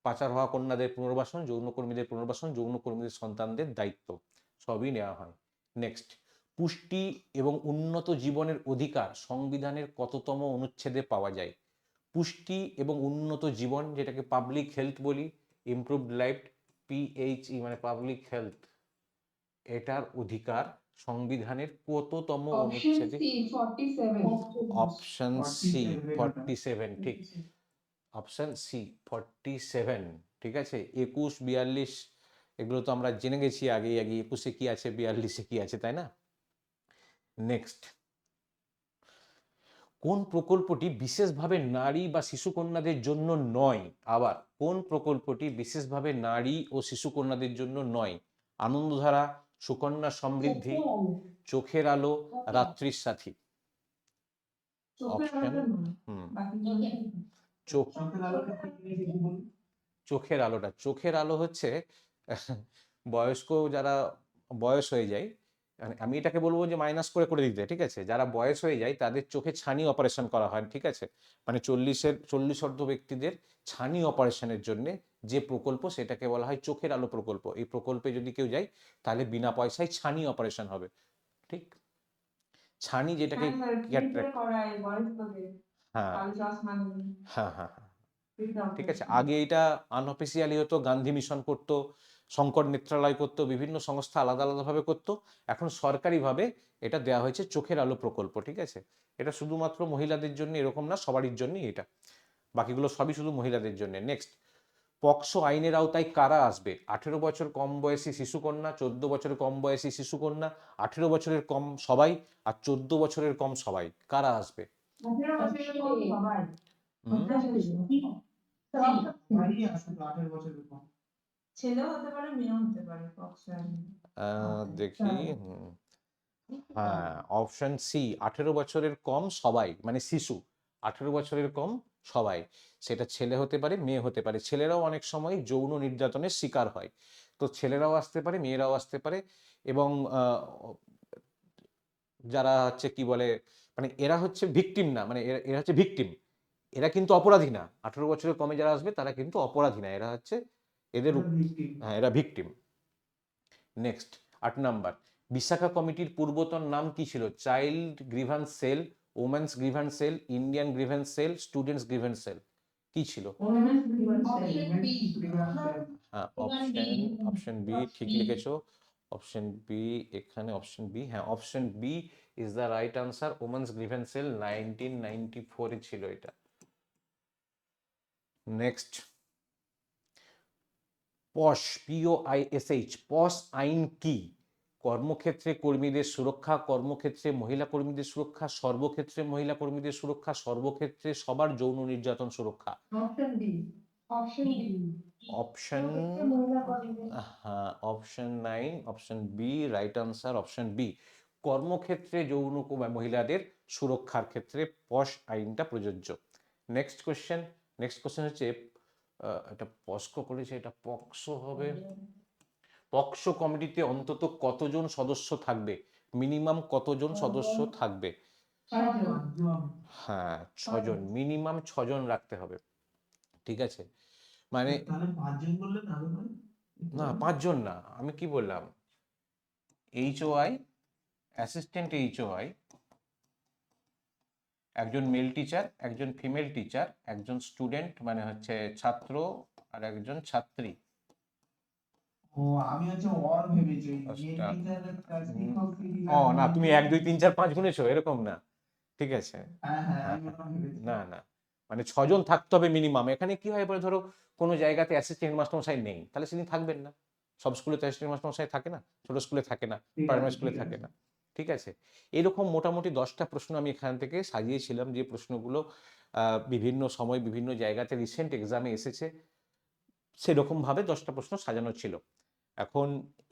পাচার হওয়া কন্যাদের পুনর্বাসন, যৌনকর্মীদের পুনর্বাসন, যৌনকর্মীদের সন্তানদের দায়িত্ব, সবই নেওয়া হয়। নেক্সট, পুষ্টি এবং উন্নত জীবনের অধিকার সংবিধানের কততম অনুচ্ছেদে পাওয়া যায়? পুষ্টি এবং উন্নত জীবন, যেটাকে পাবলিক হেলথ বলি, ইমপ্রুভড লাইফ, পিএইচই মানে পাবলিক হেলথ, এটার অধিকার সংবিধানের কততম অনুচ্ছেদে? অপশন সি 47, ঠিক। অপশন সি 47, ঠিক আছে। 21, 42 এগুলো তো আমরা জেনে গেছি আগে আগে, 21-এ কি আছে 42-এ কি আছে, তাই না? নেক্সট, কোন প্রকল্পটি বিশেষভাবে নারী বা শিশু কন্যাদের জন্য নয়? আবার কোন প্রকল্পটি বিশেষভাবে নারী ও শিশু কন্যাদের জন্য নয়? আনন্দধারা, সুকন্যা সমৃদ্ধি, চোখের আলো, রাত্রির সাথী। অপশন চোখ, চোখের আলোটা কি ইংরেজিতে বলুন? চোখের আলোটা, চোখের আলো হচ্ছে বয়স্ক যারা বয়স হয়ে যায়, মানে আমি এটাকে বলবো যে মাইনাস করে করে দিতে, ঠিক আছে, যারা বয়স হয়ে যায় তাদের চোখে ছানি অপারেশন করা হয়, ঠিক আছে, মানে 40 ব্যক্তিদের ছানি অপারেশনের জন্য যে প্রকল্প, সেটাকে বলা হয় চোখের আলো প্রকল্প। এই প্রকল্পে যদি কেউ যায় তাহলে বিনা পয়সায় ছানি অপারেশন হবে, ঠিক। ছানি যেটাকে ক্যাটরাক্ট, হ্যাঁ হ্যাঁ হ্যাঁ হ্যাঁ, ঠিক আছে। আগে এটা আনঅফিসিয়ালি হতো, গান্ধী মিশন করতো, শঙ্কর নেত্রালয় করতো, বিভিন্ন সংস্থা আলাদা আলাদাভাবে করতো। এখন সরকারিভাবে এটা দেওয়া হয়েছে চোখের আলো প্রকল্প, ঠিক আছে। এটা শুধুমাত্র মহিলাদের জন্য এরকম না, সবারই জন্যই এটা, বাকিগুলো সবই শুধু মহিলাদের জন্য। নেক্সট, পক্সো আইনের আওতায় কারা আসবে? 18 বছর কম বয়সী শিশুকন্যা, 14 বছরের কম বয়সী শিশুকন্যা, 18 বছরের কম সবাই, আর 14 বছরের কম সবাই, কারা আসবে? সবাই আছে তো 18 বছরের কম। ছেলেও হতে পারে, মেয়েও হতে পারে অপশন। দেখি, হ্যাঁ অপশন সি 18 বছরের কম সবাই, মানে শিশু 18 বছরের কম সবাই, সেটা ছেলে হতে পারে মেয়ে হতে পারে। ছেলেরাও অনেক সময় যৌন নির্যাতনের শিকার হয়, তো ছেলেরাও আসতে পারে মেয়েরাও আসতে পারে। এবং যারা হচ্ছে কি বলে, মানে এরা হচ্ছে ভিকটিম না, মানে এরা এরা হচ্ছে ভিকটিম, এরা কিন্তু অপরাধী না। 18 বছরের কমে যারা আসবে তারা কিন্তু অপরাধী না, এরা হচ্ছে এদের ওরা victim। হ্যাঁ এরা ভিকটিম। নেক্সট, 8 নাম্বার, বিশাখা কমিটির পূর্বতন নাম কি ছিল? Child grievance cell, women's grievance cell, Indian grievance cell, students grievance cell, কি ছিল? হ্যাঁ অপশন বি ঠিক লিখেছো, অপশন বি, এখানে অপশন বি, হ্যাঁ option B is the right answer. Women's grievance cell 1994-এ ছিল এটা। নেক্সট, পশ, POISH, পশ আইন কি? কর্মক্ষেত্রে কর্মীদের সুরক্ষা, কর্মক্ষেত্রে মহিলা কর্মীদের সুরক্ষা, সর্বক্ষেত্রে মহিলা কর্মীদের সুরক্ষা, সর্বক্ষেত্রে সবার যৌন নির্যাতন সুরক্ষা। অপশন, হ্যাঁ option 9, option B right answer, option B. কর্মক্ষেত্রে যৌন মহিলাদের সুরক্ষার ক্ষেত্রে পশ আইনটা প্রযোজ্য। নেক্সট কোশ্চেন, নেক্সট কোশ্চেন হচ্ছে এটা পস্কো করেছে, এটা পক্সো হবে। পক্সো কমিটিতে অন্তত কতজন সদস্য থাকবে? মিনিমাম কতজন সদস্য থাকবে? পাঁচজন। হ্যাঁ, 6 জন, মিনিমাম 6 জন রাখতে হবে, ঠিক আছে? মানে তাহলে 5 জন বললে না হবে মানে? না, 5 জন না, আমি কি বললাম, HOI, অ্যাসিস্ট্যান্ট HOI, একজন মেল টিচার, একজন ফিমেল টিচার, একজন স্টুডেন্ট মানে হচ্ছে ছাত্র, আর একজন ছাত্রী। ও আমি হচ্ছে অর ভেবেছি, ওই মেল 5টা। টিচার শিক্ষক ও শিক্ষিকা না, মেল তুমি 1 2 3 4 5 গুনেছো এরকম না, ঠিক আছে? হ্যাঁ হ্যাঁ হ্যাঁ আমি হ্যাঁ, ওরকম ভেবেছি। না না, মানে 6 জন থাকতে হবে মিনিমাম। এখানে কি হয়, এবারে ধরো কোনো জায়গাতে অ্যাসিস্ট্যান্ট মাস্টারমশাই নেই, তাহলে সেদিন থাকবেন না। সব স্কুলে তো অ্যাসিস্ট্যান্ট মাস্টারমশাই থাকে না, ছোট স্কুলে থাকে না, ঠিক আছে প্রাইমারি স্কুলে ঠিক থাকে আছে। না, ঠিক আছে? এরকম মোটামুটি 10টা প্রশ্ন আমি এখান থেকে সাজিয়েছিলাম, যে প্রশ্নগুলো বিভিন্ন সময় বিভিন্ন জায়গাতে রিসেন্ট এক্সামে এসেছে, সেরকমভাবে 10টা প্রশ্ন সাজানো ছিল। এখন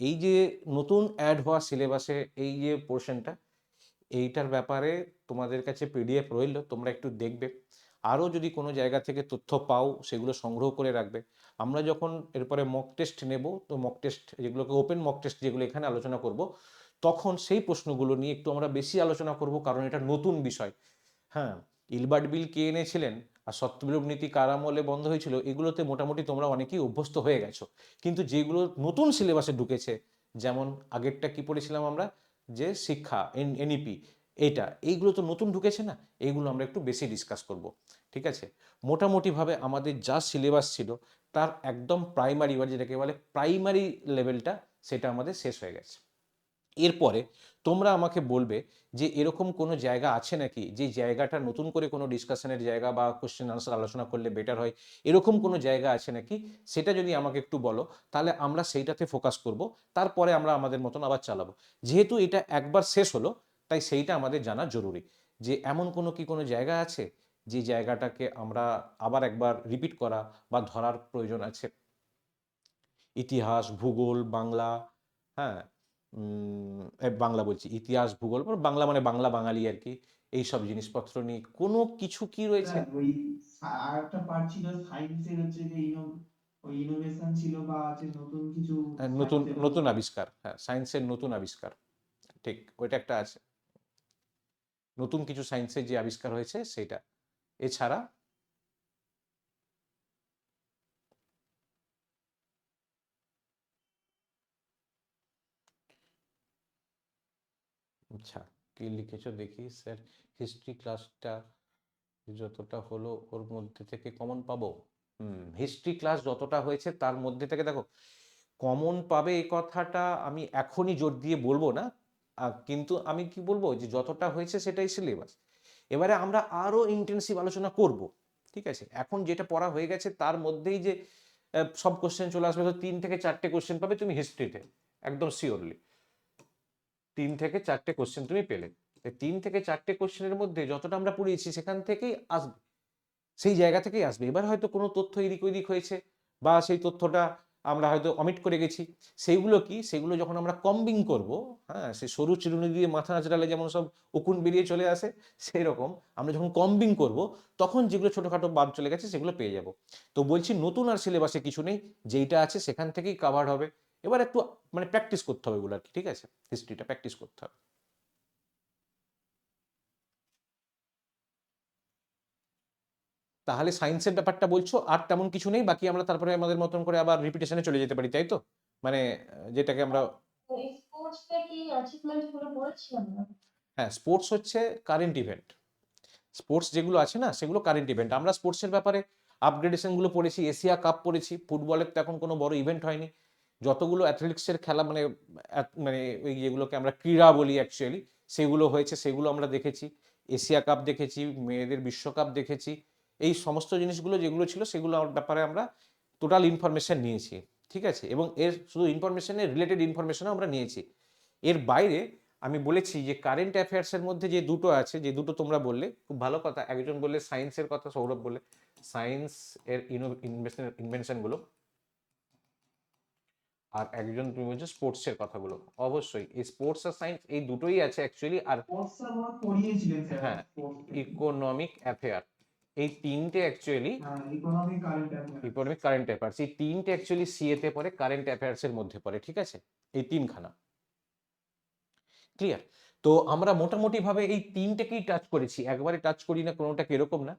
এই যে নতুন অ্যাড হওয়া সিলেবাসে এই যে পোর্শনটা, এইটার ব্যাপারে তোমাদের কাছে পিডিএফ রইল, তোমরা একটু দেখবে। আরও যদি কোনো জায়গা থেকে তথ্য পাও সেগুলো সংগ্রহ করে রাখবে। আমরা যখন এরপরে মক টেস্ট নেব, তো মক টেস্ট যেগুলোকে ওপেন মক টেস্ট যেগুলো এখানে আলোচনা করব, তখন সেই প্রশ্নগুলো নিয়ে একটু আমরা বেশি আলোচনা করব, কারণ এটা নতুন বিষয়। হ্যাঁ, ইলবার্ট বিল কে এনেছিলেন আর সত্যবিলোপ নীতি কার আমলে বন্ধ হয়েছিল, এগুলোতে মোটামুটি তোমরা অনেকেই অভ্যস্ত হয়ে গেছো। কিন্তু যেগুলো নতুন সিলেবাসে ঢুকেছে, যেমন আগেরটা কি পড়েছিলাম আমরা, যে শিক্ষা এনইপি, এইগুলো তো নতুন ঢুকেছে না, এইগুলো আমরা একটু বেশি ডিসকাস করব, ঠিক আছে? মোটামুটিভাবে আমাদের যা সিলেবাস ছিল তার একদম প্রাইমারি, বা যেটাকে বলে প্রাইমারি লেভেলটা, সেটা আমাদের শেষ হয়ে গেছে। এরপরে তোমরা আমাকে বলবে যে এরকম কোনো জায়গা আছে নাকি, যে জায়গাটা নতুন করে কোনো ডিসকাশনের জায়গা বা কোশ্চেন আনসার আলোচনা করলে বেটার হয়, এরকম কোনো জায়গা আছে নাকি, সেটা যদি আমাকে একটু বলো, তাহলে আমরা সেইটাতে ফোকাস করব। তারপরে আমরা আমাদের মতন আবার চালাবো। যেহেতু এটা একবার শেষ হলো, তাই সেইটা আমাদের জানা জরুরি, যে এমন কোনো জায়গা আছে যে জায়গাটাকে আমরা আবার একবার রিপিট করা বা ধরার প্রয়োজন আছে। ইতিহাস, ভূগোল, বাংলা, হ্যাঁ, বাংলা বলছি, ইতিহাস, ভূগোল, মানে বাংলা মানে বাংলা বাঙালি আর কি, এইসব জিনিসপত্র নিয়ে কোনো কিছু কি রয়েছে? স্যার ওই আর একটা পার্ট ছিল সায়েন্সের, হচ্ছে যে ওই ইনোভেশন ছিল বা আছে নতুন কিছু নতুন সায়েন্সের নতুন আবিষ্কার, হ্যাঁ, সায়েন্সের নতুন আবিষ্কার, ঠিক, ওইটা একটা আছে, নতুন কিছু সায়েন্সের যে আবিষ্কার হয়েছে সেটা। এছাড়া আচ্ছা, কি লিখেছো দেখি স্যার, হিস্ট্রি ক্লাসটা যতটা হলো ওর মধ্যে থেকে কমন পাবো। হিস্ট্রি ক্লাস যতটা হয়েছে তার মধ্যে থেকে দেখো, কমন পাবে এই কথাটা আমি এখনই জোর দিয়ে বলবো না, কিন্তু আমি কি বলবো, যে যতটা হয়েছে সেটাই সিলেবাস। এবারে আমরা আরো ইন্টেন্সিভ আলোচনা করব, ঠিক আছে? এখন যেটা পড়া হয়ে গেছে তার মধ্যেই যে সব কোশ্চেন চলে আসবে, তো 3 থেকে 4টে কোশ্চেন পাবে তুমি হিস্ট্রিতে, একদম শিওরলি 3 থেকে 4টে কোশ্চেন তুমি পেলে। 3 থেকে 4টে কোশ্চেনের মধ্যে যতটা আমরা পড়িয়েছি সেখান থেকেই আসবে, সেই জায়গা থেকেই আসবে। এবার হয়তো কোনো তথ্য এদিক ওদিক হয়েছে, বা সেই তথ্যটা আমরা হয়তো অমিট করে গেছি, সেইগুলো কি, সেগুলো যখন আমরা কম্বিং করব, হ্যাঁ, সে সরু চিরুনি দিয়ে মাথা নাচড়ালে যেমন সব উকুন বেরিয়ে চলে আসে, সেই রকম আমরা যখন কম্বিং করব, তখন যেগুলো ছোটোখাটো বাদ চলে গেছে সেগুলো পেয়ে যাব। তো বলছি, নতুন আর সিলেবাসে কিছু নেই, যেইটা আছে সেখান থেকেই কাভার হবে। এবার একটু মানে প্র্যাকটিস করতে হবে এগুলো আর কি, ঠিক আছে? হিস্ট্রিটা প্র্যাকটিস করতে হবে। তাহলে সায়েন্সের ব্যাপারটা বলছো আর তেমন কিছু নেই, বাকি আমরা তারপরে আমাদের মতন করে আবার রিপিটেশনে চলে যেতে পারি, তাই তো? মানে যেটাকে আমরা, এই স্পোর্টসটা কি অ্যাচিভমেন্ট গুলো বলেছিলাম না? হ্যাঁ, স্পোর্টস হচ্ছে কারেন্ট ইভেন্ট। স্পোর্টস যেগুলো আছে না সেগুলো কারেন্ট ইভেন্ট। আমরা স্পোর্টসের ব্যাপারে আপগ্রেডেশনগুলো পড়েছি, এশিয়া কাপ পড়েছি, ফুটবলের তো এখন কোনো বড় ইভেন্ট হয়নি। যতগুলো অ্যাথলেটিক্সের খেলা মানে মানে ওই যেগুলোকে আমরা ক্রীড়া বলি অ্যাকচুয়ালি, সেগুলো হয়েছে সেগুলো আমরা দেখেছি। এশিয়া কাপ দেখেছি, মেয়েদের বিশ্বকাপ দেখেছি, এই সমস্ত জিনিসগুলো যেগুলো ছিল সেগুলো ব্যাপারে আমরা টোটাল ইনফরমেশন নিয়েছি, ঠিক আছে? এবং এর শুধু ইনফরমেশনের রিলেটেড ইনফরমেশনও আমরা নিয়েছি। এর বাইরে আমি বলেছি যে কারেন্ট অ্যাফেয়ার্সের মধ্যে যে দুটো আছে, যে দুটো তোমরা বললে খুব ভালো কথা, একজন বললে সায়েন্সের কথা, সৌরভ বললে সায়েন্স এর ইনভেনশনগুলো, আর একজন তুমি বলছো স্পোর্টসের কথাগুলো। অবশ্যই এই স্পোর্টস আর সায়েন্স এই দুটোই আছে অ্যাকচুয়ালি। আর স্পোর্টস আমার পড়িয়েছিলেন স্যার, হ্যাঁ, স্পোর্টস ইকোনমিক অ্যাফেয়ার, এই তিনটে অ্যাকচুয়ালি, হ্যাঁ economic current affairs. Economic current affairs, এই তিনটে অ্যাকচুয়ালি সিএতে পড়ে, কারেন্ট অ্যাফেয়ার্সের মধ্যে পড়ে, ঠিক আছে? এই তিনখানা ক্লিয়ার। তো আমরা মোটামুটি ভাবে এই তিনটেকেই টাচ করেছি, একবারে টাচ করি না কোনোটাকে এরকম না,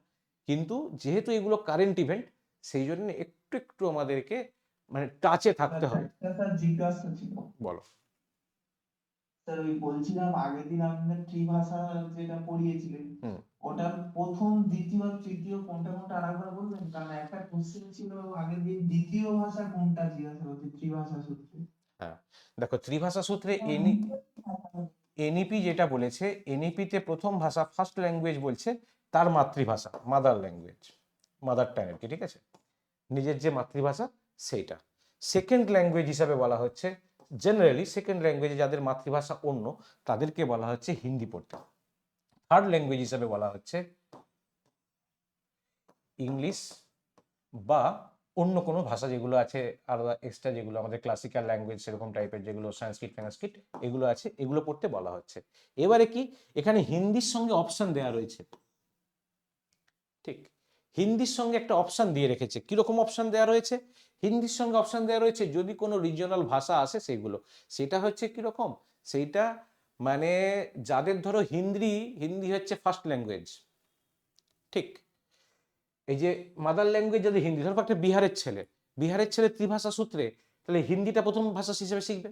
কিন্তু যেহেতু এগুলো কারেন্ট ইভেন্ট সেই জন্য একটু একটু আমাদেরকে মানে টাচে থাকতে স্যার হবে। একটা স্যার জিজ্ঞাসা ছিল। বলো। স্যার ওই বলছিলাম আগের দিন আপনার ত্রিভাষা যেটা পড়িয়েছিলেন, হুম। ওটার প্রথম দ্বিতীয় আর তৃতীয় কোনটা কোনটা আরেকবার বলবেন? কারণ একটা কোশ্চেন ছিল আগের দিন দ্বিতীয় ভাষা কোনটা জিজ্ঞাসা করছে ত্রিভাষা সূত্রে। হ্যাঁ, দেখো ত্রিভাষা সূত্রে এনইপি যেটা বলেছে, এনইপিতে প্রথম ভাষা ফার্স্ট ল্যাঙ্গুয়েজ বলছে তার মাতৃভাষা, মাদার ল্যাঙ্গুয়েজ, মাদার টাং আর কি, ঠিক আছে, নিজের যে মাতৃভাষা সেইটা। সেকেন্ড ল্যাঙ্গুয়েজ হিসাবে বলা হচ্ছে, জেনারেলি সেকেন্ড ল্যাঙ্গুয়েজে যাদের মাতৃভাষা অন্য তাদেরকে বলা হচ্ছে হিন্দি পড়তে। থার্ড ল্যাঙ্গুয়েজ হিসাবে বলা হচ্ছে ইংলিশ বা অন্য কোনো ভাষা যেগুলো আছে আলাদা এক্সট্রা, যেগুলো আমাদের ক্লাসিক্যাল ল্যাঙ্গুয়েজ সেরকম টাইপের, যেগুলো সংস্কৃত ফেংস্কৃত এগুলো আছে, এগুলো পড়তে বলা হচ্ছে। এবারে কি এখানে হিন্দির সঙ্গে অপশন দেওয়া রয়েছে, ঠিক, হিন্দির সঙ্গে একটা অপশন দিয়ে রেখেছে। কিরকম অপশন দেওয়া রয়েছে? হিন্দির সঙ্গে অপশন দেওয়া রয়েছে যদি কোনো রিজিওনাল ভাষা আসে সেগুলো, সেটা হচ্ছে কিরকম, সেইটা মানে যাদের ধরো হিন্দি হচ্ছে ফার্স্ট ল্যাঙ্গুয়েজ, ঠিক, এই যে মাদার ল্যাঙ্গুয়েজ যদি হিন্দি, ধরো একটা বিহারের ছেলে ত্রিভাষা সূত্রে, তাহলে হিন্দিটা প্রথম ভাষা হিসেবে শিখবে,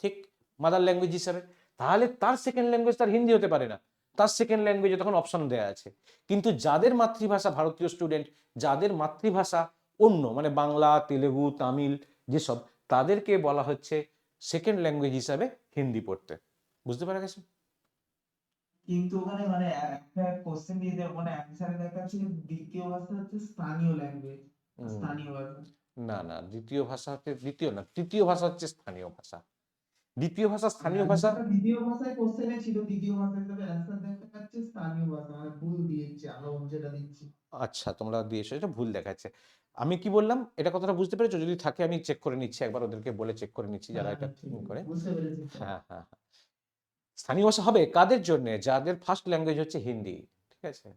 ঠিক, মাদার ল্যাঙ্গুয়েজ হিসাবে, তাহলে তার সেকেন্ড ল্যাঙ্গুয়েজ তার হিন্দি হতে পারে না, তার সেকেন্ড ল্যাঙ্গুয়েজে তখন অপশন দেওয়া আছে। কিন্তু যাদের মাতৃভাষা, ভারতীয় স্টুডেন্ট যাদের মাতৃভাষা অন্য মানে বাংলা, তেলেগু, তামিল যেসব, তাদেরকে বলা হচ্ছে সেকেন্ড ল্যাঙ্গুয়েজ হিসাবে হিন্দি পড়তে। বুঝতে পারা গেছে? কিন্তু ওখানে মানে একটা কোশ্চেন দিয়ে দেয়, ওখানে অ্যান্সারে দেখাচ্ছে দ্বিতীয় ভাষা হচ্ছে স্থানীয় ল্যাঙ্গুয়েজ, স্থানীয় ভাষা। না না, দ্বিতীয় ভাষা হচ্ছে, দ্বিতীয় না, তৃতীয় ভাষা হচ্ছে স্থানীয় ভাষা। দ্বিতীয় ভাষা স্থানীয় ভাষা, অ্যান্সারটা দ্বিতীয় ভাষায় কোশ্চেনে ছিল, দ্বিতীয় ভাষা হিসেবে অ্যান্সার দেখাচ্ছে স্থানীয় ভাষা, মানে ভুল দিয়েছে আমরা যেটা দিচ্ছি। আচ্ছা তোমরা দিয়েছো, এটা ভুল দেখাচ্ছে। আমি কি বললাম এটা কথাটা বুঝতে পেরেছো? যদি থাকে আমি চেক করে নিচ্ছি, একবার ওদেরকে বলে চেক করে নিচ্ছি যারা হ্যাঁ এটা ঠিক আছে, করে। বুঝতে পেরেছি স্যার। হ্যাঁ হ্যাঁ হ্যাঁ, স্থানীয় ভাষা হবে কাদের জন্য? যাদের ফার্স্ট ল্যাঙ্গুয়েজ হচ্ছে হিন্দি, ঠিক আছে,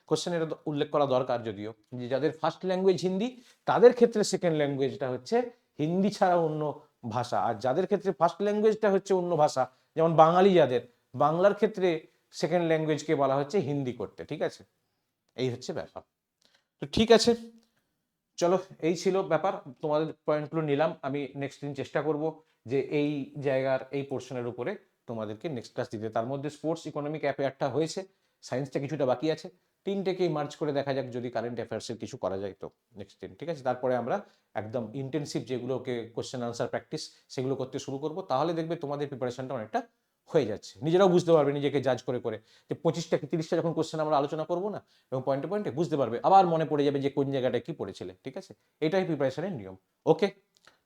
কোশ্চেন এটা উল্লেখ করা দরকার যদিও, যে যাদের ফার্স্ট ল্যাঙ্গুয়েজ হিন্দি তাদের ক্ষেত্রে সেকেন্ড ল্যাঙ্গুয়েজটা হচ্ছে হিন্দি ছাড়া অন্য ভাষা, আর যাদের ক্ষেত্রে ফার্স্ট ল্যাঙ্গুয়েজটা হচ্ছে অন্য ভাষা, যেমন বাঙালি যাদের, বাংলার ক্ষেত্রে সেকেন্ড ল্যাঙ্গুয়েজকে বলা হচ্ছে হিন্দি করতে, ঠিক আছে, এই হচ্ছে ব্যাপার। তো ঠিক আছে, চলো এই ছিল ব্যাপার, তোমাদের পয়েন্টগুলো নিলাম। আমি নেক্সট দিন চেষ্টা করব যে এই জায়গার এই পোর্শনের উপরে তোমাদেরকে নেক্সট ক্লাস দিতে। তার মধ্যে স্পোর্টস ইকোনমিক অ্যাফেয়ারটা হয়েছে, সায়েন্সটা কিছুটা বাকি আছে, তিনটেকেই মার্চ করে দেখা যাক যদি কারেন্ট অ্যাফেয়ার্সের কিছু করা যায় তো নেক্সট দিন, ঠিক আছে। তারপরে আমরা একদম ইন্টেন্সিভ যেগুলোকে কোশ্চেন আনসার প্র্যাকটিস সেগুলো করতে শুরু করব, তাহলে দেখবে তোমাদের প্রিপারেশনটা অনেকটা হয়ে যাচ্ছে, নিজেরাও বুঝতে পারবে নিজেকে জাজ করে করে, যে 25টা কি 30টা যখন কোশ্চেন আমরা আলোচনা করবো না, এবং পয়েন্টে পয়েন্টে বুঝতে পারবে, আবার মনে পড়ে যাবে যে কোন জায়গাটায় কি পড়েছিলে, ঠিক আছে, এটাই প্রিপারেশনের নিয়ম। ওকে,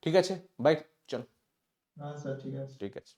ঠিক আছে, বাই, চল, হ্যাঁ স্যার ঠিক আছে। ঠিক আছে।